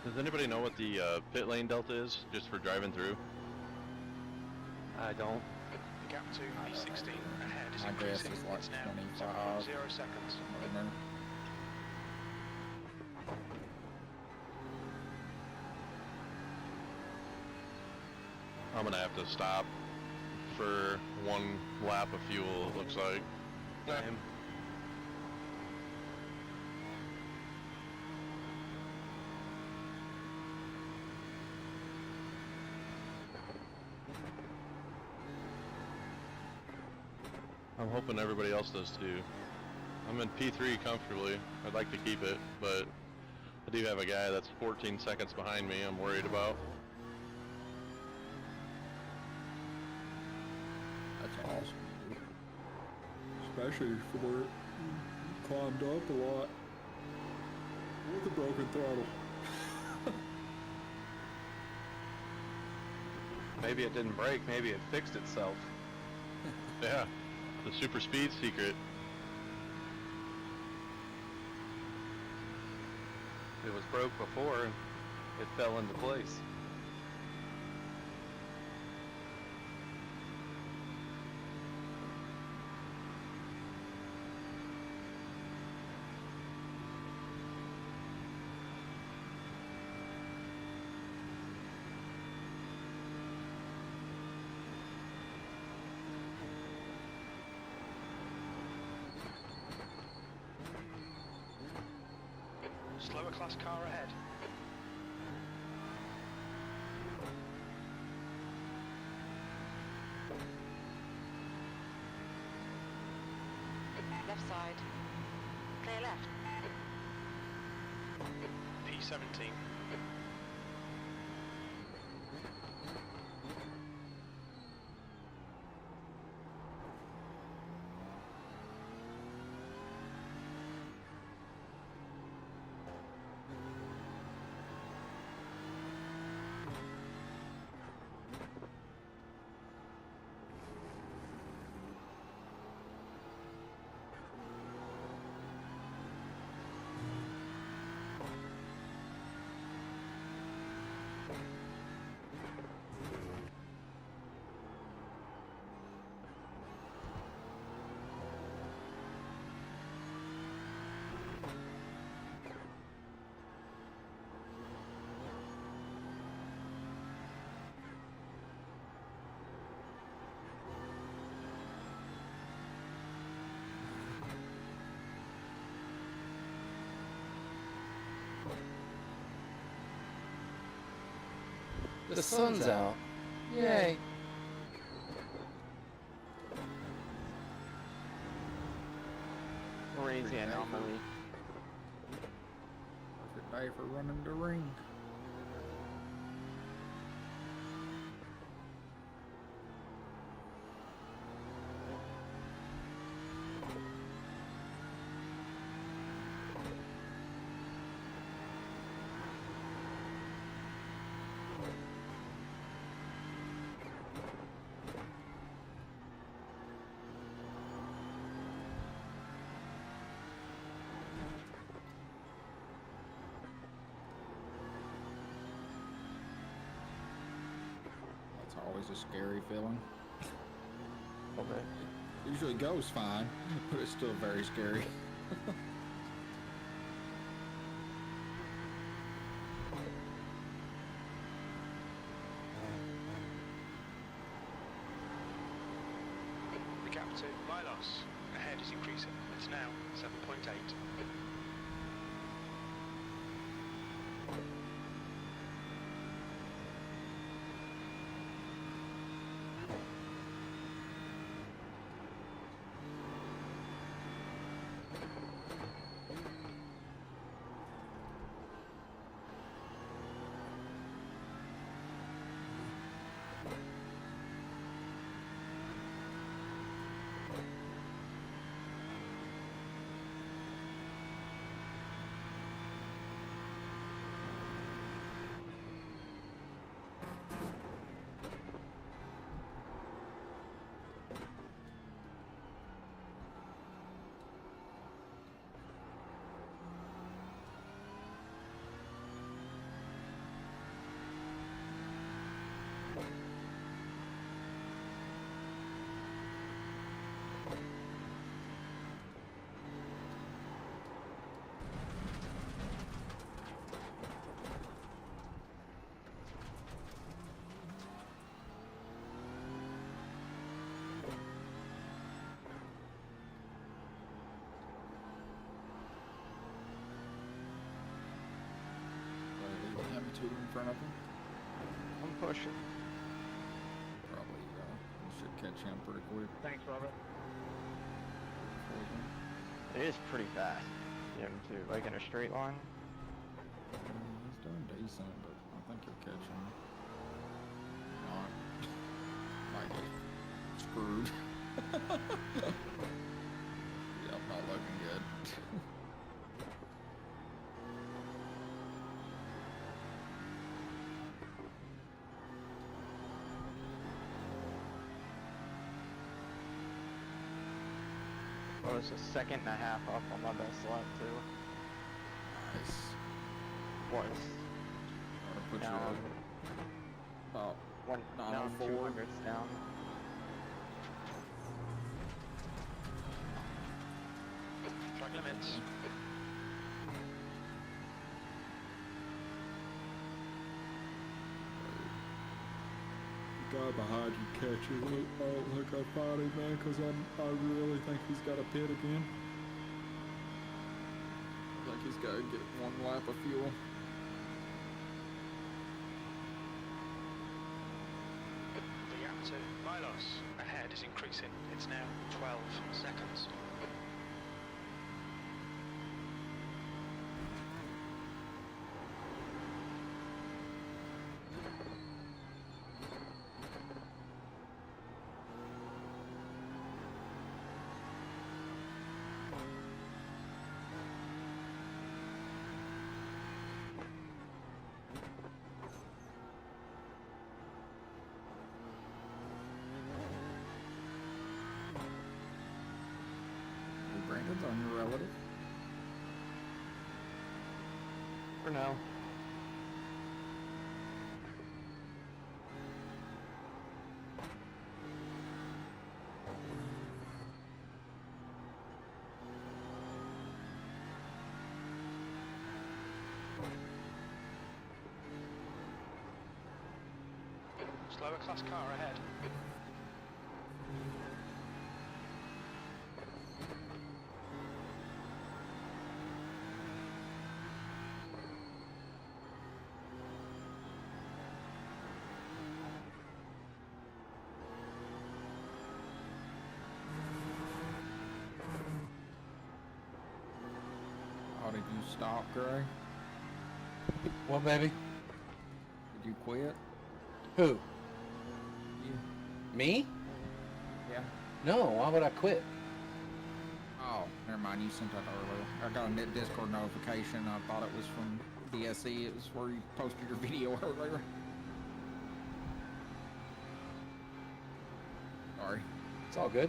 [SPEAKER 5] Does anybody know what the pit lane delta is, just for driving through?
[SPEAKER 6] I don't.
[SPEAKER 2] The gap to P16 ahead is
[SPEAKER 4] My guess
[SPEAKER 2] increasing.
[SPEAKER 4] is like
[SPEAKER 2] It's now
[SPEAKER 4] 25.
[SPEAKER 2] 0 seconds.
[SPEAKER 4] Whatever.
[SPEAKER 5] I'm gonna have to stop for one lap of fuel, it looks like.
[SPEAKER 6] Same.
[SPEAKER 5] I'm hoping everybody else does too. I'm in P3 comfortably. I'd like to keep it, but I do have a guy that's 14 seconds behind me I'm worried about.
[SPEAKER 4] That's awesome, dude. Especially for it climbed up a lot with a broken throttle.
[SPEAKER 6] Maybe it didn't break, maybe it fixed itself.
[SPEAKER 5] Yeah, the super speed secret.
[SPEAKER 6] It was broke before and it fell into place.
[SPEAKER 2] Slower class car ahead.
[SPEAKER 9] Left side. Clear left.
[SPEAKER 2] P17.
[SPEAKER 1] The sun's out. Yay.
[SPEAKER 3] Crazy anomaly.
[SPEAKER 4] Perfect day for running the ring. That's always a scary feeling.
[SPEAKER 3] Okay.
[SPEAKER 4] It usually goes fine, but it's still very scary.
[SPEAKER 2] The gap to Milos ahead is increasing. It's now 7.8.
[SPEAKER 4] Two in front of him.
[SPEAKER 3] I'm pushing.
[SPEAKER 4] Probably should catch him pretty quick.
[SPEAKER 7] Thanks, Robert.
[SPEAKER 3] It is pretty fast. Yeah, too. Like in a straight line.
[SPEAKER 4] He's doing decent, but I think he'll catch him. Not. Might be screwed. Yep, not looking good.
[SPEAKER 3] Well, it's a second and a half up on my best lap too.
[SPEAKER 4] Nice.
[SPEAKER 3] Was.
[SPEAKER 4] I'll put
[SPEAKER 3] Down.
[SPEAKER 4] you at about
[SPEAKER 3] One down
[SPEAKER 4] 904.
[SPEAKER 3] 200's down.
[SPEAKER 2] Track limits.
[SPEAKER 4] The guy behind you catches it. I don't think I find him, man, because I really think he's got a pit again. I think he's got to get one lap of fuel.
[SPEAKER 2] The gap to Milos ahead is increasing. It's now 12 seconds.
[SPEAKER 4] Brandon's on your relative.
[SPEAKER 3] For now.
[SPEAKER 2] Slower class car ahead.
[SPEAKER 4] Oh, did you stop, Gray?
[SPEAKER 1] What, baby?
[SPEAKER 4] Did you quit?
[SPEAKER 1] Who?
[SPEAKER 4] You?
[SPEAKER 1] Me?
[SPEAKER 4] Yeah.
[SPEAKER 1] No, why would I quit?
[SPEAKER 4] Oh, never mind. You sent that earlier. I got a Discord notification. I thought it was from DSE. It was where you posted your video earlier. Sorry.
[SPEAKER 1] It's all good.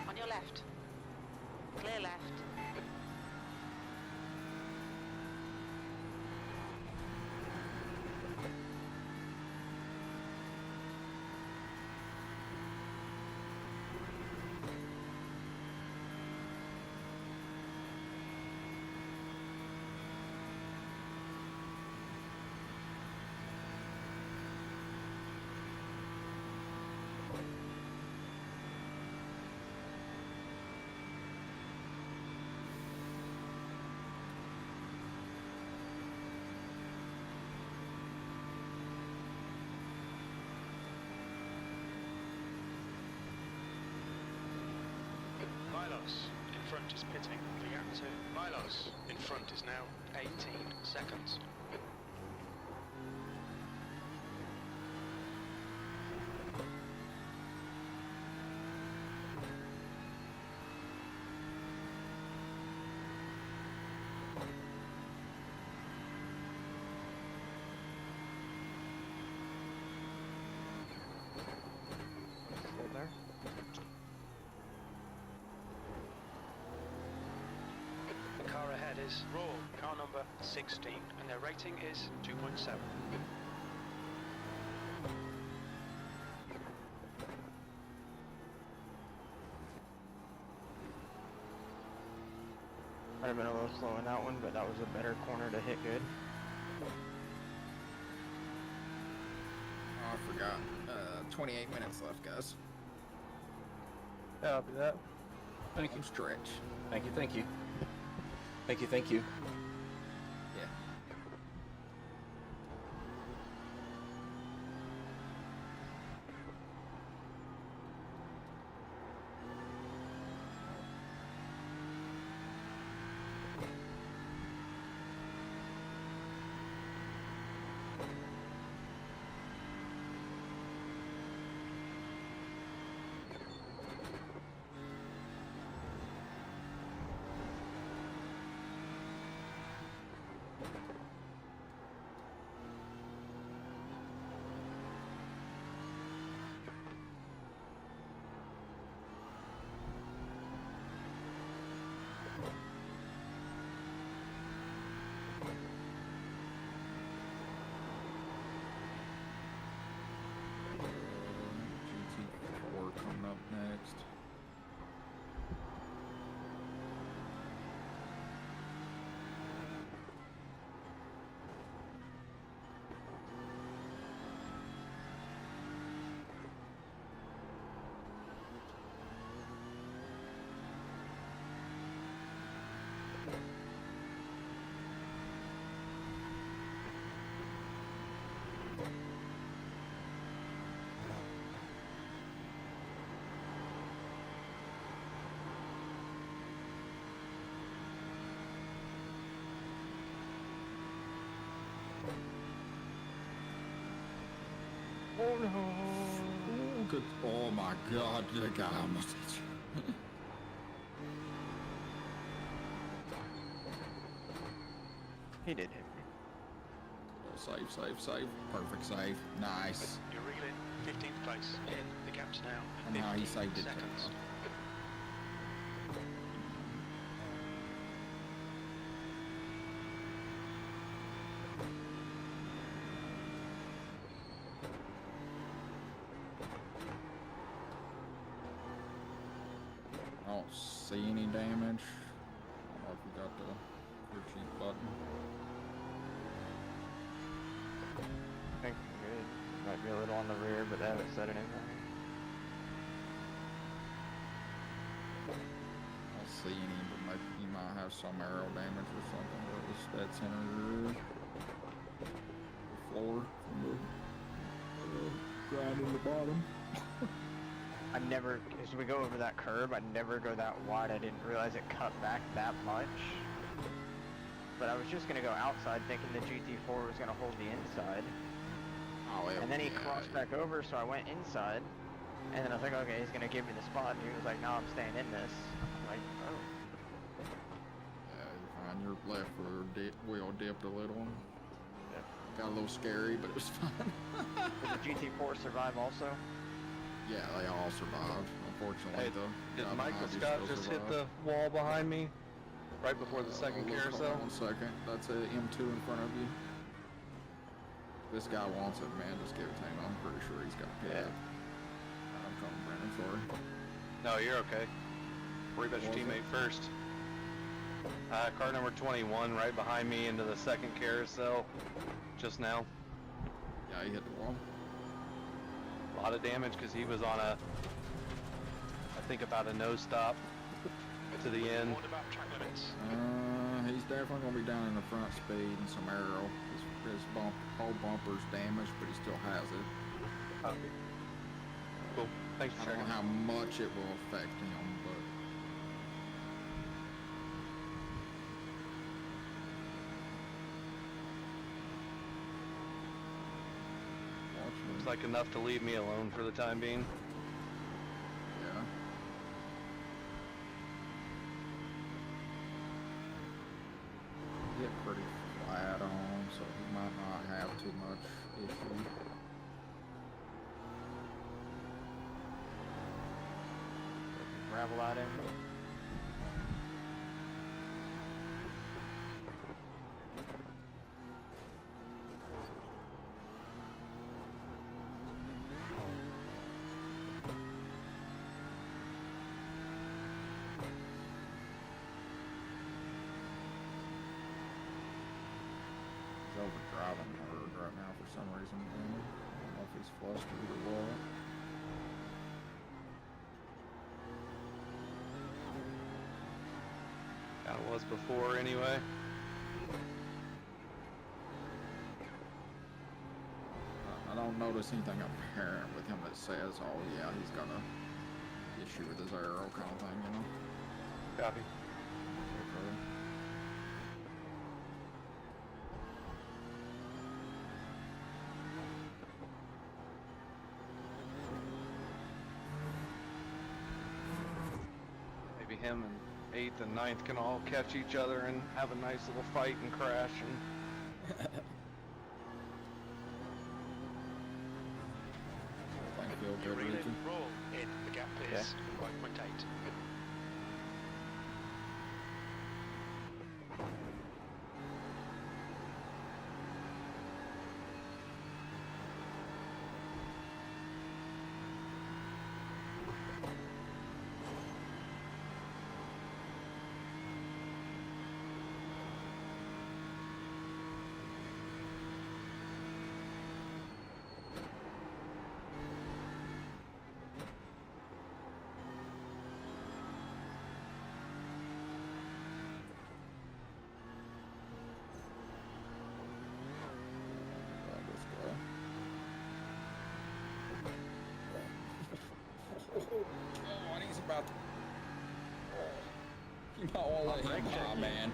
[SPEAKER 9] On your left. Clear left.
[SPEAKER 2] Milos in front is pitting. The gap to Milos in front is now 18 seconds.
[SPEAKER 3] Still there?
[SPEAKER 2] The car ahead is Raw, car number 16, and their rating is 2.7.
[SPEAKER 3] Might have been a little slow in that one, but that was a better corner to hit good.
[SPEAKER 4] Oh, I forgot. 28 minutes left, guys.
[SPEAKER 6] Yeah, I'll do that.
[SPEAKER 1] Thank you.
[SPEAKER 4] Home stretch.
[SPEAKER 1] Thank you. Thank you. Thank you. Thank you.
[SPEAKER 4] Yeah. GT4 coming up next.
[SPEAKER 3] Oh no!
[SPEAKER 4] Oh, good. Oh my God, the guy almost hit you.
[SPEAKER 3] He did hit me.
[SPEAKER 4] Save, save, save. Perfect save. Nice.
[SPEAKER 2] You're reeling. 15th place. In. The gap's now
[SPEAKER 4] And how he
[SPEAKER 2] 15
[SPEAKER 4] saved it.
[SPEAKER 2] seconds.
[SPEAKER 4] I don't see any damage. I don't know if we got the crew chief button.
[SPEAKER 3] I think I'm good. Might be a little on the rear, but they haven't said anything.
[SPEAKER 4] I don't see any, but maybe you might have some arrow damage or something. Where the stat center is. The floor from the ground in the bottom.
[SPEAKER 3] I never, as we go over that curb, I never go that wide. I didn't realize it cut back that much. But I was just gonna go outside thinking the GT4 was gonna hold the inside.
[SPEAKER 4] Oh,
[SPEAKER 3] And then he crossed back over, so I went inside. And then I was like, okay, he's gonna give me the spot. And he was like, no, I'm staying in this. I'm like, oh.
[SPEAKER 4] Yeah, you're fine. Your left rear wheel dipped a little.
[SPEAKER 3] Yeah.
[SPEAKER 4] Got a little scary, but it was fine.
[SPEAKER 3] Did the GT4 survive also?
[SPEAKER 4] Yeah, they all survived. Unfortunately,
[SPEAKER 6] Hey,
[SPEAKER 4] though.
[SPEAKER 6] did
[SPEAKER 4] guy
[SPEAKER 6] Michael
[SPEAKER 4] behind you
[SPEAKER 6] Scott
[SPEAKER 4] still
[SPEAKER 6] just hit
[SPEAKER 4] survived.
[SPEAKER 6] the wall behind me? Right before the second
[SPEAKER 4] Look,
[SPEAKER 6] carousel?
[SPEAKER 4] hold on 1 second. That's a M2 in front of you. This guy wants it, man. Just give it to him. I'm pretty sure he's got it.
[SPEAKER 6] Yeah.
[SPEAKER 4] I'm coming, Brandon. Sorry.
[SPEAKER 6] No, you're okay. Worry about your
[SPEAKER 4] Was it?
[SPEAKER 6] teammate first. Car number 21 right behind me into the second carousel just now.
[SPEAKER 4] Yeah, he hit the wall.
[SPEAKER 6] A lot of damage because he was on a, I think about a nose stop to the end.
[SPEAKER 2] Warned about track limits.
[SPEAKER 4] He's definitely gonna be down in the front speed and some arrow. His whole bumper's damaged, but he still has it.
[SPEAKER 6] Copy. Cool. Thanks for
[SPEAKER 4] I don't
[SPEAKER 6] checking.
[SPEAKER 4] know how much it will affect him, but
[SPEAKER 6] Looks like enough to leave me alone for the time being.
[SPEAKER 4] yeah. Get pretty flat on, so he might not have too much issue.
[SPEAKER 3] Gravel out in.
[SPEAKER 4] some reason. I don't know if he's flustered or what.
[SPEAKER 6] That was before anyway.
[SPEAKER 4] I don't notice anything apparent with him that says, oh yeah, he's got a issue with his arrow kind of thing, you know?
[SPEAKER 6] Copy.
[SPEAKER 4] Okay.
[SPEAKER 6] Maybe him and 8th and 9th can all catch each other and have a nice little fight and crash and
[SPEAKER 4] Thank you,
[SPEAKER 2] You're
[SPEAKER 4] good
[SPEAKER 2] reeling.
[SPEAKER 4] Ricky.
[SPEAKER 2] Roll in. The gap is 5.8.
[SPEAKER 4] Oh, and he's about to... You might want to let him by, man.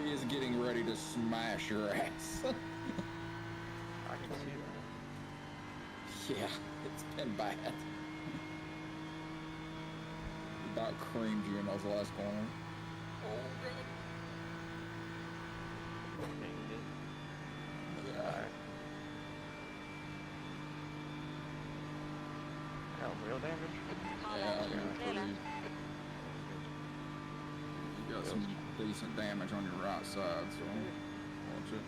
[SPEAKER 4] He is getting ready to smash your ass.
[SPEAKER 3] I can see that.
[SPEAKER 4] Yeah, it's been bad. He about creamed you in those last corners. Oh,
[SPEAKER 3] Dinged it.
[SPEAKER 4] God. Yeah.
[SPEAKER 3] Hell, real damage?
[SPEAKER 9] Car
[SPEAKER 4] Yeah,
[SPEAKER 9] left.
[SPEAKER 4] yeah,
[SPEAKER 9] Clear
[SPEAKER 4] pretty.
[SPEAKER 9] left.
[SPEAKER 4] You got some decent damage on your right side, so watch it.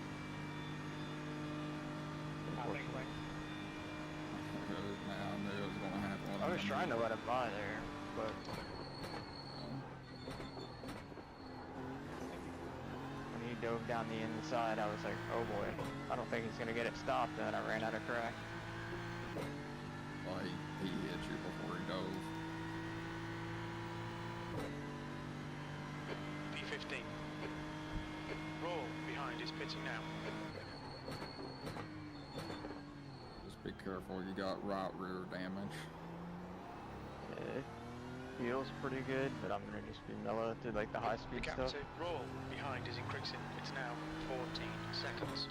[SPEAKER 3] Unfortunately.
[SPEAKER 4] Now I knew it was gonna happen.
[SPEAKER 3] I was trying to let him by there, but when he dove down the inside, I was like, oh boy, I don't think he's gonna get it stopped, and then I ran out of track.
[SPEAKER 4] Well, he hit you before he dove.
[SPEAKER 2] P15. Roll behind is pitching now.
[SPEAKER 4] Just be careful, you got right rear damage.
[SPEAKER 3] It feels pretty good, but I'm gonna just be mellow to like the high
[SPEAKER 2] The
[SPEAKER 3] speed
[SPEAKER 2] gap
[SPEAKER 3] stuff.
[SPEAKER 2] to roll behind is increasing. It's now 14 seconds.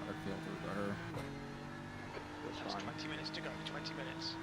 [SPEAKER 4] I filtered there.
[SPEAKER 3] That's
[SPEAKER 2] Just
[SPEAKER 3] fine.
[SPEAKER 2] 20 minutes to go. 20 minutes.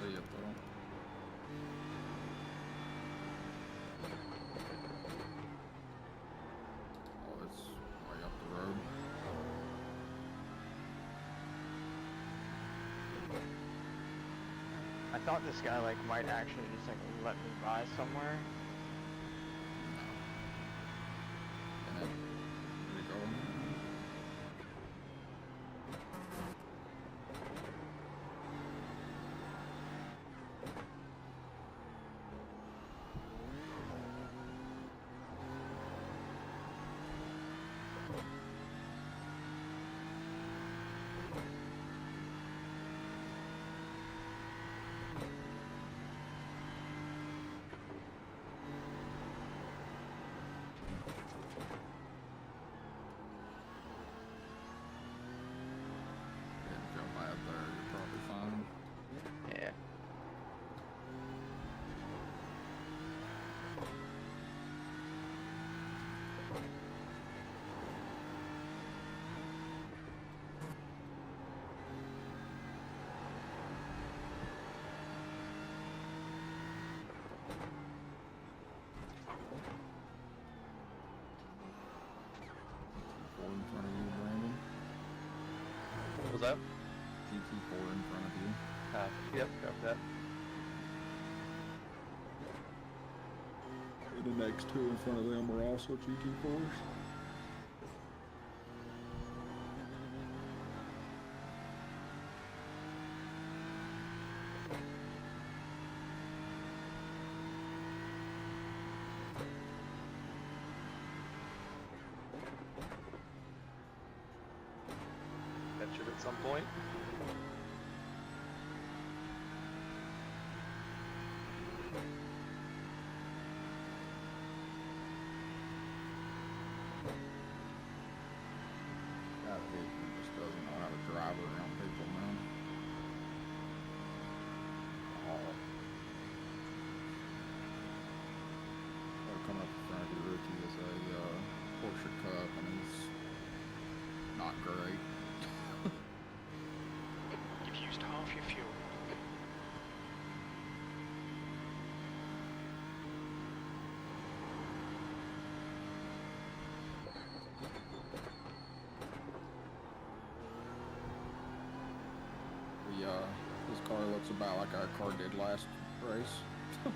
[SPEAKER 4] see it though. Oh, it's way up the road.
[SPEAKER 3] I thought this guy like might actually just like let me by somewhere.
[SPEAKER 4] No. There we go. Yeah, go by up there, you're probably fine.
[SPEAKER 3] Yeah.
[SPEAKER 4] Four in front of you, Brandon.
[SPEAKER 6] What was that?
[SPEAKER 4] GT4 in front of you.
[SPEAKER 6] Yep, got that.
[SPEAKER 4] And the next two in front of them are also GT4s.
[SPEAKER 6] That should at some point.
[SPEAKER 4] That vehicle just doesn't know how to drive around people, man. Oh. Coming up in front of you, Ricky, is a Porsche Cup, and he's not great.
[SPEAKER 2] You've used half your fuel.
[SPEAKER 4] His car looks about like our car did last race. Yeah.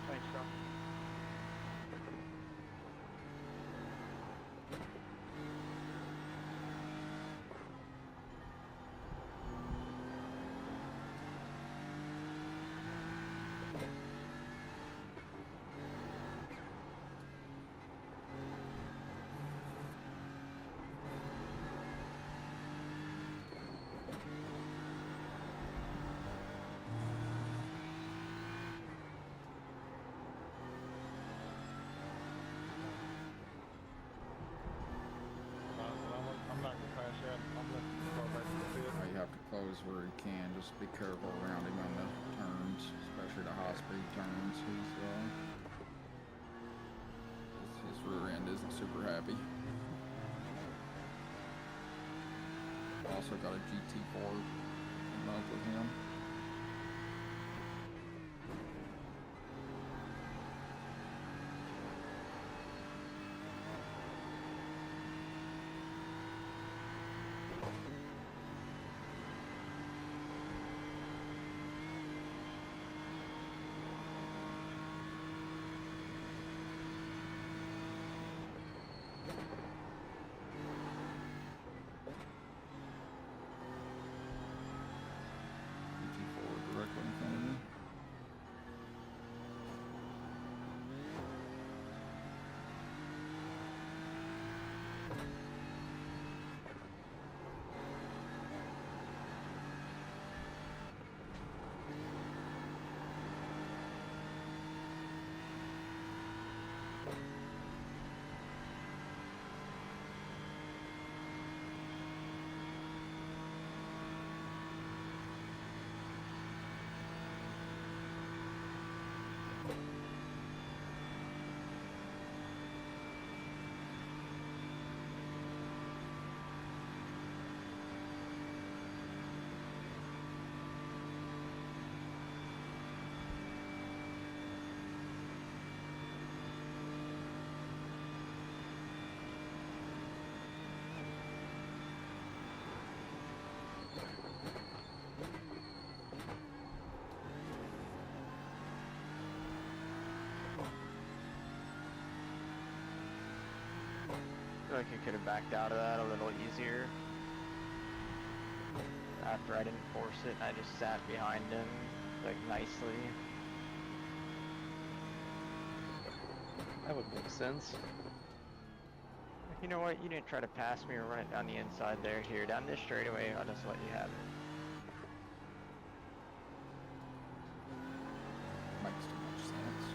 [SPEAKER 7] Thanks, John. I'm not gonna pass that. I'm gonna go back to the pit.
[SPEAKER 4] You have to close where you can. Just be careful around him on the turns, especially the high speed turns. His rear end isn't super happy. Also got a GT4 coming up with him.
[SPEAKER 3] feel like you could have backed out of that a little easier. After I didn't force it, I just sat behind him, like, nicely.
[SPEAKER 6] That would make sense.
[SPEAKER 3] Like, you know what? You didn't try to pass me or run it down the inside there. Here, down this straightaway, I'll just let you have it.
[SPEAKER 4] Makes too much sense.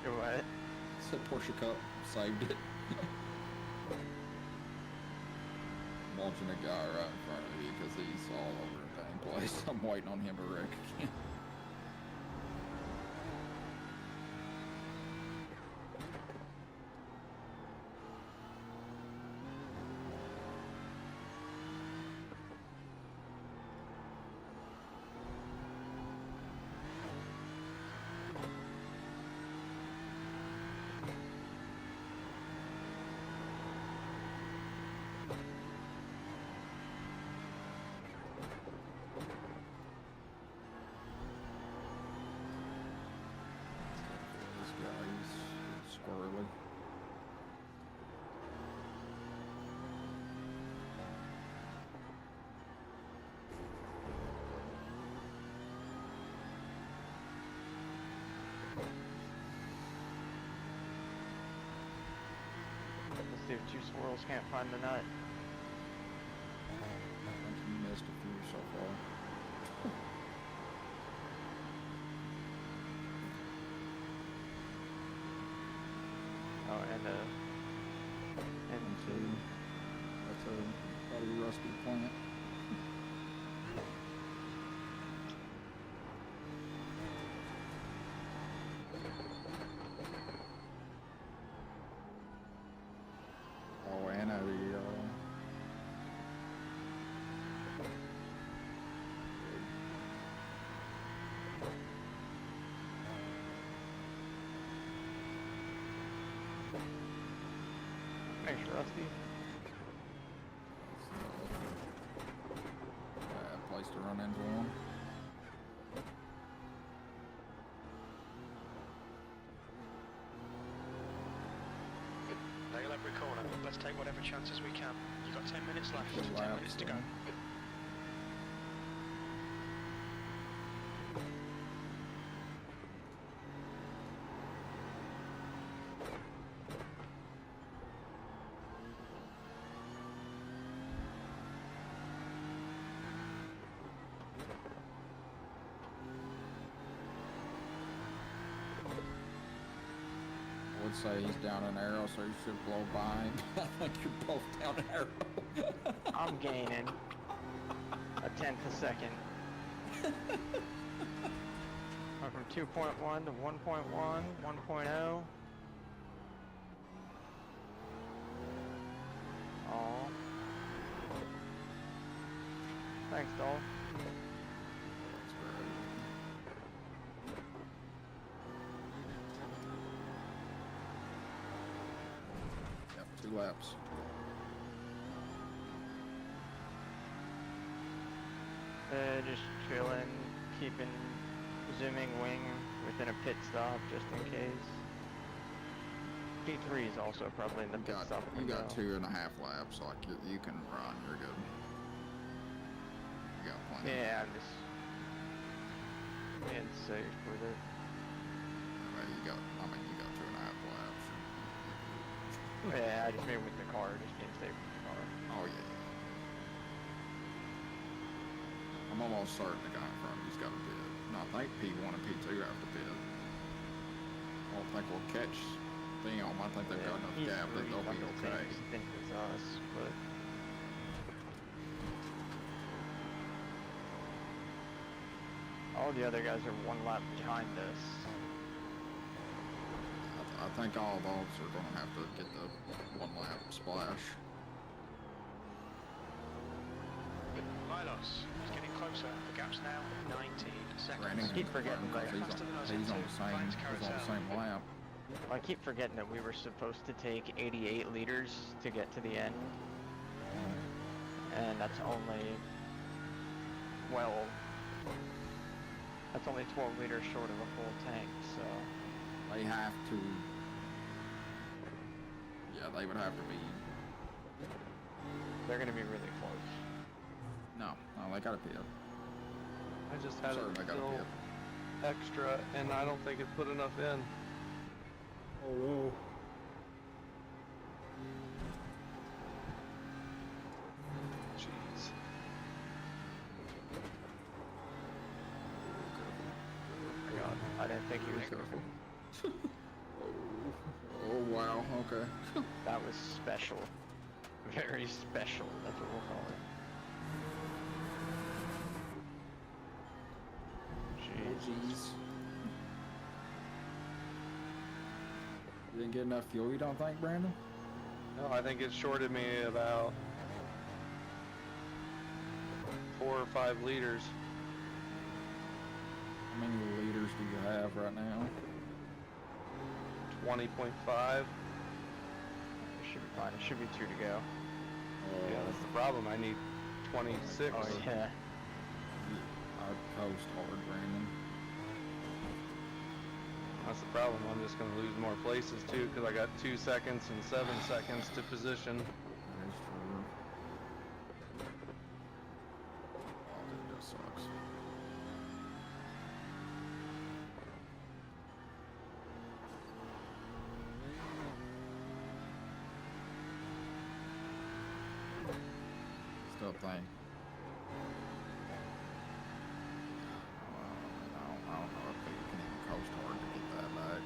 [SPEAKER 3] What?
[SPEAKER 4] Said Porsche Cup saved it. Watching a guy right in front of you because he's all over the dang place. I'm waiting on him to wreck again. This guy's squirrely.
[SPEAKER 3] Let's see if two squirrels can't find the nut.
[SPEAKER 4] I think you missed a few so far.
[SPEAKER 3] Oh, and
[SPEAKER 4] Two. That's a probably rusty plant. Oh, and
[SPEAKER 3] thanks, Rusty.
[SPEAKER 4] Bad place to run into one.
[SPEAKER 2] Nail every corner. Let's take whatever chances we can. You've got 10 minutes left.
[SPEAKER 4] Good
[SPEAKER 2] 10
[SPEAKER 4] laps,
[SPEAKER 2] minutes to go.
[SPEAKER 4] then. I would say he's down an arrow, so you should blow by him. I think you're both down an arrow.
[SPEAKER 3] I'm gaining a tenth a second. Went from 2.1 to 1.1, 1.0. Aw. Thanks, doll.
[SPEAKER 4] That's great. Yep, 2 laps.
[SPEAKER 3] Just chilling, keeping zooming wing within a pit stop just in case. P3 is also probably in the pit stop
[SPEAKER 4] You
[SPEAKER 3] window.
[SPEAKER 4] got 2.5 laps, like you can run. You're good. You got plenty.
[SPEAKER 3] Yeah, I'm just being safe with it.
[SPEAKER 4] Well, you got 2.5 laps.
[SPEAKER 3] Yeah, I just mean with the car, just being safe with the car.
[SPEAKER 4] Oh yeah. I'm almost certain the guy in front of me's got a pit. And I think P1 and P2 have to pit. I don't think we'll catch them. I think they've got enough gap that they'll be okay.
[SPEAKER 3] I think it's us, but All the other guys are 1 lap behind us.
[SPEAKER 4] I think all those are going to have to get the 1 lap splash.
[SPEAKER 2] Milos is getting closer. The gap's now 19 seconds.
[SPEAKER 4] Brandon
[SPEAKER 3] keep forgetting that
[SPEAKER 4] he's on the same lap.
[SPEAKER 3] I keep forgetting that we were supposed to take 88 liters to get to the end. And that's only, well, that's only 12 liters short of a full tank, so.
[SPEAKER 4] They have to, yeah, they would have to be,
[SPEAKER 3] They're gonna be really close.
[SPEAKER 4] no, they gotta pit.
[SPEAKER 6] I just had
[SPEAKER 4] Sorry,
[SPEAKER 6] it
[SPEAKER 4] I gotta
[SPEAKER 6] fill
[SPEAKER 4] pit.
[SPEAKER 6] extra, and I don't think it put enough in.
[SPEAKER 4] Oh no.
[SPEAKER 6] Jeez.
[SPEAKER 3] God, I didn't think he was
[SPEAKER 4] Careful. Oh wow, okay.
[SPEAKER 3] That was special. Very special, that's what we'll call it.
[SPEAKER 4] Jeez. You didn't get enough fuel, you don't think, Brandon?
[SPEAKER 6] No, I think it shorted me about 4 or 5 liters.
[SPEAKER 4] How many liters do you have right now?
[SPEAKER 6] 20.5.
[SPEAKER 3] It should be fine, it should be 2 to go.
[SPEAKER 6] Yeah, that's the problem. I need 26.
[SPEAKER 3] Oh yeah.
[SPEAKER 4] I'd coast hard, Brandon.
[SPEAKER 6] That's the problem. I'm just going to lose more places too because I got 2 seconds and 7 seconds to position.
[SPEAKER 4] That is true. Oh, that just sucks. Still think. I don't know if you can even coast hard to get that back.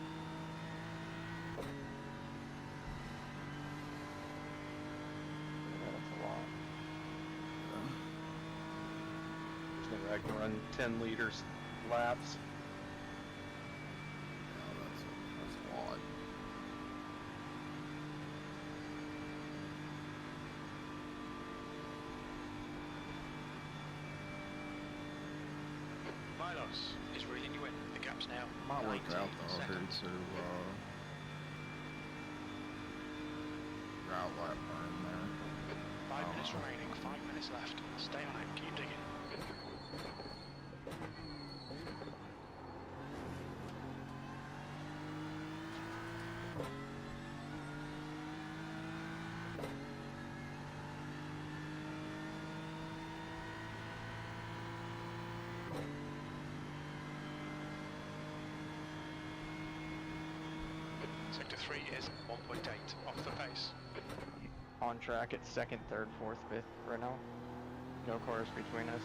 [SPEAKER 3] Yeah, that's a lot.
[SPEAKER 6] Maybe I can run 10 liters laps.
[SPEAKER 4] Yeah, that's a lot.
[SPEAKER 2] Milos is reeling you in. The gap's now
[SPEAKER 4] Might work
[SPEAKER 2] 19
[SPEAKER 4] out though here
[SPEAKER 2] seconds.
[SPEAKER 4] to route lap burn there.
[SPEAKER 2] 5 minutes remaining, 5 minutes left. Stay on it, keep digging. Sector 3 is 1.8 off the pace.
[SPEAKER 3] On track at 2nd, 3rd, 4th, 5th right now. No cars between us.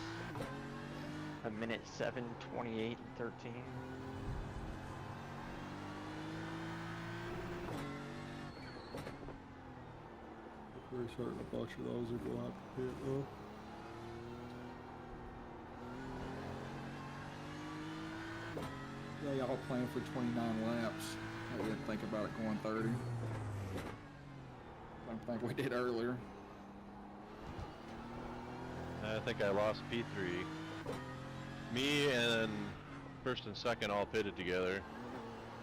[SPEAKER 3] A minute 7, 28, and 13.
[SPEAKER 4] Pretty certain a bunch of those are going up to pit though. They all planned for 29 laps. I didn't think about it going 30. I think we did earlier.
[SPEAKER 5] I think I lost P3. Me and first and second all pitted together,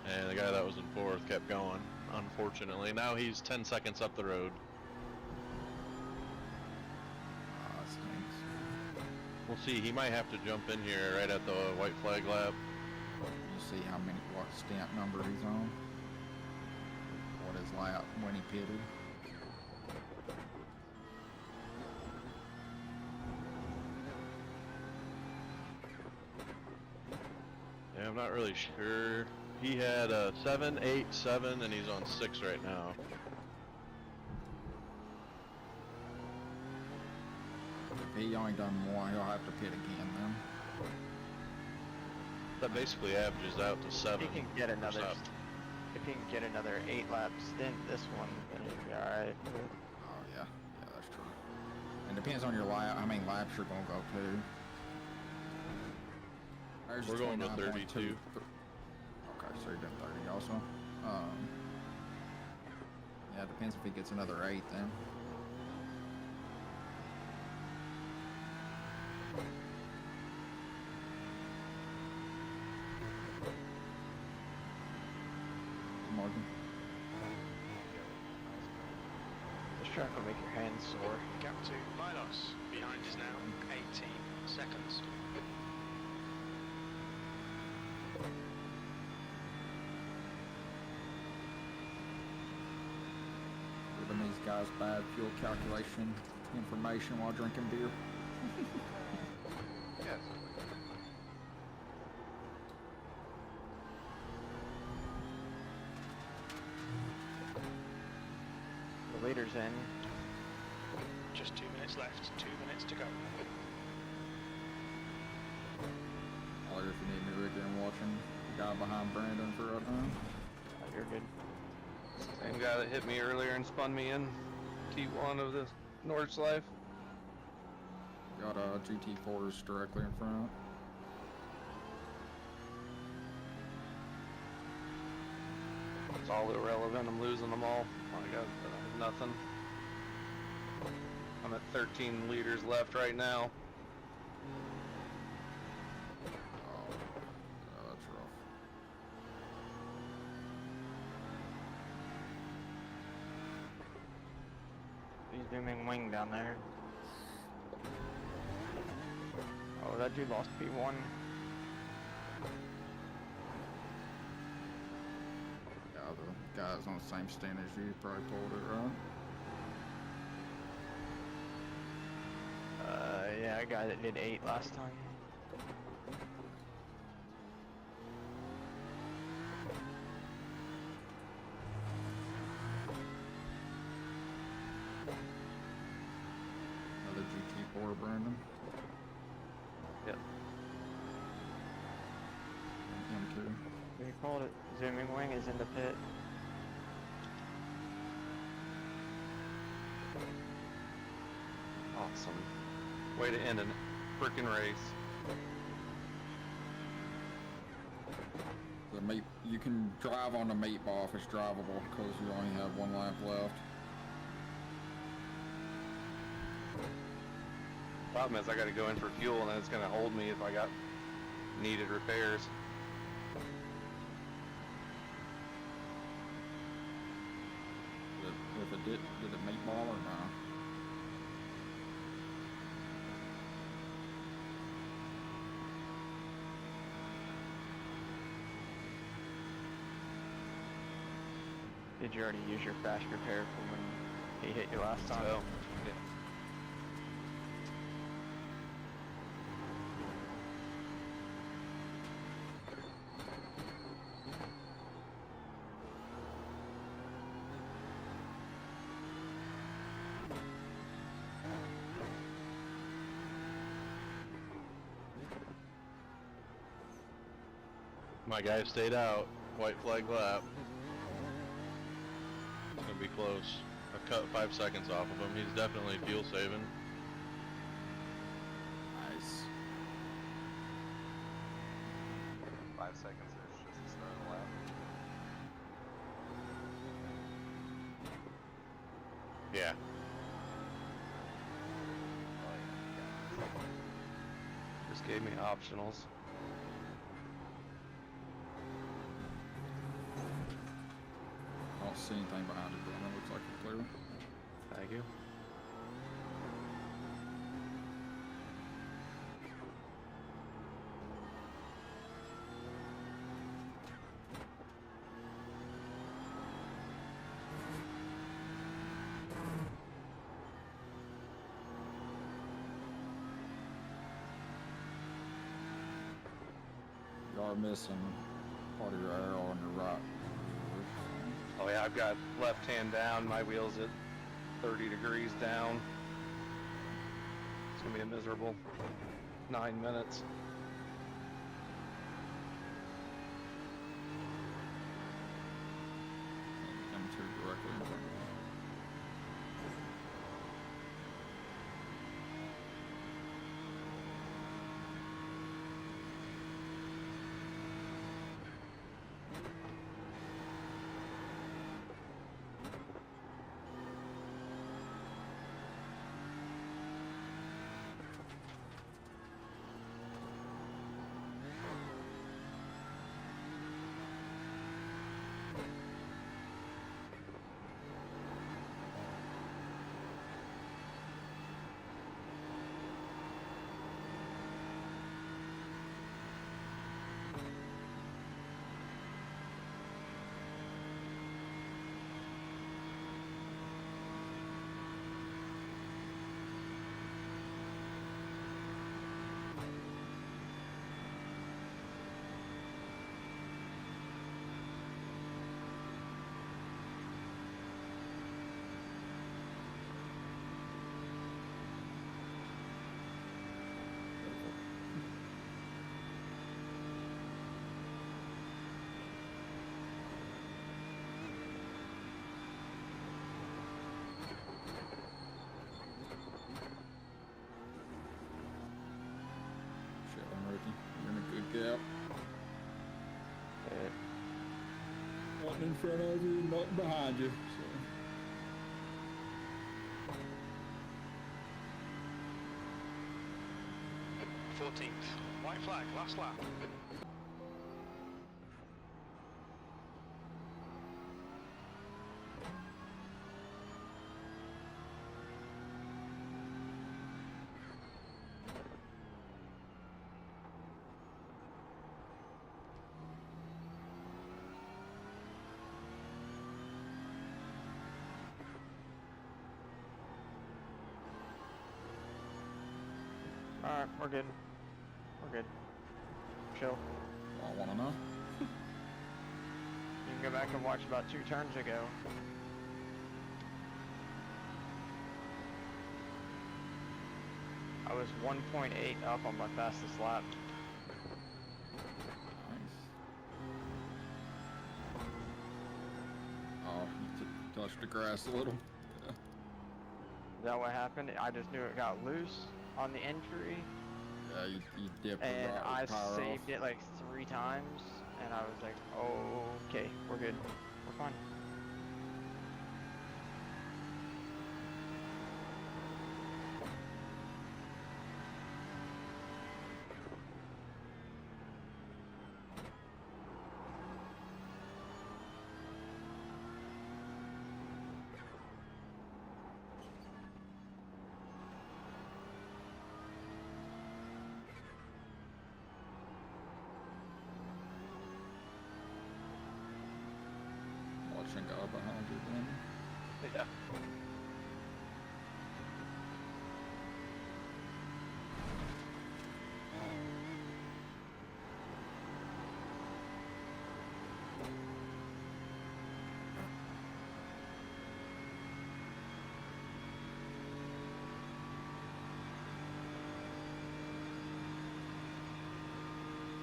[SPEAKER 5] and the guy that was in fourth kept going, unfortunately. Now he's 10 seconds up the road.
[SPEAKER 4] Ah, that stinks.
[SPEAKER 5] We'll see, he might have to jump in here right at the white flag lap.
[SPEAKER 4] You see how many, what stamp number he's on? What his lap when he pitted?
[SPEAKER 5] Yeah, I'm not really sure. He had 7, 8, 7, and he's on 6 right now.
[SPEAKER 4] If he only done one, he'll have to pit again then.
[SPEAKER 5] That basically averages out to 7.
[SPEAKER 3] If he can get another,
[SPEAKER 5] percent.
[SPEAKER 3] if he can get another 8 lap stint this one, then he'll be alright.
[SPEAKER 4] Oh yeah, yeah, that's true. And depends on your lap, how many laps you're gonna go to. Ours is
[SPEAKER 5] We're going with
[SPEAKER 4] 29.2.
[SPEAKER 5] 32.
[SPEAKER 4] Okay, so you're doing 30 also. Yeah, it depends if he gets another 8 then. Morgan.
[SPEAKER 3] This track will make your hands sore.
[SPEAKER 2] Gap to Milos. Behind is now 18 seconds.
[SPEAKER 4] Giving these guys bad fuel calculation information while drinking beer.
[SPEAKER 6] Yes.
[SPEAKER 3] The leader's in.
[SPEAKER 2] Just 2 minutes left. 2 minutes to go.
[SPEAKER 4] Or if you need me, Ricky, I'm watching the guy behind Brandon for right now.
[SPEAKER 3] Oh, you're good.
[SPEAKER 6] Same guy that hit me earlier and spun me in T1 of the Nordschleife.
[SPEAKER 4] Got GT4s directly in front.
[SPEAKER 6] It's all irrelevant. I'm losing them all. I got nothing. I'm at 13 liters left right now.
[SPEAKER 4] Oh, yeah, that's rough.
[SPEAKER 3] He's zooming wing down there. Oh, that dude lost P1.
[SPEAKER 4] Yeah, the guys on the same stand as you probably pulled it, right?
[SPEAKER 3] Yeah, a guy that did 8 last time.
[SPEAKER 4] Another GT4, Brandon.
[SPEAKER 6] Yep.
[SPEAKER 4] M2.
[SPEAKER 3] We called it. Zooming wing is in the pit.
[SPEAKER 6] Awesome. Way to end a frickin' race.
[SPEAKER 4] The meat, you can drive on the meatball if it's drivable because you only have 1 lap left.
[SPEAKER 6] Problem is I gotta go in for fuel and then it's gonna hold me if I got needed repairs.
[SPEAKER 4] If it did it meatball or not?
[SPEAKER 3] Did you already use your fast repair from when he hit you last time?
[SPEAKER 6] So, yeah.
[SPEAKER 5] My guy stayed out. White flag lap. It's gonna be close. I cut 5 seconds off of him. He's definitely fuel saving.
[SPEAKER 4] Nice.
[SPEAKER 11] 5 seconds is just the start of the lap.
[SPEAKER 5] Yeah.
[SPEAKER 11] Oh, yeah.
[SPEAKER 6] Just gave me optionals.
[SPEAKER 4] I don't see anything behind it, Brandon. Looks like it's clear.
[SPEAKER 6] Thank you.
[SPEAKER 4] You are missing part of your arrow on your right.
[SPEAKER 6] Oh yeah, I've got left hand down, my wheel's at 30 degrees down. It's gonna be a miserable 9 minutes.
[SPEAKER 4] M2 directly in front of you. Nothing in front of you, nothing behind you. So.
[SPEAKER 2] 14th. White flag, last lap.
[SPEAKER 3] Alright, we're good. We're good. Chill.
[SPEAKER 4] I wanna know.
[SPEAKER 3] You can go back and watch about 2 turns ago. I was 1.8 up on my fastest lap.
[SPEAKER 4] Nice. Oh, you touched the grass a little.
[SPEAKER 3] Is that what happened? I just knew it got loose on the entry,
[SPEAKER 4] Yeah, you dipped
[SPEAKER 3] and
[SPEAKER 4] the
[SPEAKER 3] I
[SPEAKER 4] power
[SPEAKER 3] saved
[SPEAKER 4] off.
[SPEAKER 3] it like 3 times, and I was like, oh, okay, we're good. We're fine.
[SPEAKER 4] Watching God behind you, then.
[SPEAKER 6] Yeah.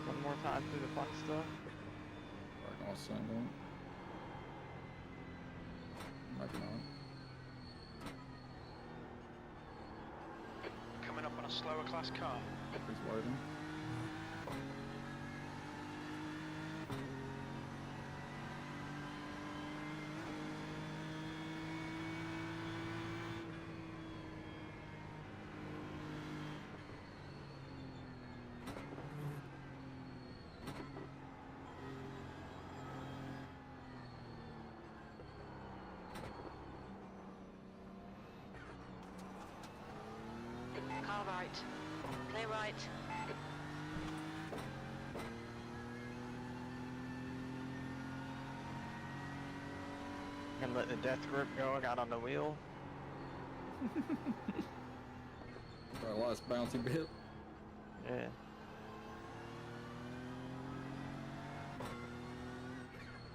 [SPEAKER 3] One more time through the fun stuff.
[SPEAKER 4] Right, I'll send him. Maybe not.
[SPEAKER 2] Coming up on a slower class car.
[SPEAKER 4] He's waiting.
[SPEAKER 9] Car right. Clear right.
[SPEAKER 3] And let the death grip go. I got on the wheel.
[SPEAKER 4] Got a last bouncy bit.
[SPEAKER 3] Yeah.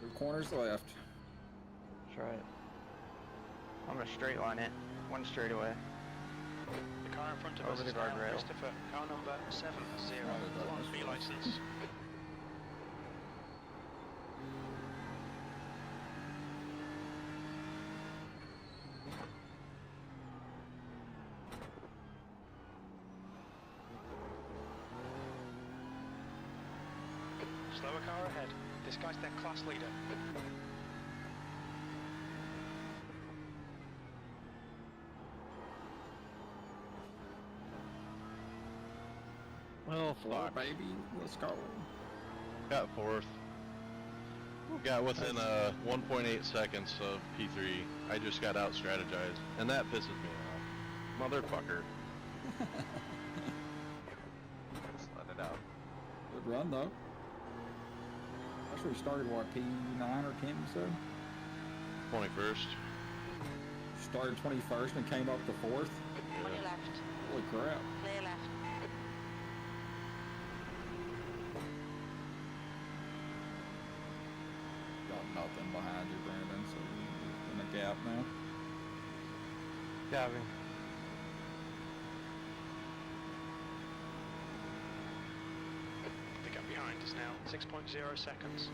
[SPEAKER 4] 3 corners left.
[SPEAKER 3] That's right. I'm gonna straight line it. 1 straightaway.
[SPEAKER 2] The car in front of
[SPEAKER 3] Over
[SPEAKER 2] us
[SPEAKER 3] the
[SPEAKER 2] is now
[SPEAKER 3] guardrail.
[SPEAKER 2] Christopher. Car number 701. B license. Slower car ahead. This guy's their class leader.
[SPEAKER 5] Well,
[SPEAKER 4] Floor,
[SPEAKER 5] fuck.
[SPEAKER 4] baby. Let's go.
[SPEAKER 5] Got 4th. Got within 1.8 seconds of P3. I just got out strategized, and that pisses me off. Motherfucker.
[SPEAKER 11] Just let it out.
[SPEAKER 4] Good run, though. Actually started, what, P9 or 10, you said?
[SPEAKER 5] 21st.
[SPEAKER 4] Started 21st and came up to 4th.
[SPEAKER 9] On your left.
[SPEAKER 4] Holy crap.
[SPEAKER 9] Clear left.
[SPEAKER 4] Got nothing behind you, Brandon, so you're in a gap now.
[SPEAKER 6] Gavin.
[SPEAKER 2] The gap behind is now 6.0 seconds.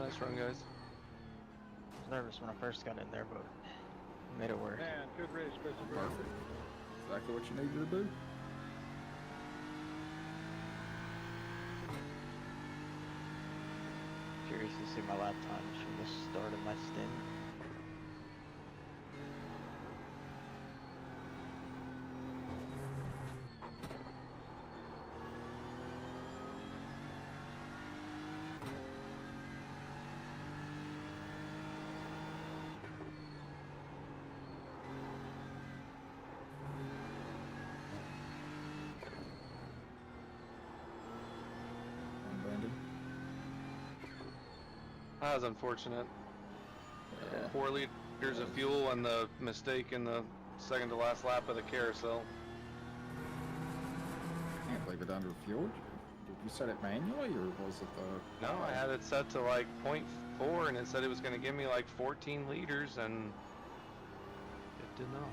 [SPEAKER 6] nice run, guys.
[SPEAKER 3] I was nervous when I first got in there, but made it work.
[SPEAKER 7] Man, good race, Christopher.
[SPEAKER 4] Perfect. Exactly what you needed to do.
[SPEAKER 3] Curious to see my lap times from the start of my stint.
[SPEAKER 4] Brandon.
[SPEAKER 6] That was unfortunate.
[SPEAKER 3] Yeah.
[SPEAKER 6] 4 liters of fuel and the mistake in the second to last lap of the carousel.
[SPEAKER 4] I can't believe it under fuel. Did you set it manually, or was it the...
[SPEAKER 6] No, I had it set to like 0.4 and it said it was going to give me like 14 liters and it did not.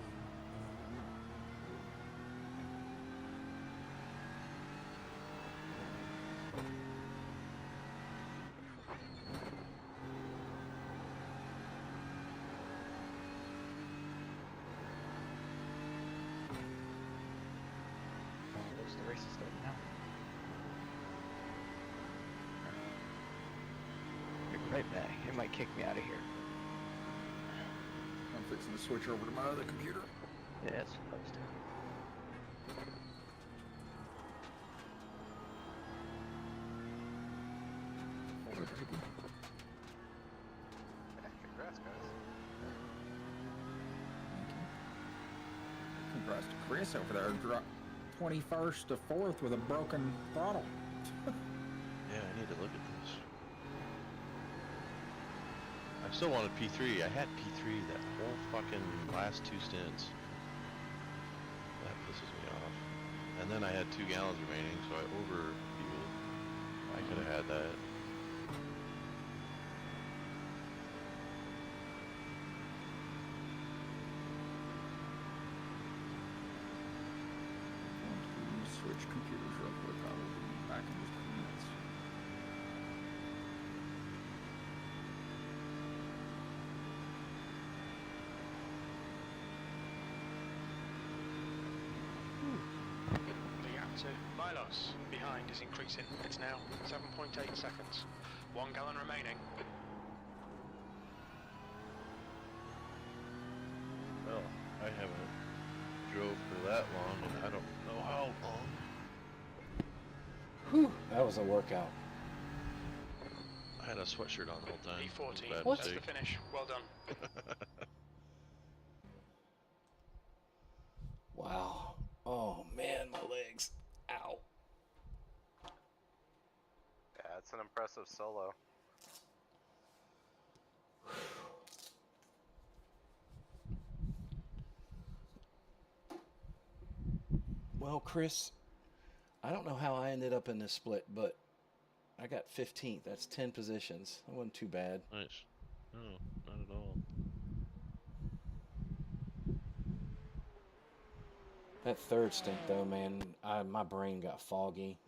[SPEAKER 3] Looks the race is starting now. Be right back. It might kick me out of here.
[SPEAKER 4] I'm fixing to switch over to my other computer.
[SPEAKER 3] Yeah, it's supposed to.
[SPEAKER 11] Yeah, congrats, guys.
[SPEAKER 4] Congrats to Chris over there. Dropped 21st to 4th with a broken throttle.
[SPEAKER 5] Yeah, I need to look at this. I still wanted P3. I had P3 that whole fucking last 2 stints. That pisses me off. And then I had 2 gallons remaining, so I over-fueled. I could have had that.
[SPEAKER 4] Switch computers real quick. I will be back in just a few minutes.
[SPEAKER 2] The gap to Milos behind is increasing. It's now 7.8 seconds. 1 gallon remaining.
[SPEAKER 5] Well, I haven't drove for that long, and I don't know how long.
[SPEAKER 1] Whew, that was a workout.
[SPEAKER 5] I had a sweatshirt on the whole time.
[SPEAKER 2] P14.
[SPEAKER 5] Bad
[SPEAKER 1] What?
[SPEAKER 2] That's the
[SPEAKER 5] mistake.
[SPEAKER 2] finish. Well done.
[SPEAKER 1] Wow. Oh man, my legs. Ow.
[SPEAKER 11] Yeah, it's an impressive solo.
[SPEAKER 1] Well, Chris, I don't know how I ended up in this split, but I got 15th. That's 10 positions. That wasn't too bad.
[SPEAKER 5] Nice. No, not at all.
[SPEAKER 1] That third stint, though, man, my brain got foggy.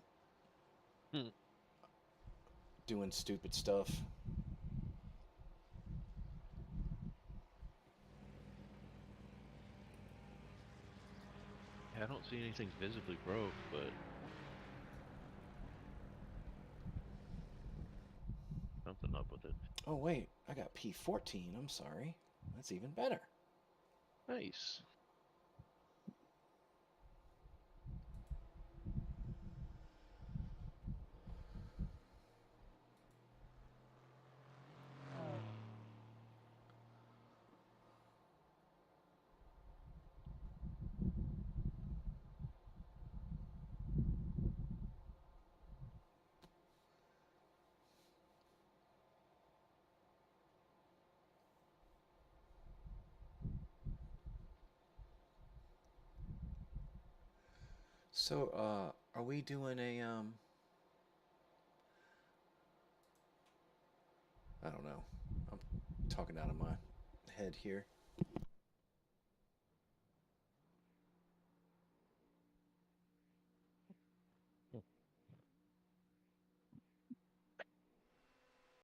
[SPEAKER 1] Doing stupid stuff.
[SPEAKER 5] Yeah, I don't see anything visibly broke, but something up with it.
[SPEAKER 1] Oh, wait. I got P14. I'm sorry. That's even better.
[SPEAKER 5] Nice.
[SPEAKER 1] So, are we doing a, I don't know. I'm talking out of my head here.